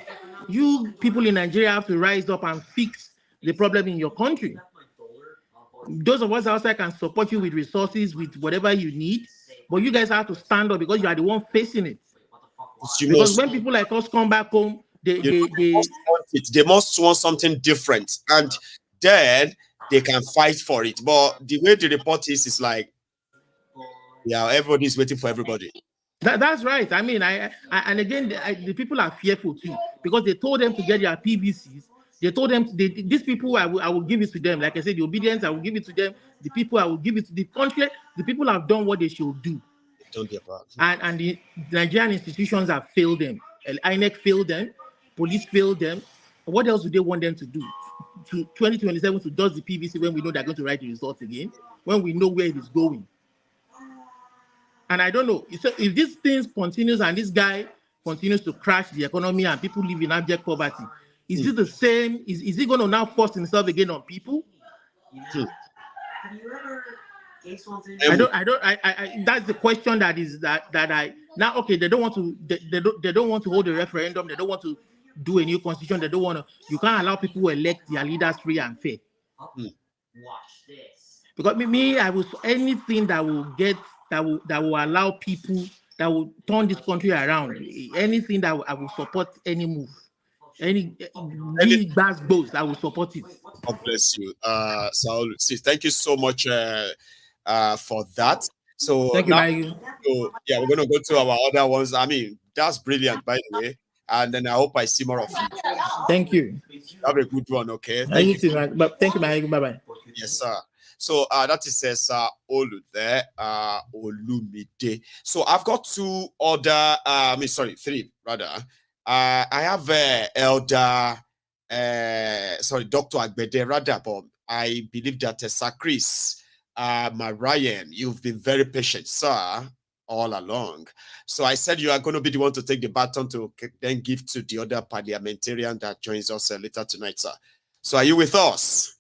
[SPEAKER 17] You people in Nigeria have to rise up and fix the problem in your country. Those of us outside can support you with resources, with whatever you need, but you guys have to stand up because you are the one facing it. Because when people like us come back home, they
[SPEAKER 4] must want something different, and then they can fight for it. But the way the report is like, everybody's waiting for everybody.
[SPEAKER 17] That's right. And again, the people are fearful too, because they told them to get their PVCs. They told them these people I will give it to them. Like I said, the Obidients, I will give it to them. The people I will give it to the country. The people have done what they should do. And the Nigerian institutions have failed them. INEC failed them. Police failed them. What else do they want them to do? To 2027 to dust the PVC when we know they're going to write the results again, when we know where it is going. And I don't know. So if this thing continues and this guy continues to crash the economy and people live in abject poverty, is it the same? Is he going to now force himself again on people? That's the question that I now, okay, they don't want to hold a referendum, they don't want to do a new constitution, they don't want to, you can't allow people to elect their leaders free and fair. Watch this. Because I will, anything that will allow people, that will turn this country around, anything that I will support, any move, any bad boast, I will support it.
[SPEAKER 4] God bless you, Saul. Thank you so much for that. So
[SPEAKER 17] thank
[SPEAKER 4] now,
[SPEAKER 17] you,
[SPEAKER 4] so yeah, we're gonna go to our other ones. I mean, that's brilliant, by the way. And then I hope I see more of you.
[SPEAKER 17] Thank you.
[SPEAKER 4] Have a good one, okay?
[SPEAKER 17] Thank you. Thank you, bye bye.
[SPEAKER 4] Yes, sir. So that is Olu there, Olumide. So I've got two other, three rather. I have Elder, Dr. Agbede rather, but I believe that Sir Chris, Marian, you've been very patient, sir, all along. So I said you are going to be the one to take the baton to then give to the other parliamentarian that joins us later tonight, sir. So are you with us?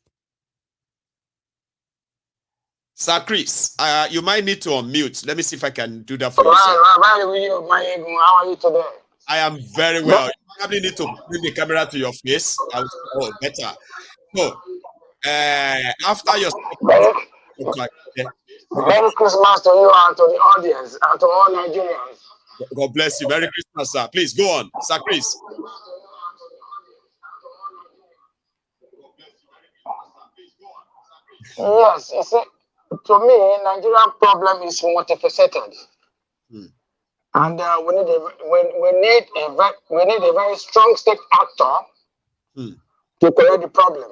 [SPEAKER 4] Sir Chris, you might need to unmute. Let me see if I can do that for you, sir.
[SPEAKER 18] How are you today?
[SPEAKER 4] I am very well. You probably need to bring the camera to your face. Oh, better. So, after your...
[SPEAKER 18] Merry Christmas to you and to the audience and to all Nigerians.
[SPEAKER 4] God bless you. Merry Christmas, sir. Please go on, Sir Chris.
[SPEAKER 18] Yes, you see, to me, Nigerian problem is multifaceted, and we need a very strong state actor to correct the problem,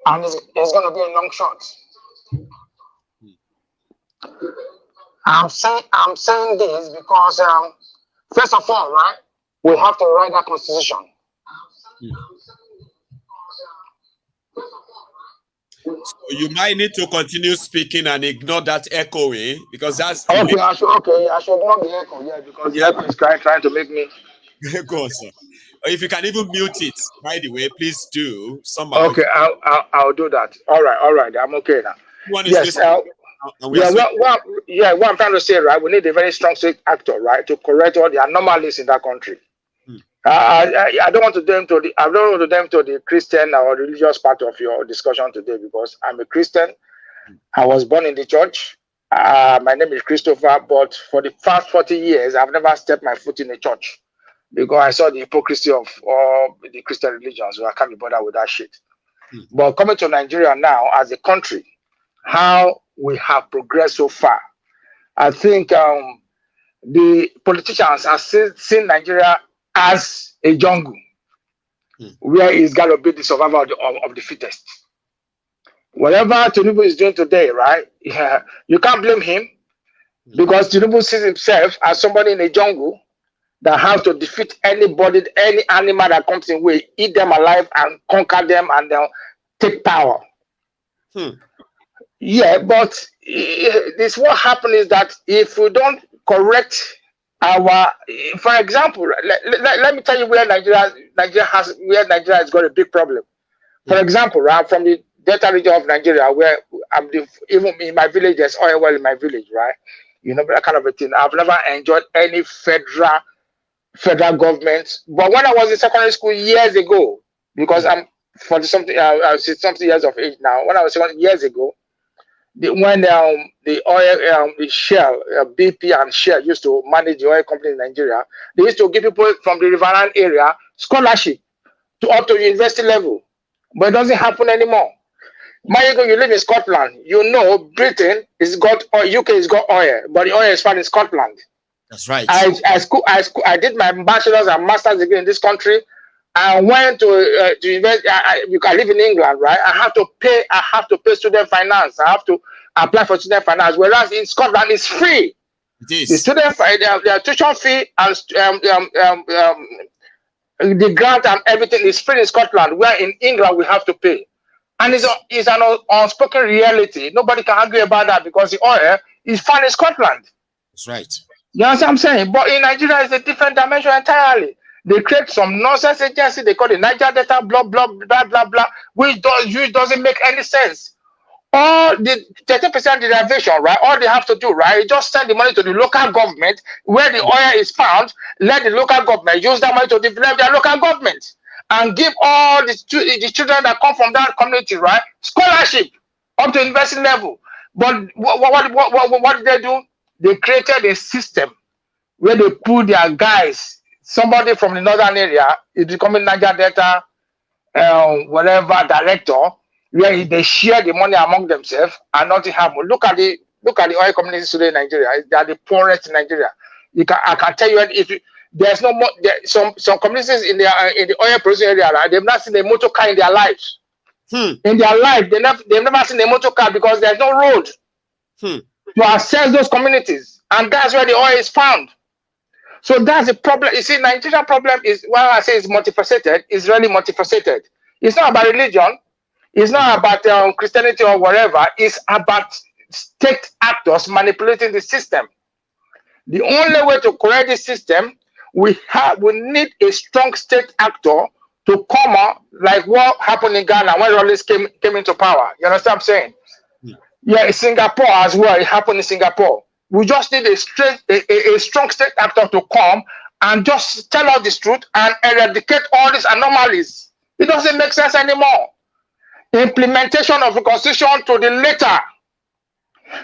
[SPEAKER 18] and it's going to be a long shot. I'm saying this because first of all, right, we have to write that constitution.
[SPEAKER 4] So you might need to continue speaking and ignore that echoing because that's
[SPEAKER 18] okay. I should ignore the echo, yeah, because the echo is trying to make me.
[SPEAKER 4] Go on, sir. If you can even mute it, by the way, please do. Somehow.
[SPEAKER 18] Okay, I'll do that. All right. I'm okay now. Yes. What I'm trying to say, right? We need a very strong state actor, right, to correct all the anomalies in that country. I don't want to them to the Christian or religious part of your discussion today because I'm a Christian. I was born in the church. My name is Christopher, but for the past 40 years, I've never stepped my foot in a church because I saw the hypocrisy of all the Christian religions. So I can't be bothered with that shit. But coming to Nigeria now as a country, how we have progressed so far, I think the politicians have seen Nigeria as a jungle where it's got to be the survival of the fittest. Whatever Tinubu is doing today, right? Yeah, you can't blame him because Tinubu sees himself as somebody in a jungle that has to defeat anybody, any animal that comes in way, eat them alive and conquer them and then take power. Yeah, but this what happened is that if we don't correct our, for example, let me tell you where Nigeria has got a big problem. For example, right, from the Delta region of Nigeria, where even in my village, there's oil well in my village, right? You know, that kind of a thing. I've never enjoyed any federal government. But when I was in secondary school years ago, because I'm 40-something years of age now, when I was years ago, when the oil, the Shell, BP and Shell used to manage the oil company in Nigeria, they used to give people from the riverine area scholarship to up to university level. But it doesn't happen anymore. Mayego, you live in Scotland. You know Britain is got oil, UK has got oil, but the oil is found in Scotland.
[SPEAKER 4] That's right.
[SPEAKER 18] I did my bachelor's and master's degree in this country. I went to university. I live in England, right? I have to pay student finance. I have to apply for student finance. Whereas in Scotland, it's free.
[SPEAKER 4] It is.
[SPEAKER 18] The student their tuition fee and the grant and everything is free in Scotland. Where in England we have to pay, and it's an unspoken reality. Nobody can argue about that because the oil is found in Scotland.
[SPEAKER 4] That's right.
[SPEAKER 18] You know what I'm saying? But in Nigeria, it's a different dimension entirely. They create some nonsense agency, they call it Niger Data, blah, blah, blah, blah, blah, which doesn't make any sense. All the 30% derivation, right? All they have to do, right, is just send the money to the local government where the oil is found. Let the local government use that money to develop their local government and give all the children that come from that community, right, scholarship up to university level. But what did they do? They created a system where they put their guys, somebody from the northern area is becoming Niger Delta, whatever director, where they share the money among themselves and nothing happens. Look at the oil communities today in Nigeria. They are the poorest in Nigeria. I can tell you, there's no more. Some communities in the oil producing area, right, they've not seen a motor car in their lives. In their life, they've never seen a motor car because there's no road to access those communities, and that's where the oil is found. So that's the problem. You see, Nigerian problem is, well, I say it's multifaceted. It's really multifaceted. It's not about religion. It's not about Christianity or whatever. It's about state actors manipulating the system. The only way to correct this system, we need a strong state actor to come out, like what happened in Ghana when Rollins came into power. You understand what I'm saying? Yeah, Singapore as well. It happened in Singapore. We just need a strong state actor to come and just tell us the truth and eradicate all these anomalies. It doesn't make sense anymore. Implementation of the constitution to the letter.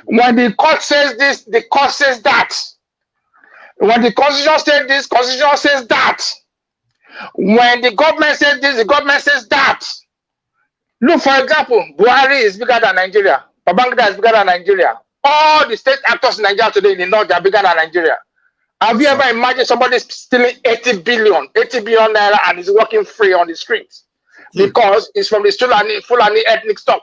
[SPEAKER 18] When the court says this, the court says that. When the constitution says this, constitution says that. When the government says this, the government says that. Look, for example, Bokohari is bigger than Nigeria. Babangida is bigger than Nigeria. All the state actors in Nigeria today in the north, they are bigger than Nigeria. Have you ever imagined somebody stealing 80 billion naira and is walking free on the streets? Because it's from the Fulani ethnic stock.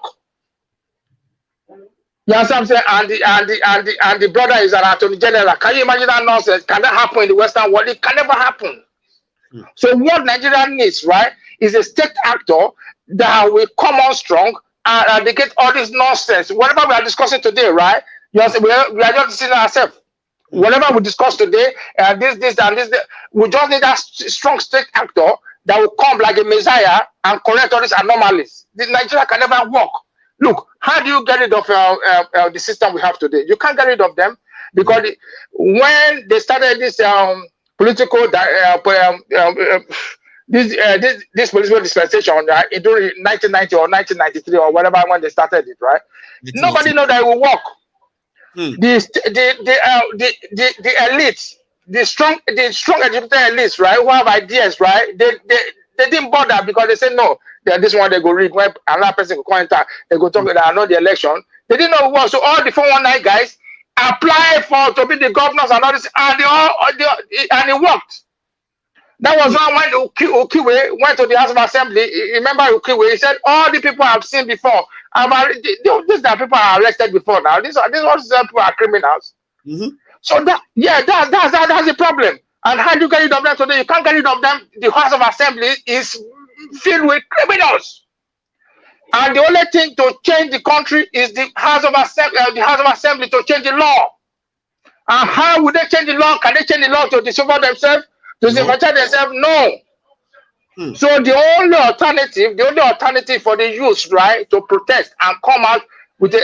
[SPEAKER 18] You understand what I'm saying? And the brother is an attorney general. Can you imagine that nonsense? Can that happen in the Western world? It can never happen. So what Nigeria needs, right, is a state actor that will come on strong and they get all this nonsense. Whatever we are discussing today, right? You know, we are just seeing ourselves. Whatever we discuss today, this, we just need that strong state actor that will come like a messiah and correct all these anomalies. Nigeria can never work. Look, how do you get rid of the system we have today? You can't get rid of them because when they started this political this political dispensation during 1990 or 1993 or whatever when they started it, right? Nobody know that it will work. The elites, the strong educated elites, right, who have ideas, right? They didn't bother because they said no. This one they go read when another person go enter, they go talk that I know the election. They didn't know what. So all the 419 guys applied to be the governors and all this, and and it worked. That was when Ukiwe went to the House of Assembly. Remember Ukiwe? He said all the people I've seen before. These are people are arrested before now. These people are criminals. So that's the problem. And how do you get rid of them today? You can't get rid of them. The House of Assembly is filled with criminals. And the only thing to change the country is the House of Assembly to change the law. And how would they change the law? Can they change the law to discover themselves? To disenfranchise themselves? No. So the only alternative for the youth, right, to protest and come out with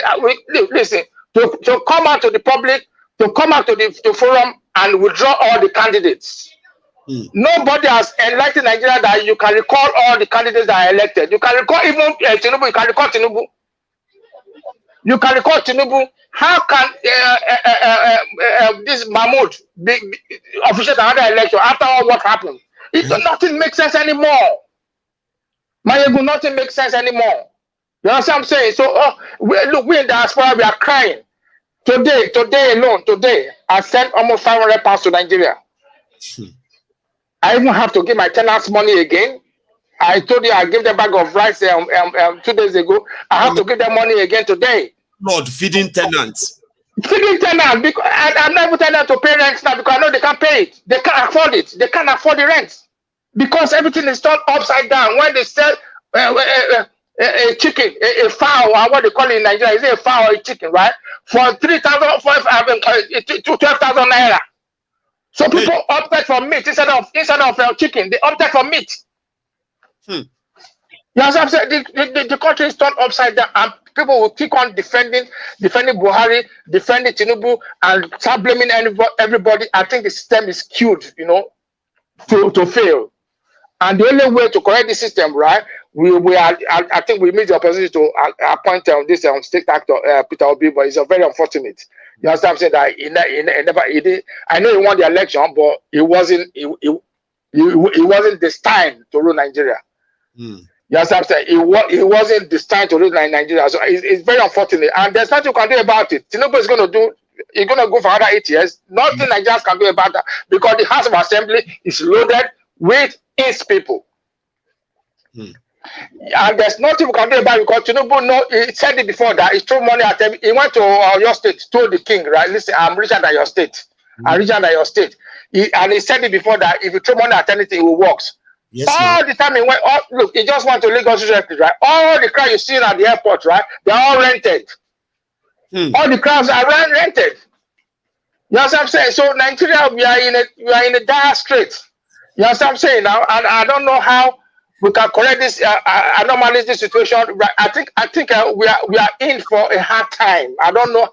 [SPEAKER 18] listen, to come out to the public, to come out to the forum and withdraw all the candidates. Nobody has elected Nigeria that you can recall all the candidates that are elected. You can recall even Tinubu. You can recall Tinubu. You can recall Tinubu. How can this Mahmoud be officiate another election after all what happened? Nothing makes sense anymore. Nothing makes sense anymore. You know what I'm saying? So look, we in Diaspora, we are crying. Today alone, I sent almost 500 pounds to Nigeria. I even have to give my tenants money again. I told you I gave them a bag of rice 2 days ago. I have to give them money again today.
[SPEAKER 4] Lord, feeding tenants.
[SPEAKER 18] Feeding tenants, because I'm not even telling them to pay rent now because I know they can't pay it. They can't afford it. They can't afford the rent because everything is turned upside down. When they sell a chicken, a fowl, or what they call it in Nigeria, is it a fowl or a chicken, right? For 12,000 naira. So people opted for meat instead of chicken. They opted for meat. You know what I'm saying? The country is turned upside down, and people will keep on defending Buhari, defending Tinubu, and start blaming everybody. I think the system is skewed, you know, to fail. And the only way to correct the system, right? I think we made the opportunity to appoint this state actor Peter Obi, but it's a very unfortunate. You understand? I'm saying that he did. I know he won the election, but it wasn't destined to rule Nigeria. You understand? I'm saying it wasn't destined to rule Nigeria. So it's very unfortunate, and there's nothing you can do about it. Tinubu is going to do. He's going to go for another 8 years. Nothing Nigerians can do about that because the House of Assembly is loaded with his people. And there's nothing we can do about it because Tinubu he said it before that he threw money at him. He went to your state, told the king, right? Listen, I'm richer than your state. I'm richer than your state. And he said it before that if you throw money at anything, it will work. Yes, all the time he went, look, he just went to Lagos directly, right? All the crowds you see at the airport, right? They're all rented. All the crowds are rented. You know what I'm saying? So Nigeria, we are in a dire strait. You know what I'm saying now? And I don't know how we can correct this, normalize this situation. I think we are in for a hard time. I don't know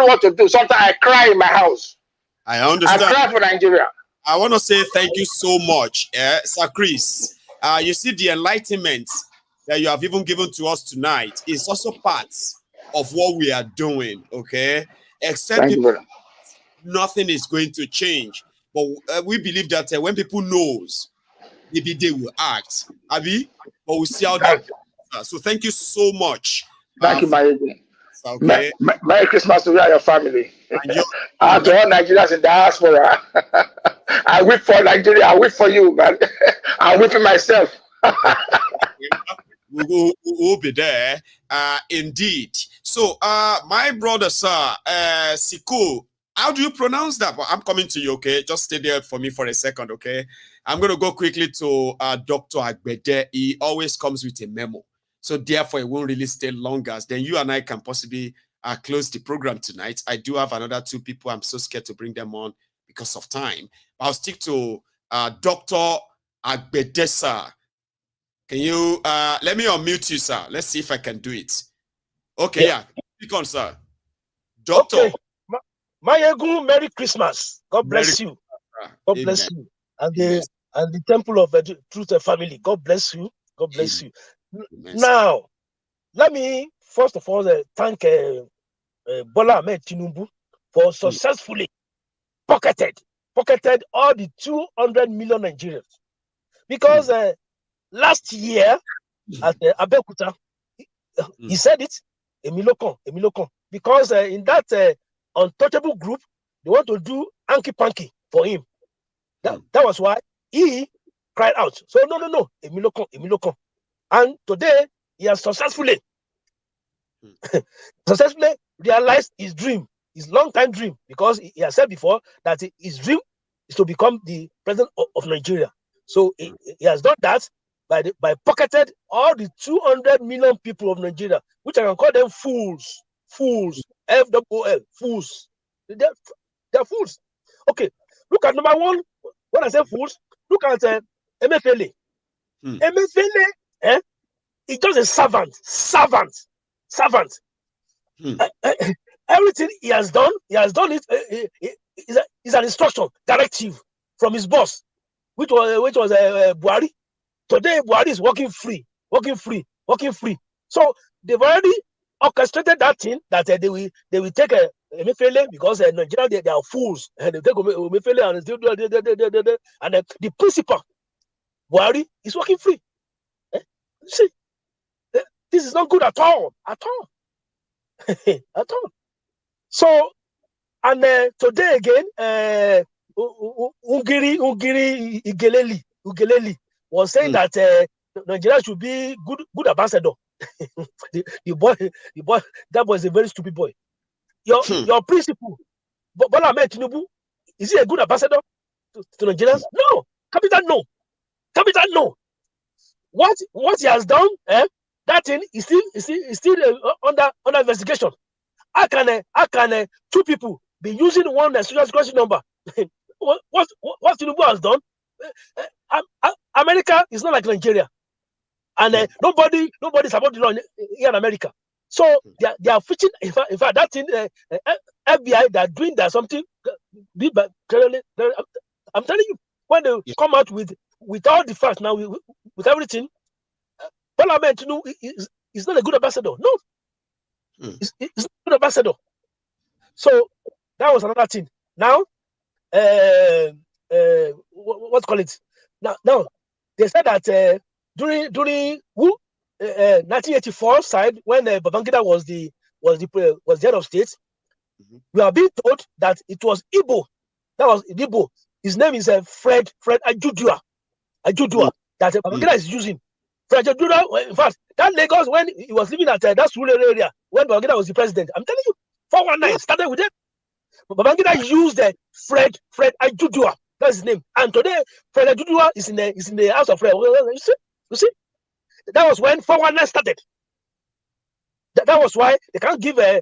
[SPEAKER 18] what to do. Sometimes I cry in my house.
[SPEAKER 4] I understand.
[SPEAKER 18] I cry for Nigeria.
[SPEAKER 4] I want to say thank you so much, Sir Chris. You see the enlightenment that you have even given to us tonight is also part of what we are doing. Okay, except nothing is going to change. But we believe that when people knows, maybe they will act. Abi, but we'll see how that goes. So thank you so much.
[SPEAKER 18] Thank you, my
[SPEAKER 4] okay.
[SPEAKER 18] Merry Christmas to you and your family. And to all Nigerians in diaspora. I wait for Nigeria. I wait for you, man. I'm waiting myself.
[SPEAKER 4] We'll be there. Indeed. So, my brother, sir, Siku, how do you pronounce that? Well, I'm coming to you, okay? Just stay there for me for a second, okay? I'm going to go quickly to Dr. Agbede. He always comes with a memo. So therefore, it won't really stay longer. Then you and I can possibly close the program tonight. I do have another 2 people. I'm so scared to bring them on because of time. I'll stick to Dr. Agbede, sir. Can you, let me unmute you, sir. Let's see if I can do it. Okay, yeah. Speak on, sir. Doctor.
[SPEAKER 19] Okay. Mayegun, Merry Christmas. God bless you. God bless you. And the Temple of Truth family. God bless you. God bless you. Now, let me first of all thank Bola Ahmed Tinubu for successfully pocketed all the 200 million Nigerians. Because last year at Abeokuta, he said it, emilokan. Because in that untouchable group, they want to do hanky-panky for him. That was why he cried out. So no, emilokan. And today, he has successfully realized his dream, his long-time dream, because he has said before that his dream is to become the president of Nigeria. So he has done that by pocketed all the 200 million people of Nigeria, which I can call them fools, F-O-O-L, fools. They're fools. Okay, look at number one. When I say fools, look at MFLA. MFLA, he's just a servant. Everything he has done it. Is an instruction, directive from his boss, which was Buhari. Today Buhari is working free. So they've already orchestrated that thing that they will take a MFLA because Nigeria they are fools and they take MFLA and the principal Buhari is working free. See, this is not good at all. So, and today again, Ungiri Igeleli was saying that Nigeria should be good ambassador. the boy, that was a very stupid boy. Your principal, Bola Ahmed Tinubu, is he a good ambassador to Nigerians? No, capital no. What he has done, that thing is still under investigation. How can 2 people be using one social security number what Tinubu has done. America is not like Nigeria, and nobody's about the law here in America. So they are fishing. In fact, that thing, FBI, they're doing that something. I'm telling you, when they come out with all the facts now, with everything, Parliament is not a good ambassador. No, it's not a good ambassador. So that was another thing. Now, what's call it? Now they said that during 1984 side, when Babangida was the head of state, we are being told that it was Igbo. That was Igbo. His name is Fred Ajudua. That Babangida is using. Fred Ajudua. In fact, that Lagos, when he was living at that rural area, when Babangida was the president, I'm telling you, 419 started with it. Babangida used Fred Ajudua. That's his name. And today, Fred Ajudua is in the house of Fred. You see? That was when 419 started. That was why they can't give power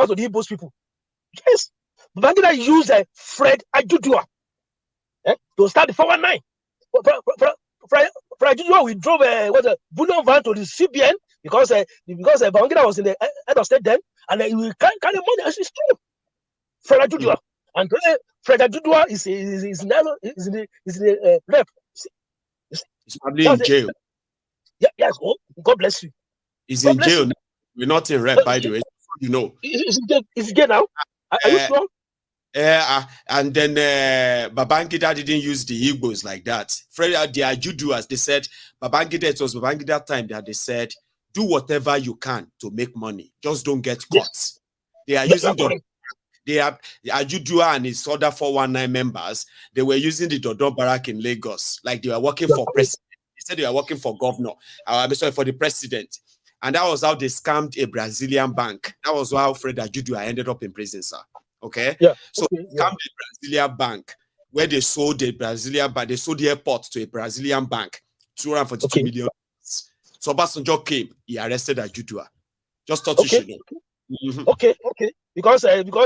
[SPEAKER 19] to the Igbo people. Yes, Babangida used Fred Ajudua to start the 419. Fred Ajudua, we drove a bullion van to the CBN because Babangida was in the head of state then, and he will carry money. It's true. Fred Ajudua, and today Fred Ajudua is in the rep.
[SPEAKER 4] He's probably in jail.
[SPEAKER 19] Yes. Oh, God bless you.
[SPEAKER 4] He's in jail now. We're not in rep, by the way. You know.
[SPEAKER 19] Is he jail now? Are you sure?
[SPEAKER 4] And then Babangida didn't use the Igbos like that. Fred, the Ajuduas, they said, it was Babangida time that they said, do whatever you can to make money. Just don't get caught. Yes. They are using Ajudua and his other 419 members. They were using the Dodon Barrack in Lagos, like they were working for president. They said they were working for governor. For the president. And that was how they scammed a Brazilian bank. That was how Fred Ajudua ended up in prison, sir. Okay?
[SPEAKER 19] Yeah.
[SPEAKER 4] So they scammed a Brazilian bank where they sold the Brazilian bank. They sold the airport to a Brazilian bank, 242 million. So Obasanjo came, he arrested Ajudua. Just thought you should know.
[SPEAKER 19] Okay. Because I will.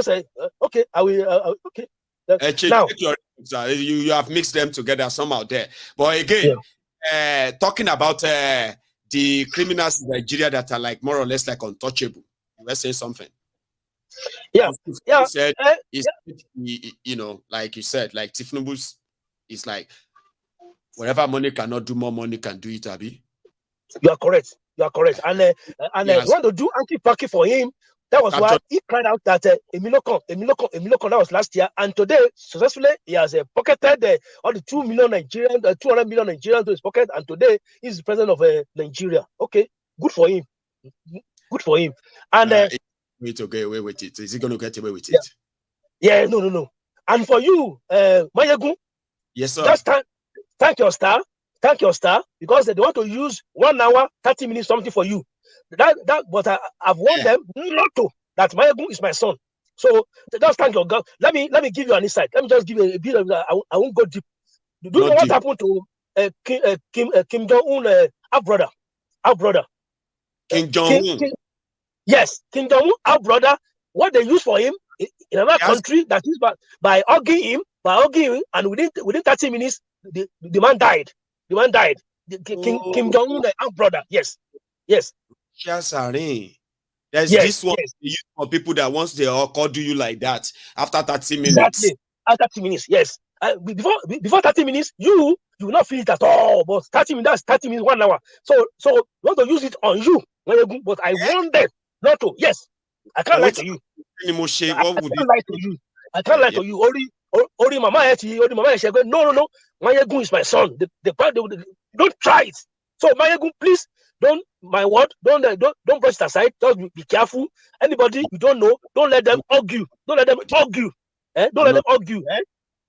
[SPEAKER 19] Okay. Now
[SPEAKER 4] you have mixed them together somehow there. But again, talking about the criminals in Nigeria that are like more or less like untouchable. You were saying something.
[SPEAKER 19] Yeah.
[SPEAKER 4] He said, you know, like you said, like Tinubu is like whatever money cannot do, more money can do it, Abi.
[SPEAKER 19] You are correct. And you want to do anti-paki for him. That was why he cried out that emilokan, that was last year. And today, successfully, he has pocketed all the 2 million Nigerians, 200 million Nigerians to his pocket. And today, he's the president of Nigeria. Okay, good for him. And
[SPEAKER 4] need to get away with it. Is he going to get away with it?
[SPEAKER 19] Yeah, no. And for you, Mayegun,
[SPEAKER 4] yes, sir.
[SPEAKER 19] Just thank your star, because they want to use 1 hour, 30 minutes, something for you. But I've warned them not to. That Mayegun is my son. So just thank your God. Let me give you an insight. Let me just give you a bit of that. I won't go deep. Do you know what happened to Kim Jong-un, our brother?
[SPEAKER 4] Kim Jong-un.
[SPEAKER 19] Yes, Kim Jong-un, our brother. What they use for him in another country, that is by hugging him, and within 30 minutes, the man died. Kim Jong-un, our brother. Yes.
[SPEAKER 4] There's this one for people that once they all call do you like that after 30 minutes.
[SPEAKER 19] Exactly. After 30 minutes, yes. Before 30 minutes, you will not feel it at all. But 30 minutes, that's 30 minutes, 1 hour. So want to use it on you, but I want them not to. Yes, I can't lie to you. I can't lie to you. Only Mama no. Mayegun is my son. Don't try it. So Mayegun, please don't brush it aside. Just be careful. Anybody you don't know, don't let them argue. Don't let them argue.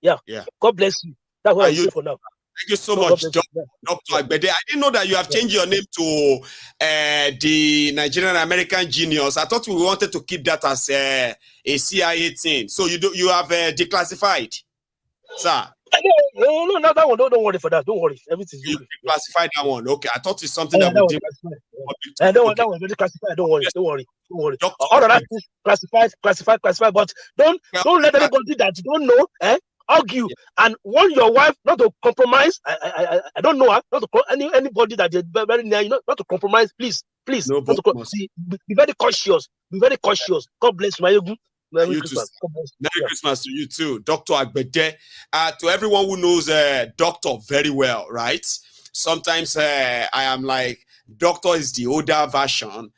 [SPEAKER 19] Yeah. God bless you. That's what I say for now.
[SPEAKER 4] Thank you so much, Dr. Agbede. I didn't know that you have changed your name to the Nigerian American Genius. I thought we wanted to keep that as a CIA thing. So you have declassified, sir.
[SPEAKER 19] No, that one. Don't worry for that. Don't worry. Everything.
[SPEAKER 4] You declassified that one. Okay, I thought it's something that we did.
[SPEAKER 19] That one very classified. Don't worry. All of that is classified. But don't let anybody that you don't know argue and warn your wife not to compromise. I don't know her, not to anybody that is very near you, not to compromise. Please,
[SPEAKER 4] No,
[SPEAKER 19] not to be very cautious. Be very cautious. God bless you. Merry Christmas.
[SPEAKER 4] Merry Christmas to you too, Dr. Agbede. To everyone who knows Doctor very well, right? Sometimes I am like, Doctor is the older version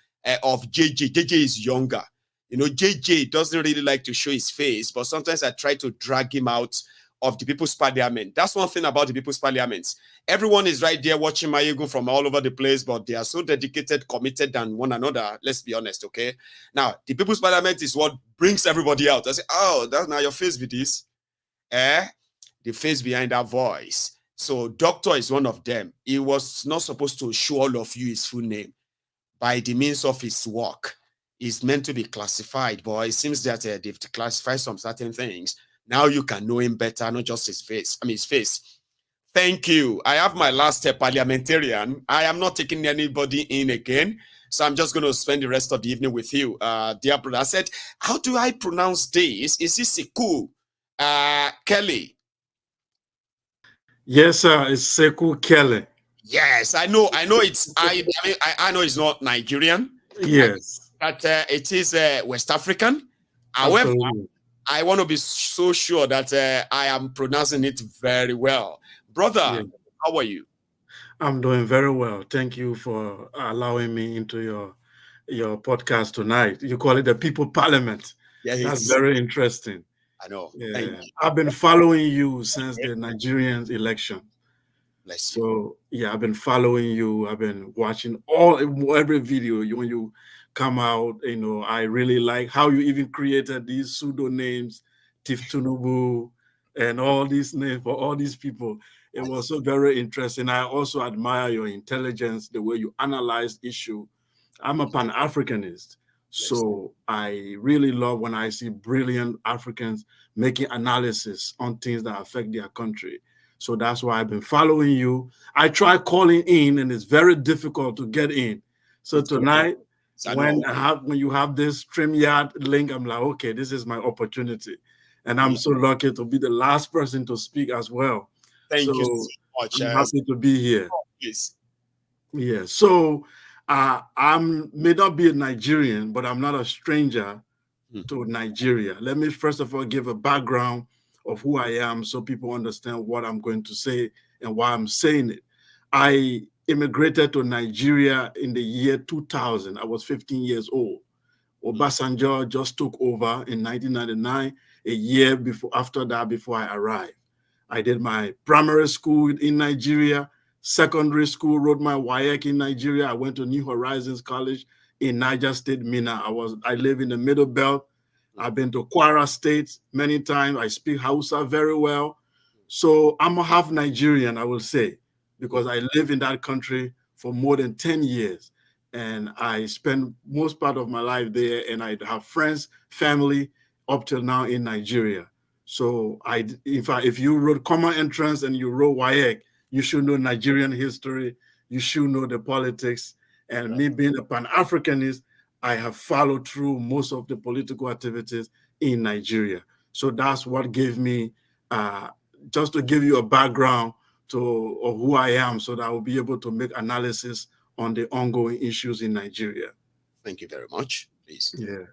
[SPEAKER 4] of JJ. JJ is younger. You know, JJ doesn't really like to show his face, but sometimes I try to drag him out of the People's Parliament. That's one thing about the People's Parliament. Everyone is right there watching Mayegun from all over the place, but they are so dedicated, committed than one another. Let's be honest, okay? Now, the People's Parliament is what brings everybody out. I say, oh, that's now your face with this. The face behind that voice. So Doctor is one of them. He was not supposed to show all of you his full name by the means of his work. Is meant to be classified, but it seems that they've classified some certain things. Now you can know him better, not just his face. His face. Thank you. I have my last parliamentarian. I am not taking anybody in again, so I'm just going to spend the rest of the evening with you. Dear brother, I said, how do I pronounce this? Is this Sekou Kelly?
[SPEAKER 20] Yes, sir. It's Sekou Kelly.
[SPEAKER 4] Yes, I know. It's I know it's not Nigerian.
[SPEAKER 20] Yes.
[SPEAKER 4] But it is West African. However, I want to be so sure that I am pronouncing it very well. Brother, how are you?
[SPEAKER 20] I'm doing very well. Thank you for allowing me into your podcast tonight. You call it the People Parliament.
[SPEAKER 4] Yeah,
[SPEAKER 20] that's very interesting.
[SPEAKER 4] I know.
[SPEAKER 20] Yeah. I've been following you since the Nigerian election. So yeah, I've been following you. I've been watching every video when you come out. You know, I really like how you even created these pseudo names, Tinubu, and all these names for all these people. It was so very interesting. I also admire your intelligence, the way you analyze issue. I'm a Pan-Africanist, so I really love when I see brilliant Africans making analysis on things that affect their country. So that's why I've been following you. I try calling in, and it's very difficult to get in. So tonight, when you have this StreamYard link, I'm like, okay, this is my opportunity. And I'm so lucky to be the last person to speak as well.
[SPEAKER 4] Thank you so much.
[SPEAKER 20] I'm happy to be here.
[SPEAKER 4] Yes.
[SPEAKER 20] Yeah. So I may not be a Nigerian, but I'm not a stranger to Nigeria. Let me first of all give a background of who I am so people understand what I'm going to say and why I'm saying it. I immigrated to Nigeria in the year 2000. I was 15 years old. Obasanjo just took over in 1999, a year before I arrived. I did my primary school in Nigeria, secondary school, wrote my WAEC in Nigeria. I went to New Horizons College in Niger State, Minna. I live in the Middle Belt. I've been to Kwara State many times. I speak Hausa very well. So I'm a half Nigerian, I will say, because I live in that country for more than 10 years. And I spend most part of my life there, and I have friends, family up till now in Nigeria. So if you wrote common entrance and you wrote WAEC, you should know Nigerian history, you should know the politics. And me being a Pan-Africanist, I have followed through most of the political activities in Nigeria. So that's what gave me, just to give you a background of who I am, so that I will be able to make analysis on the ongoing issues in Nigeria.
[SPEAKER 4] Thank you very much. Please.
[SPEAKER 20] Yeah.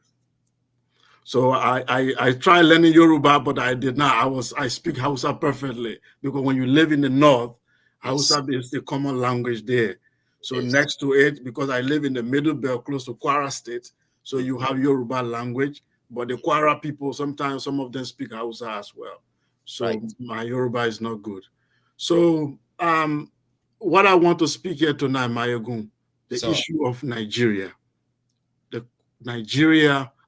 [SPEAKER 20] So I tried learning Yoruba, but I did not. I speak Hausa perfectly, because when you live in the north, Hausa is the common language there. So next to it, because I live in the Middle Belt close to Kwara State, so you have Yoruba language, but the Kwara people, sometimes some of them speak Hausa as well. So my Yoruba is not good. So what I want to speak here tonight, Mayegun, the issue of Nigeria.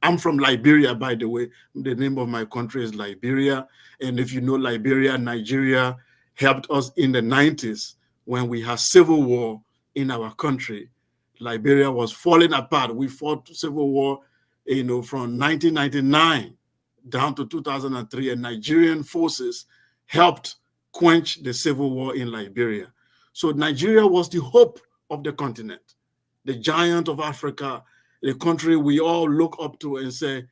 [SPEAKER 20] I'm from Liberia, by the way. The name of my country is Liberia. And if you know Liberia, Nigeria helped us in the 90s when we had civil war in our country. Liberia was falling apart. We fought civil war, from 1999 down to 2003, and Nigerian forces helped quench the civil war in Liberia. So Nigeria was the hope of the continent, the giant of Africa, the country we all look up to and say,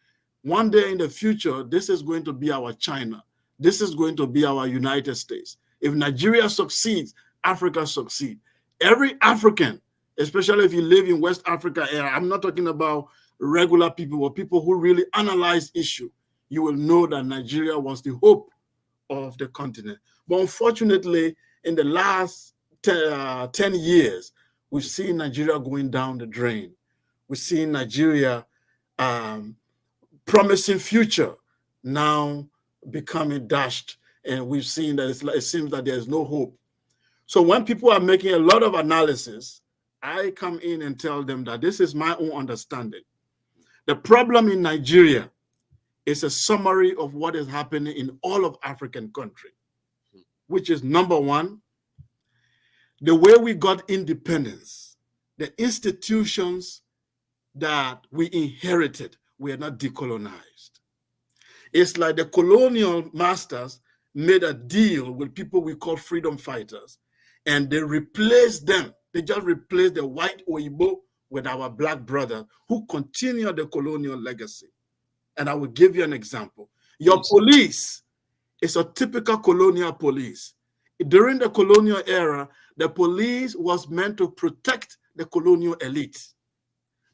[SPEAKER 20] one day in the future, this is going to be our China. This is going to be our United States. If Nigeria succeeds, Africa succeeds. Every African, especially if you live in West Africa area, I'm not talking about regular people or people who really analyze issue, you will know that Nigeria was the hope of the continent. But unfortunately, in the last 10 years, we've seen Nigeria going down the drain. We've seen Nigeria promising future now becoming dashed, and we've seen that it seems that there's no hope. So when people are making a lot of analysis, I come in and tell them that this is my own understanding. The problem in Nigeria is a summary of what is happening in all of African countries, which is number one, the way we got independence, the institutions that we inherited were not decolonized. It's like the colonial masters made a deal with people we call freedom fighters, and they replaced them. They just replaced the white Oyibo with our black brothers who continue the colonial legacy. And I will give you an example. Your police is a typical colonial police. During the colonial era, the police was meant to protect the colonial elite.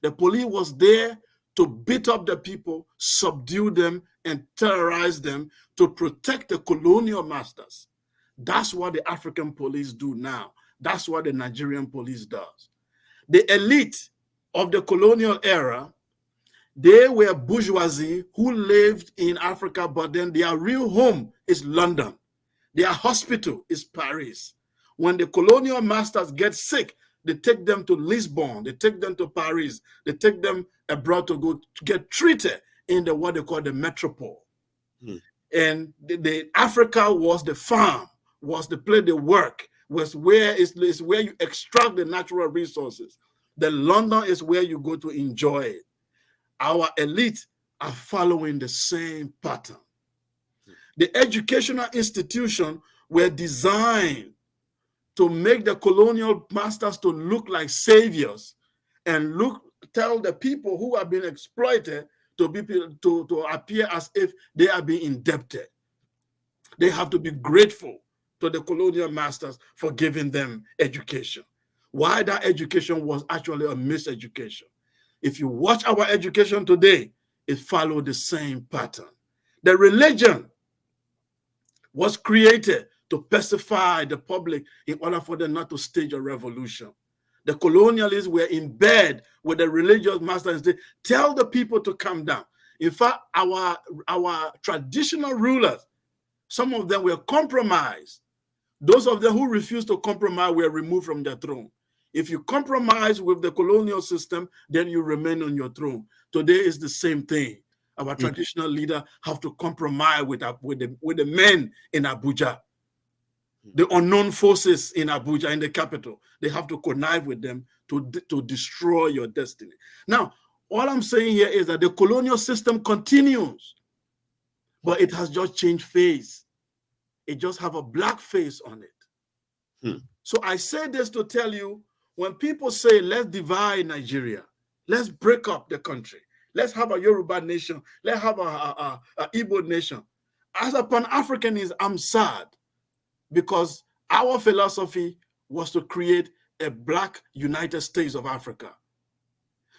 [SPEAKER 20] The police was there to beat up the people, subdue them, and terrorize them to protect the colonial masters. That's what the African police do now. That's what the Nigerian police does. The elite of the colonial era, they were bourgeoisie who lived in Africa, but then their real home is London. Their hospital is Paris. When the colonial masters get sick, they take them to Lisbon, they take them to Paris, they take them abroad to go to get treated in the what they call the metropole. And the Africa was the farm, was the place they work, was where is where you extract the natural resources. The London is where you go to enjoy it. Our elite are following the same pattern. The educational institutions were designed to make the colonial masters to look like saviors and tell the people who have been exploited to appear as if they are being indebted. They have to be grateful to the colonial masters for giving them education. Why that education was actually a miseducation. If you watch our education today, it followed the same pattern. The religion was created to pacify the public in order for them not to stage a revolution. The colonialists were in bed with the religious masters. They tell the people to calm down. In fact, our traditional rulers, some of them were compromised. Those of them who refused to compromise were removed from their throne. If you compromise with the colonial system, then you remain on your throne. Today is the same thing. Our traditional leaders have to compromise with the men in Abuja. The unknown forces in Abuja, in the capital, they have to connive with them to destroy your destiny. Now, all I'm saying here is that the colonial system continues, but it has just changed face. It just have a black face on it. So I say this to tell you, when people say, let's divide Nigeria, let's break up the country, let's have a Yoruba nation, let's have a Igbo nation. As a Pan-Africanist, I'm sad, because our philosophy was to create a black United States of Africa.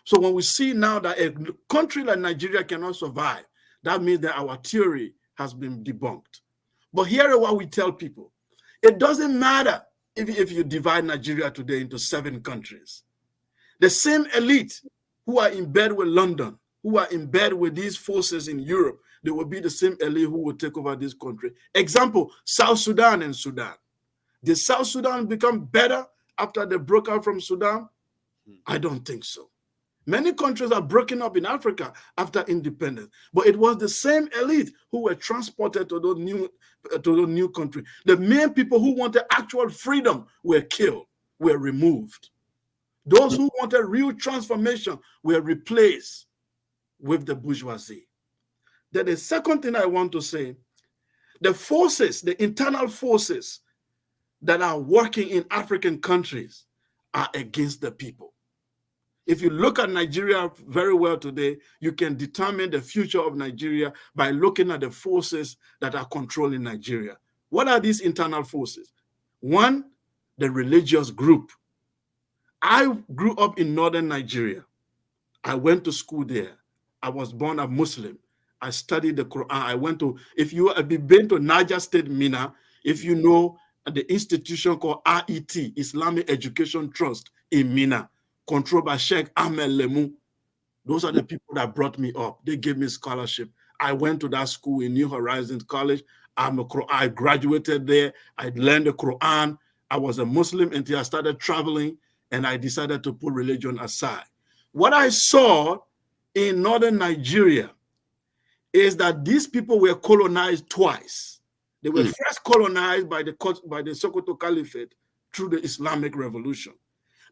[SPEAKER 20] So when we see now that a country like Nigeria cannot survive, that means that our theory has been debunked. But here is what we tell people. It doesn't matter if you divide Nigeria today into 7 countries. The same elite who are in bed with London, who are in bed with these forces in Europe, they will be the same elite who will take over this country. Example, South Sudan and Sudan. Did South Sudan become better after they broke out from Sudan? I don't think so. Many countries are broken up in Africa after independence, but it was the same elite who were transported to the new country. The main people who wanted actual freedom were killed, were removed. Those who wanted real transformation were replaced with the bourgeoisie. Then the second thing I want to say, the forces, the internal forces that are working in African countries are against the people. If you look at Nigeria very well today, you can determine the future of Nigeria by looking at the forces that are controlling Nigeria. What are these internal forces? One, the religious group. I grew up in northern Nigeria. I went to school there. I was born a Muslim. I studied the Quran. I went to, if you have been to Niger State, Mina, if you know the institution called RET, Islamic Education Trust in Mina, controlled by Sheikh Ahmed Lemu. Those are the people that brought me up. They gave me scholarship. I went to that school in New Horizons College. I graduated there. I learned the Quran. I was a Muslim until I started traveling, and I decided to put religion aside. What I saw in northern Nigeria is that these people were colonized twice. They were first colonized by the Sokoto Caliphate through the Islamic Revolution.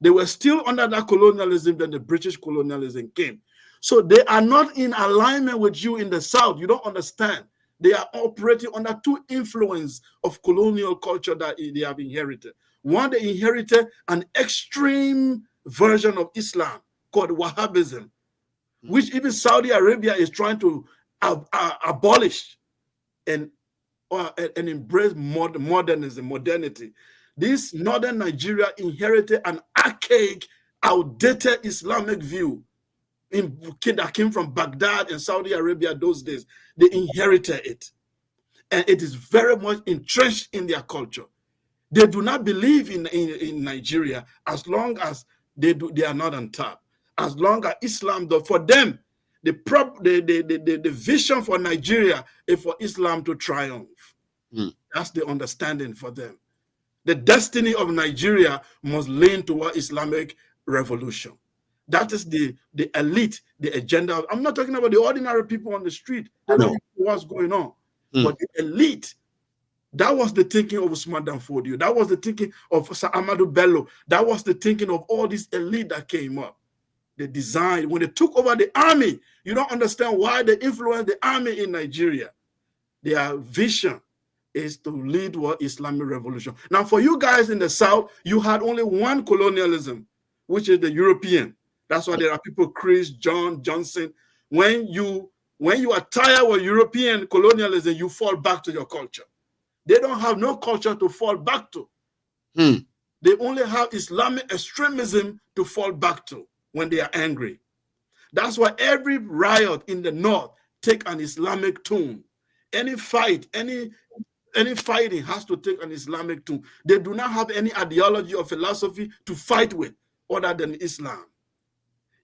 [SPEAKER 20] They were still under that colonialism, then the British colonialism came. So they are not in alignment with you in the South. You don't understand. They are operating under two influence of colonial culture that they have inherited. One, they inherited an extreme version of Islam called Wahhabism, which even Saudi Arabia is trying to abolish and embrace modernity. This northern Nigeria inherited an archaic, outdated Islamic view that came from Baghdad and Saudi Arabia those days. They inherited it. And it is very much entrenched in their culture. They do not believe in Nigeria as long as they are not on top. As long as Islam, for them, the vision for Nigeria is for Islam to triumph. That's the understanding for them. The destiny of Nigeria must lean toward Islamic revolution. That is the elite, the agenda. I'm not talking about the ordinary people on the street. They don't know what's going on. But the elite, that was the thinking of Usman Dan Fodio. That was the thinking of Sir Amadou Bello. That was the thinking of all this elite that came up. They designed, when they took over the army, you don't understand why they influenced the army in Nigeria. Their vision is to lead what Islamic revolution. Now, for you guys in the South, you had only one colonialism, which is the European. That's why there are people, Chris, John, Johnson. When you are tired of European colonialism, you fall back to your culture. They don't have no culture to fall back to. They only have Islamic extremism to fall back to when they are angry. That's why every riot in the North take an Islamic tune. Any fight, any fighting has to take an Islamic tune. They do not have any ideology or philosophy to fight with other than Islam.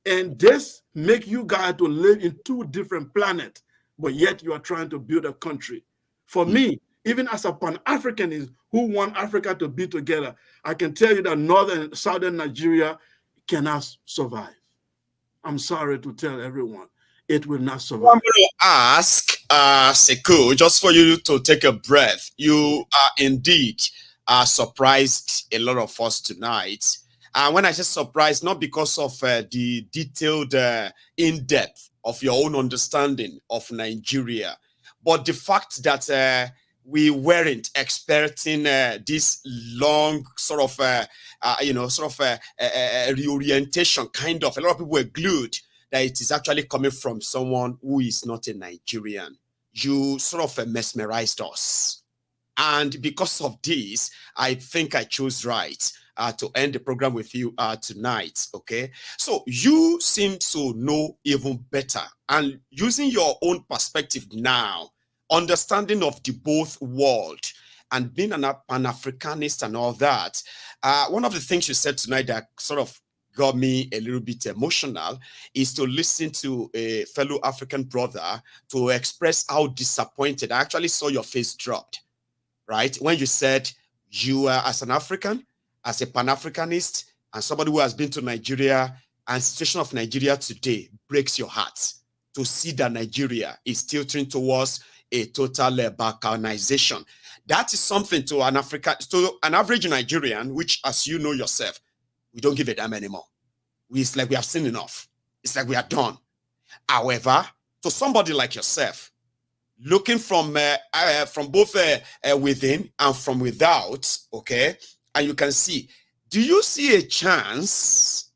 [SPEAKER 20] And this make you guys to live in two different planets, but yet you are trying to build a country. For me, even as a Pan-Africanist who want Africa to be together, I can tell you that northern and southern Nigeria cannot survive. I'm sorry to tell everyone, it will not survive.
[SPEAKER 4] I'm going to ask Sekou, just for you to take a breath. You are indeed surprised a lot of us tonight. And when I say surprised, not because of the detailed in-depth of your own understanding of Nigeria, but the fact that we weren't expecting this long sort of, reorientation kind of. A lot of people were glued that it is actually coming from someone who is not a Nigerian. You sort of mesmerized us. And because of this, I think I chose right to end the program with you tonight, okay? So you seem to know even better. And using your own perspective now, understanding of the both world and being an Pan-Africanist and all that, one of the things you said tonight that sort of got me a little bit emotional is to listen to a fellow African brother to express how disappointed. I actually saw your face dropped, right? When you said you are, as an African, as a Pan-Africanist, and somebody who has been to Nigeria, and situation of Nigeria today breaks your heart to see that Nigeria is tilting towards a total balkanization. That is something to an average Nigerian, which, as you know yourself, we don't give a damn anymore. It's like we have seen enough. It's like we are done. However, to somebody like yourself, looking from both within and from without, okay, and you can see, do you see a chance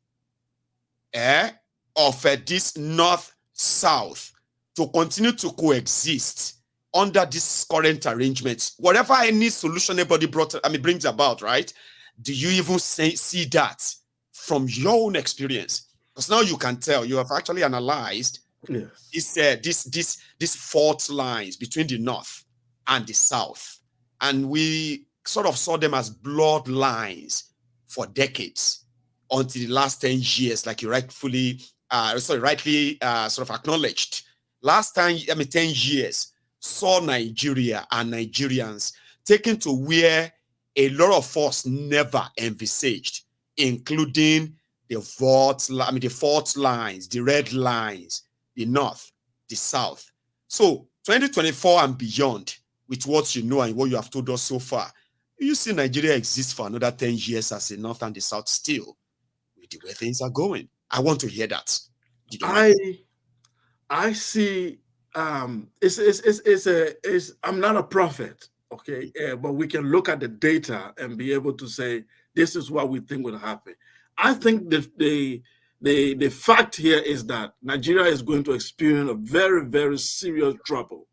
[SPEAKER 4] of this north-south to continue to coexist under this current arrangements, whatever any solution anybody brings about, right? Do you even see that from your own experience? Because now you can tell, you have actually analyzed this fault lines between the north and the south, and we sort of saw them as blood lines for decades until the last 10 years, like you rightly sort of acknowledged. Last time, 10 years saw Nigeria and Nigerians taken to where a lot of us never envisaged, including the fault lines, the red lines, the north, the south. So 2024 and beyond, with what you know and what you have told us so far, you see Nigeria exist for another 10 years as the north and the south still, with the way things are going. I want to hear that.
[SPEAKER 20] I see. I'm not a prophet, okay, but we can look at the data and be able to say this is what we think will happen. I think the fact here is that Nigeria is going to experience a very, very serious trouble.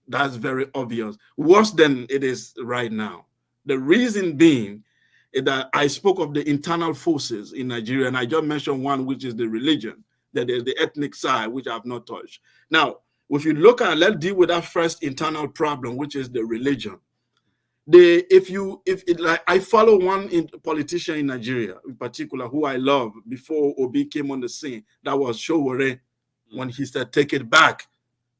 [SPEAKER 20] That's very obvious, worse than it is right now. The reason being is that I spoke of the internal forces in Nigeria, and I just mentioned one, which is the religion, that is the ethnic side, which I have not touched. Now, if you look at, let's deal with that first internal problem, which is the religion. I follow one politician in Nigeria, in particular, who I love before Obi came on the scene. That was Showore, when he said, "Take it back."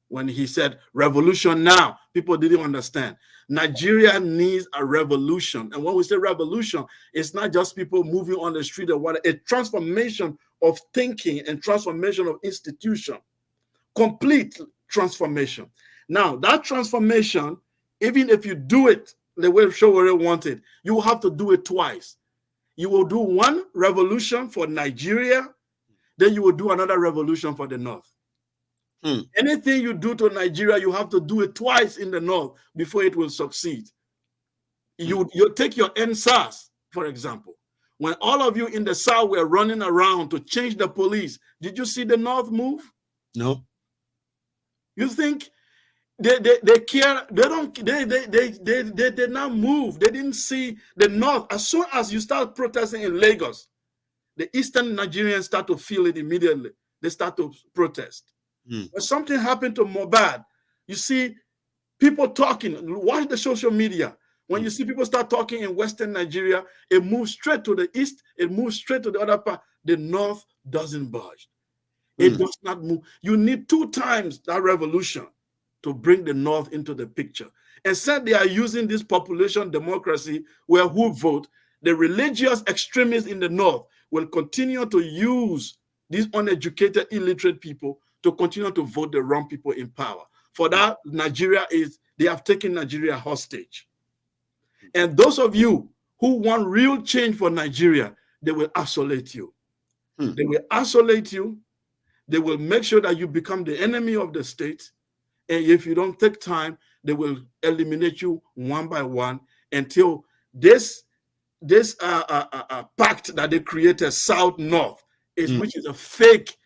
[SPEAKER 20] When he said revolution now, people didn't understand. Nigeria needs a revolution. And when we say revolution, it's not just people moving on the street or what, a transformation of thinking and transformation of institution, complete transformation. Now, that transformation, even if you do it the way Showore wanted, you will have to do it twice. You will do one revolution for Nigeria, then you will do another revolution for the North. Anything you do to Nigeria, you have to do it twice in the North before it will succeed. You take your NSAS, for example. When all of you in the South were running around to change the police, did you see the North move?
[SPEAKER 4] No.
[SPEAKER 20] You think they care? They did not move. They didn't see the North. As soon as you start protesting in Lagos, the Eastern Nigerians start to feel it immediately. They start to protest. When something happened to Mohbad, you see people talking. Watch the social media. When you see people start talking in Western Nigeria, it moves straight to the east. It moves straight to the other part. The North doesn't budge. It does not move. You need 2 times that revolution to bring the North into the picture. And said they are using this population democracy where who vote, the religious extremists in the North will continue to use these uneducated, illiterate people to continue to vote the wrong people in power. For that, they have taken Nigeria hostage. And those of you who want real change for Nigeria, they will isolate you. They will isolate you. They will make sure that you become the enemy of the state. And if you don't take time, they will eliminate you one by one until this pact that they created, South-North, which is a fake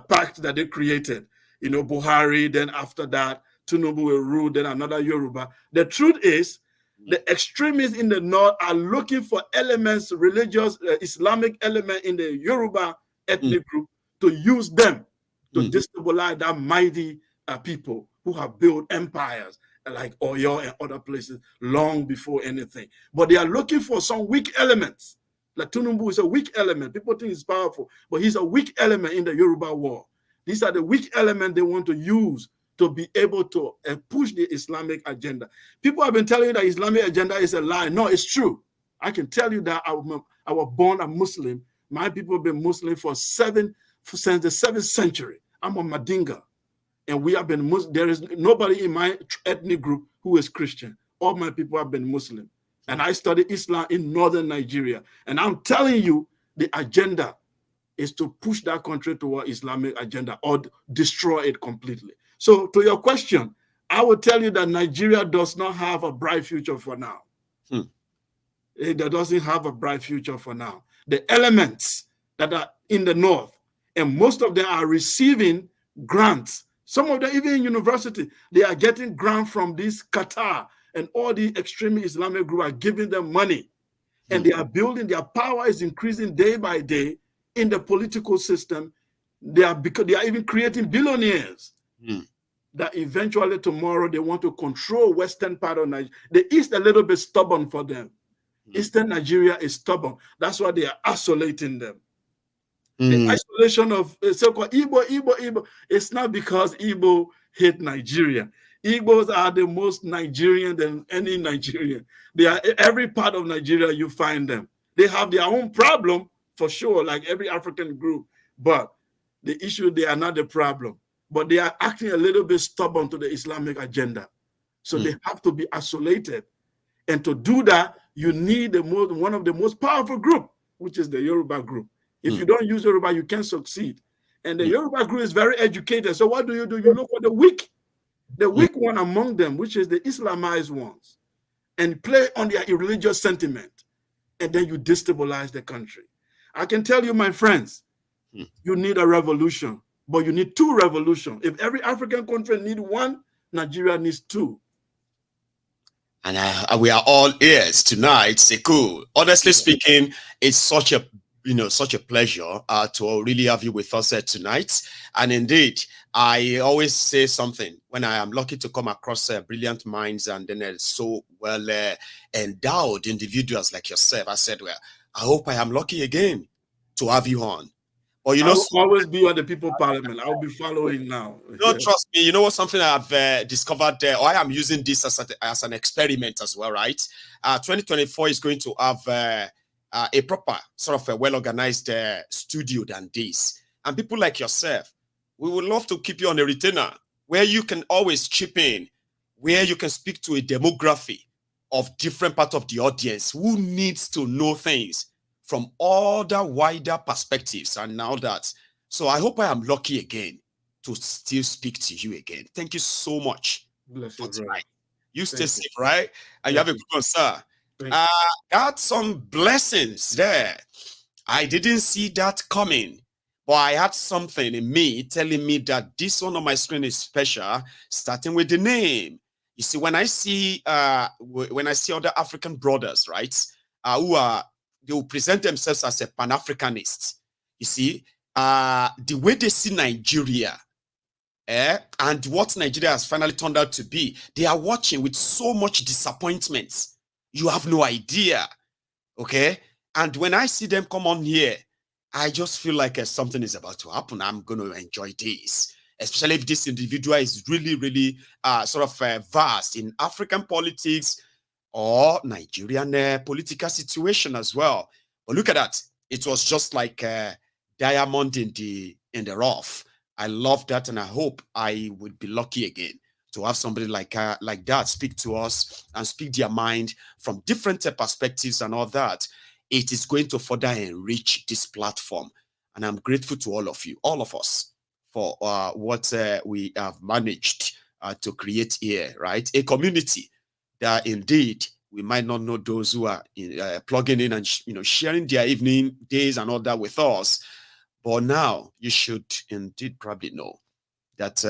[SPEAKER 20] pact that they created. You know, Bokohari, then after that, Tinubu will rule, then another Yoruba. The truth is, the extremists in the North are looking for elements, religious, Islamic element in the Yoruba ethnic group to use them to destabilize that mighty people who have built empires like Oyo and other places long before anything. But they are looking for some weak elements. Like Tinubu is a weak element. People think he's powerful, but he's a weak element in the Yoruba war. These are the weak elements they want to use to be able to push the Islamic agenda. People have been telling you that Islamic agenda is a lie. No, it's true. I can tell you that I was born a Muslim. My people have been Muslim since the 7th century. I'm a Madinga. And we have been Muslim. There is nobody in my ethnic group who is Christian. All my people have been Muslim. And I studied Islam in northern Nigeria. And I'm telling you, the agenda is to push that country toward Islamic agenda or destroy it completely. So to your question, I will tell you that Nigeria does not have a bright future for now. It doesn't have a bright future for now. The elements that are in the North And most of them are receiving grants. Some of them, even in university, they are getting grants from this Qatar, and all the extreme Islamic group are giving them money. And they are building, their power is increasing day by day in the political system. They are even creating billionaires that eventually tomorrow they want to control Western part of Nigeria. The East a little bit stubborn for them. Eastern Nigeria is stubborn. That's why they are isolating them. The isolation of so-called Igbo, it's not because Igbo hate Nigeria. Igbos are the most Nigerian than any Nigerian. They are every part of Nigeria you find them. They have their own problem for sure, like every African group. But the issue, they are not the problem. But they are acting a little bit stubborn to the Islamic agenda. So they have to be isolated. And to do that, you need one of the most powerful group, which is the Yoruba group. If you don't use Yoruba, you can't succeed. And the Yoruba group is very educated. So what do? You look for the weak one among them, which is the Islamized ones, and play on their religious sentiment. And then you destabilize the country. I can tell you, my friends, you need a revolution, but you need two revolutions. If every African country needs one, Nigeria needs two.
[SPEAKER 4] And we are all ears tonight. Sekou. Honestly speaking, it's such a pleasure to really have you with us tonight. And indeed, I always say something when I am lucky to come across brilliant minds and then so well endowed individuals like yourself. I said, well, I hope I am lucky again to have you on. Or
[SPEAKER 20] I will always be on the People Parliament. I'll be following now.
[SPEAKER 4] No, trust me. You know what? Something I've discovered there, or I am using this as an experiment as well, right? 2024 is going to have a proper sort of a well-organized studio than this. And people like yourself, we would love to keep you on a retainer where you can always chip in, where you can speak to a demography of different parts of the audience who needs to know things from other wider perspectives and now that. So I hope I am lucky again to still speak to you again. Thank you so much for tonight. You stay safe, right? And you have a good one, sir. Got some blessings there. I didn't see that coming, but I had something in me telling me that this one on my screen is special, starting with the name. You see, when I see other African brothers, right, they will present themselves as a Pan-Africanist. You see, the way they see Nigeria, and what Nigeria has finally turned out to be, they are watching with so much disappointment. You have no idea, okay? And when I see them come on here, I just feel like something is about to happen. I'm going to enjoy this, especially if this individual is really, really vast in African politics or Nigerian political situation as well. But look at that. It was just like a diamond in the rough. I love that, and I hope I would be lucky again to have somebody like that speak to us and speak their mind from different perspectives and all that. It is going to further enrich this platform. And I'm grateful to all of you, all of us, for what we have managed to create here, right? A community that indeed we might not know those who are plugging in and sharing their evening, days and all that with us. But now you should indeed probably know that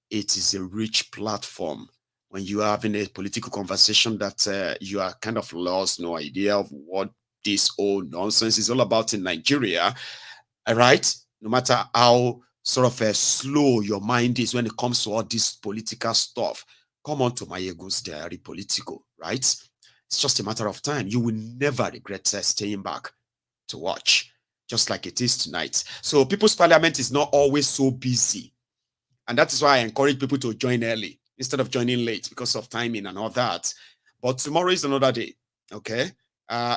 [SPEAKER 4] it is a rich platform when you are having a political conversation that you are kind of lost, no idea of what this old nonsense is all about in Nigeria. All right? No matter how sort of slow your mind is when it comes to all this political stuff, come on to Mayegun's Diary Political, right? It's just a matter of time. You will never regret staying back to watch, just like it is tonight. So People's Parliament is not always so busy. And that is why I encourage people to join early instead of joining late because of timing and all that. But tomorrow is another day, okay?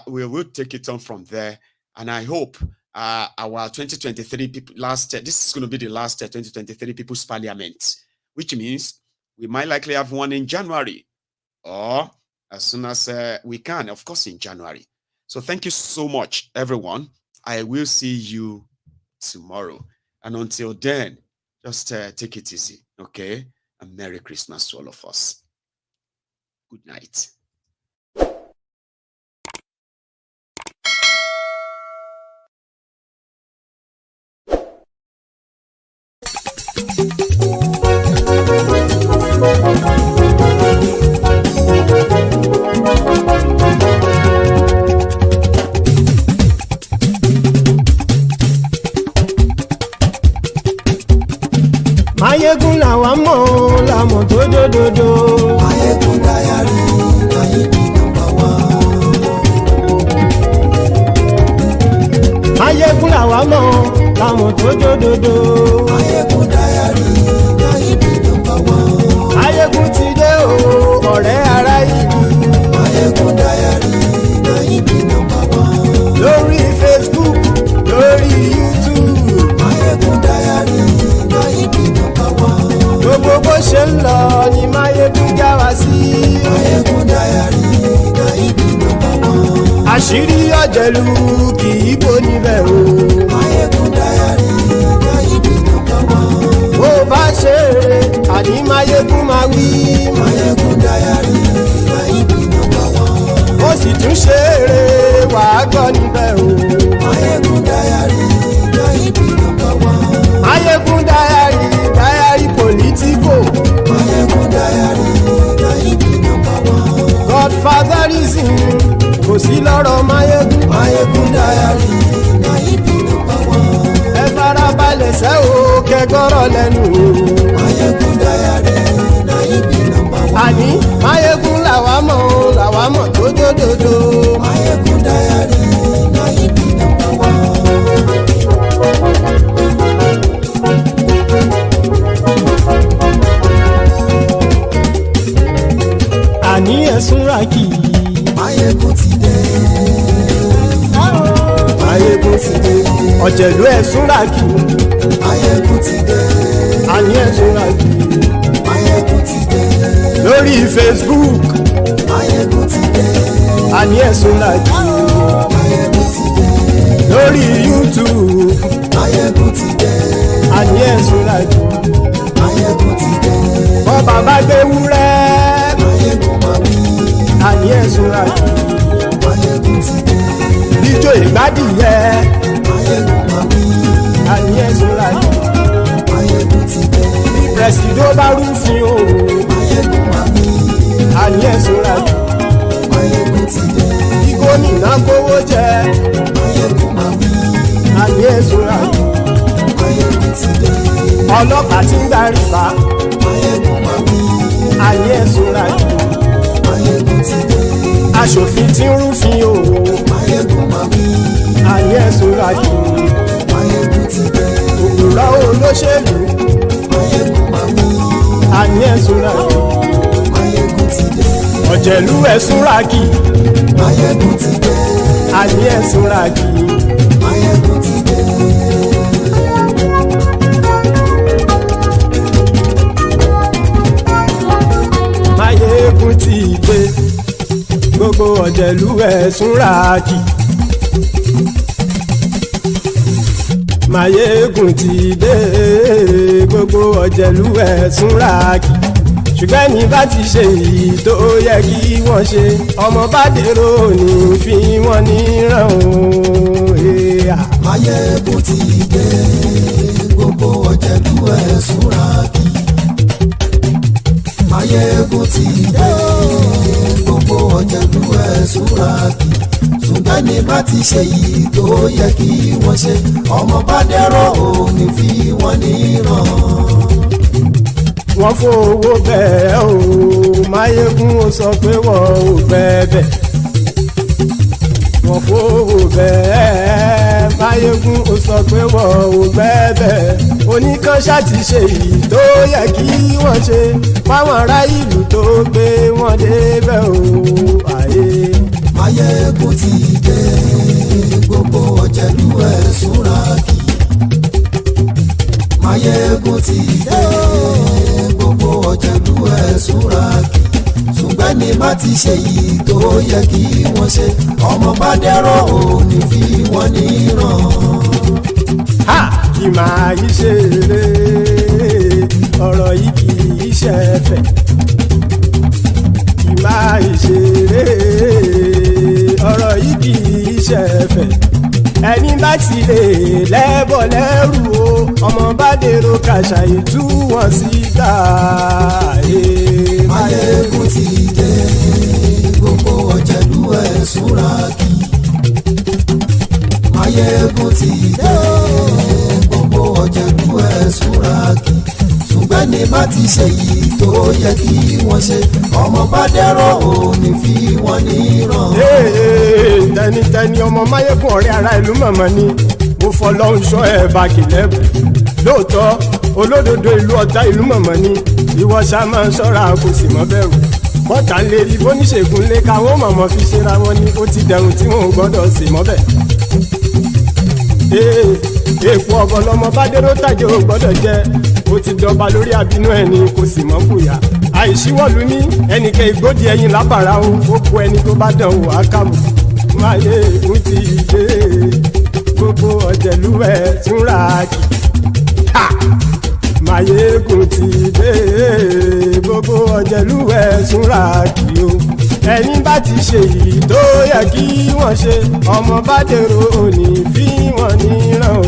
[SPEAKER 4] We will take it on from there. And I hope our 2023 people this is going to be the last 2023 People's Parliament, which means we might likely have one in January or as soon as we can, of course, in January. So thank you so much, everyone. I will see you tomorrow. And until then, just take it easy, okay? And Merry Christmas to all of us. Good night.
[SPEAKER 2] Mayegun diary, na him be number one.
[SPEAKER 6] Mayegun làwa mọ̀ táwọn tó jódodo.
[SPEAKER 2] Mayegun diary, na him be number one.
[SPEAKER 6] Mayegun ti dé o ọ̀rẹ́ ara ìlú.
[SPEAKER 2] Mayegun diary, na him be number one.
[SPEAKER 6] Lórí Facebook, lórí YouTube.
[SPEAKER 2] Mayegun diary, na him be number one.
[SPEAKER 6] Gbogbo bó ṣe ń lọ ni Mayegun já wa sí.
[SPEAKER 2] Mayegun diary, na him be number one.
[SPEAKER 6] Àṣírí ọ̀jẹ̀lú kì í bò níbẹ̀ o.
[SPEAKER 2] Mayegun diary, na him be number one.
[SPEAKER 6] Bó bá ṣe eré, àní Mayegun máa wí.
[SPEAKER 2] Mayegun diary, na him be number one.
[SPEAKER 6] Ó sì tún ṣe eré, wàá gbọ́ níbẹ̀ o.
[SPEAKER 2] Mayegun diary, na him be number one.
[SPEAKER 6] Mayegun diary, diary political.
[SPEAKER 2] Mayegun diary, na him be number one.
[SPEAKER 6] Godfatherism kò sí lọ́rọ̀ Mayegun.
[SPEAKER 2] Mayegun diary, na him be number one.
[SPEAKER 6] Ẹ farabalẹ̀ sẹ́ o kẹgọ́rọ̀ lẹ́nu o.
[SPEAKER 2] Mayegun diary, na him be number one.
[SPEAKER 6] Àní Mayegun làwa mọ̀ tó dódòdó.
[SPEAKER 2] Mayegun diary, na him be number one.
[SPEAKER 6] Àní ẹ̀sùn ràkì.
[SPEAKER 2] Mayegun ti dé. Mayegun ti dé.
[SPEAKER 6] Ọ̀jẹ̀lú ẹ̀sùn ràkì.
[SPEAKER 2] Mayegun ti dé.
[SPEAKER 6] Àní ẹ̀sùn ràkì.
[SPEAKER 2] Mayegun ti dé.
[SPEAKER 6] Lórí Facebook.
[SPEAKER 2] Mayegun ti dé.
[SPEAKER 6] Àní ẹ̀sùn ràkì.
[SPEAKER 2] Mayegun ti dé.
[SPEAKER 6] Lórí YouTube.
[SPEAKER 2] Mayegun ti dé.
[SPEAKER 6] Àní ẹ̀sùn ràkì.
[SPEAKER 2] Mayegun ti dé.
[SPEAKER 6] Bọ́ba bá gbé wúrẹ́.
[SPEAKER 2] Mayegun máa wí.
[SPEAKER 6] Àní ẹ̀sùn ràkì.
[SPEAKER 2] Mayegun ti dé.
[SPEAKER 6] Bíjó ìgbádìyẹ.
[SPEAKER 2] Mayegun máa wí.
[SPEAKER 6] Àní ẹ̀sùn ràkì.
[SPEAKER 2] Mayegun ti dé.
[SPEAKER 6] Pẹ̀sìdó bá rúfin o.
[SPEAKER 2] Mayegun máa wí.
[SPEAKER 6] Àní ẹ̀sùn ràkì.
[SPEAKER 2] Mayegun ti dé.
[SPEAKER 6] Kí gómìnà kówó jẹ.
[SPEAKER 2] Mayegun máa wí.
[SPEAKER 6] Àní ẹ̀sùn ràkì.
[SPEAKER 2] Mayegun ti dé.
[SPEAKER 6] Ọlọ́pàá tí ń gba rìbá.
[SPEAKER 2] Mayegun máa wí.
[SPEAKER 6] Àní ẹ̀sùn ràkì.
[SPEAKER 2] Mayegun ti dé.
[SPEAKER 6] Aṣòfin tí ń rúfin o.
[SPEAKER 2] Mayegun máa wí.
[SPEAKER 6] Àní ẹ̀sùn ràkì.
[SPEAKER 2] Mayegun ti dé.
[SPEAKER 6] Òpùrọ́ olóṣèlú.
[SPEAKER 2] Mayegun máa wí.
[SPEAKER 6] Àní ẹ̀sùn ràkì.
[SPEAKER 2] Mayegun ti dé.
[SPEAKER 6] Ọ̀jẹ̀lú ẹ̀sùn ràkì.
[SPEAKER 2] Mayegun ti dé.
[SPEAKER 6] Àní ẹ̀sùn ràkì.
[SPEAKER 2] Mayegun ti dé.
[SPEAKER 6] Mayegun ti dé. Gbogbo ọ̀jẹ̀lú ẹ̀sùn ràkì. Mayegun ti dé. Gbogbo ọ̀jẹ̀lú ẹ̀sùn ràkì. Ṣùgbọ́n ní bá ti ṣe èyí tó yẹ kí wọ́n ṣe, ọmọ bá dèrò ní fi wọ́n níran o.
[SPEAKER 2] Mayegun ti dé. Gbogbo ọ̀jẹ̀lú ẹ̀sùn ràkì. Mayegun ti dé. Gbogbo ọ̀jẹ̀lú ẹ̀sùn ràkì. Ṣùgbọ́n ní bá ti ṣe èyí tó yẹ kí wọ́n ṣe, ọmọ bá dèrò ní fi wọ́n níran.
[SPEAKER 6] Wọ́n fowó bẹ́ẹ̀ o. Mayegun ó sọ pé wọ́n ò bẹ́ẹ̀. Wọ́n fowó bẹ́ẹ̀. Mayegun ó sọ pé wọ́n ò bẹ́ẹ̀. Oníkanṣá ti ṣe èyí tó yẹ kí wọ́n ṣe fáwọn ará ìlú tó gbé wọn débẹ̀ o.
[SPEAKER 2] Mayegun ti dé. Gbogbo ọ̀jẹ̀lú ẹ̀sùn ràkì. Mayegun ti dé. Gbogbo ọ̀jẹ̀lú ẹ̀sùn ràkì. Ṣùgbọ́n ní bá ti ṣe yìí tó yẹ kí wọ́n ṣe, ọmọ bá dẹ́rọ̀ ò ní fi wọ́n níran.
[SPEAKER 6] Kì máa yí ṣe eré, ọ̀rọ̀ yìí kì í ṣe ẹ̀fẹ̀. Kì máa yí ṣe eré, ọ̀rọ̀ yìí kì í ṣe ẹ̀fẹ̀. Ẹni bá ti lè lẹ́bọ̀ lẹ́rù o, ọmọ bá dèrò kàṣàyè tú wọn síta.
[SPEAKER 2] Mayegun ti dé. Gbogbo ọ̀jẹ̀lú ẹ̀sùn ràkì. Mayegun ti dé. Gbogbo ọ̀jẹ̀lú ẹ̀sùn ràkì. Ṣùgbọ́n ní bá ti ṣe yìí tó yẹ kí wọ́n ṣe ọmọ bá dẹ́rọ̀ ò ní fi wọ́n níran.
[SPEAKER 6] tẹnitẹni ọmọ máyégún ọ̀rẹ́ ara ìlú mọ̀mọ́ ni mo fọlọ́hún sọ ẹ̀ bá kìlẹ́bù lóòótọ́ olódodo ìlú ọ̀tá ìlú mọ̀mọ́ ni ìwọ ṣá máa ń ṣọ́ra kò sì mọ́ bẹ̀rù bọ́tà ń lè rí bóníṣègùn lé káwọn mọ̀mọ́ fi ṣera wọn ni ó ti dẹrùn tí wọn ò gbọ́dọ̀ sè mọ́bẹ̀. èèpo ọ̀bọ̀lọmọ bá dérò tàjẹ́ ò gbọ́dọ̀ jẹ́ ó ti dọba lórí abínú ẹni kò sì mọ́ fòyà àìsíwọ́lu ní ẹnìkẹ́ ìgbódì ẹyin lábàrá ó kó ẹni tó bá dán wò á kàmù Máyégún ti dé gbogbo ọ̀jẹ̀lúwẹ̀ túnra kì Máyégún ti dé gbogbo ọ̀jẹ̀lúwẹ̀ túnra kì o ẹni bá ti ṣe yìí tó yẹ kí wọ́n ṣe ọmọ bá dèrò òní fi wọ́n níran o.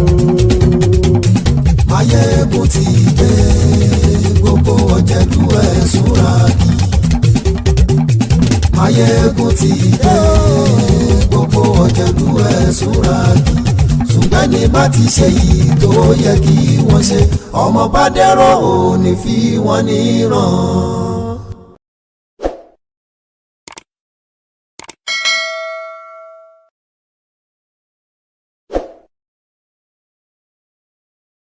[SPEAKER 2] Máyégún ti dé gbogbo ọ̀jẹ̀lúwẹ̀ túnra kì Máyégún ti dé gbogbo ọ̀jẹ̀lúwẹ̀ túnra kì ṣùgbọ́n ní bá ti ṣe yìí tó yẹ kí wọ́n ṣe ọmọ bá dẹ́rọ̀ ò ní fi wọ́n níran.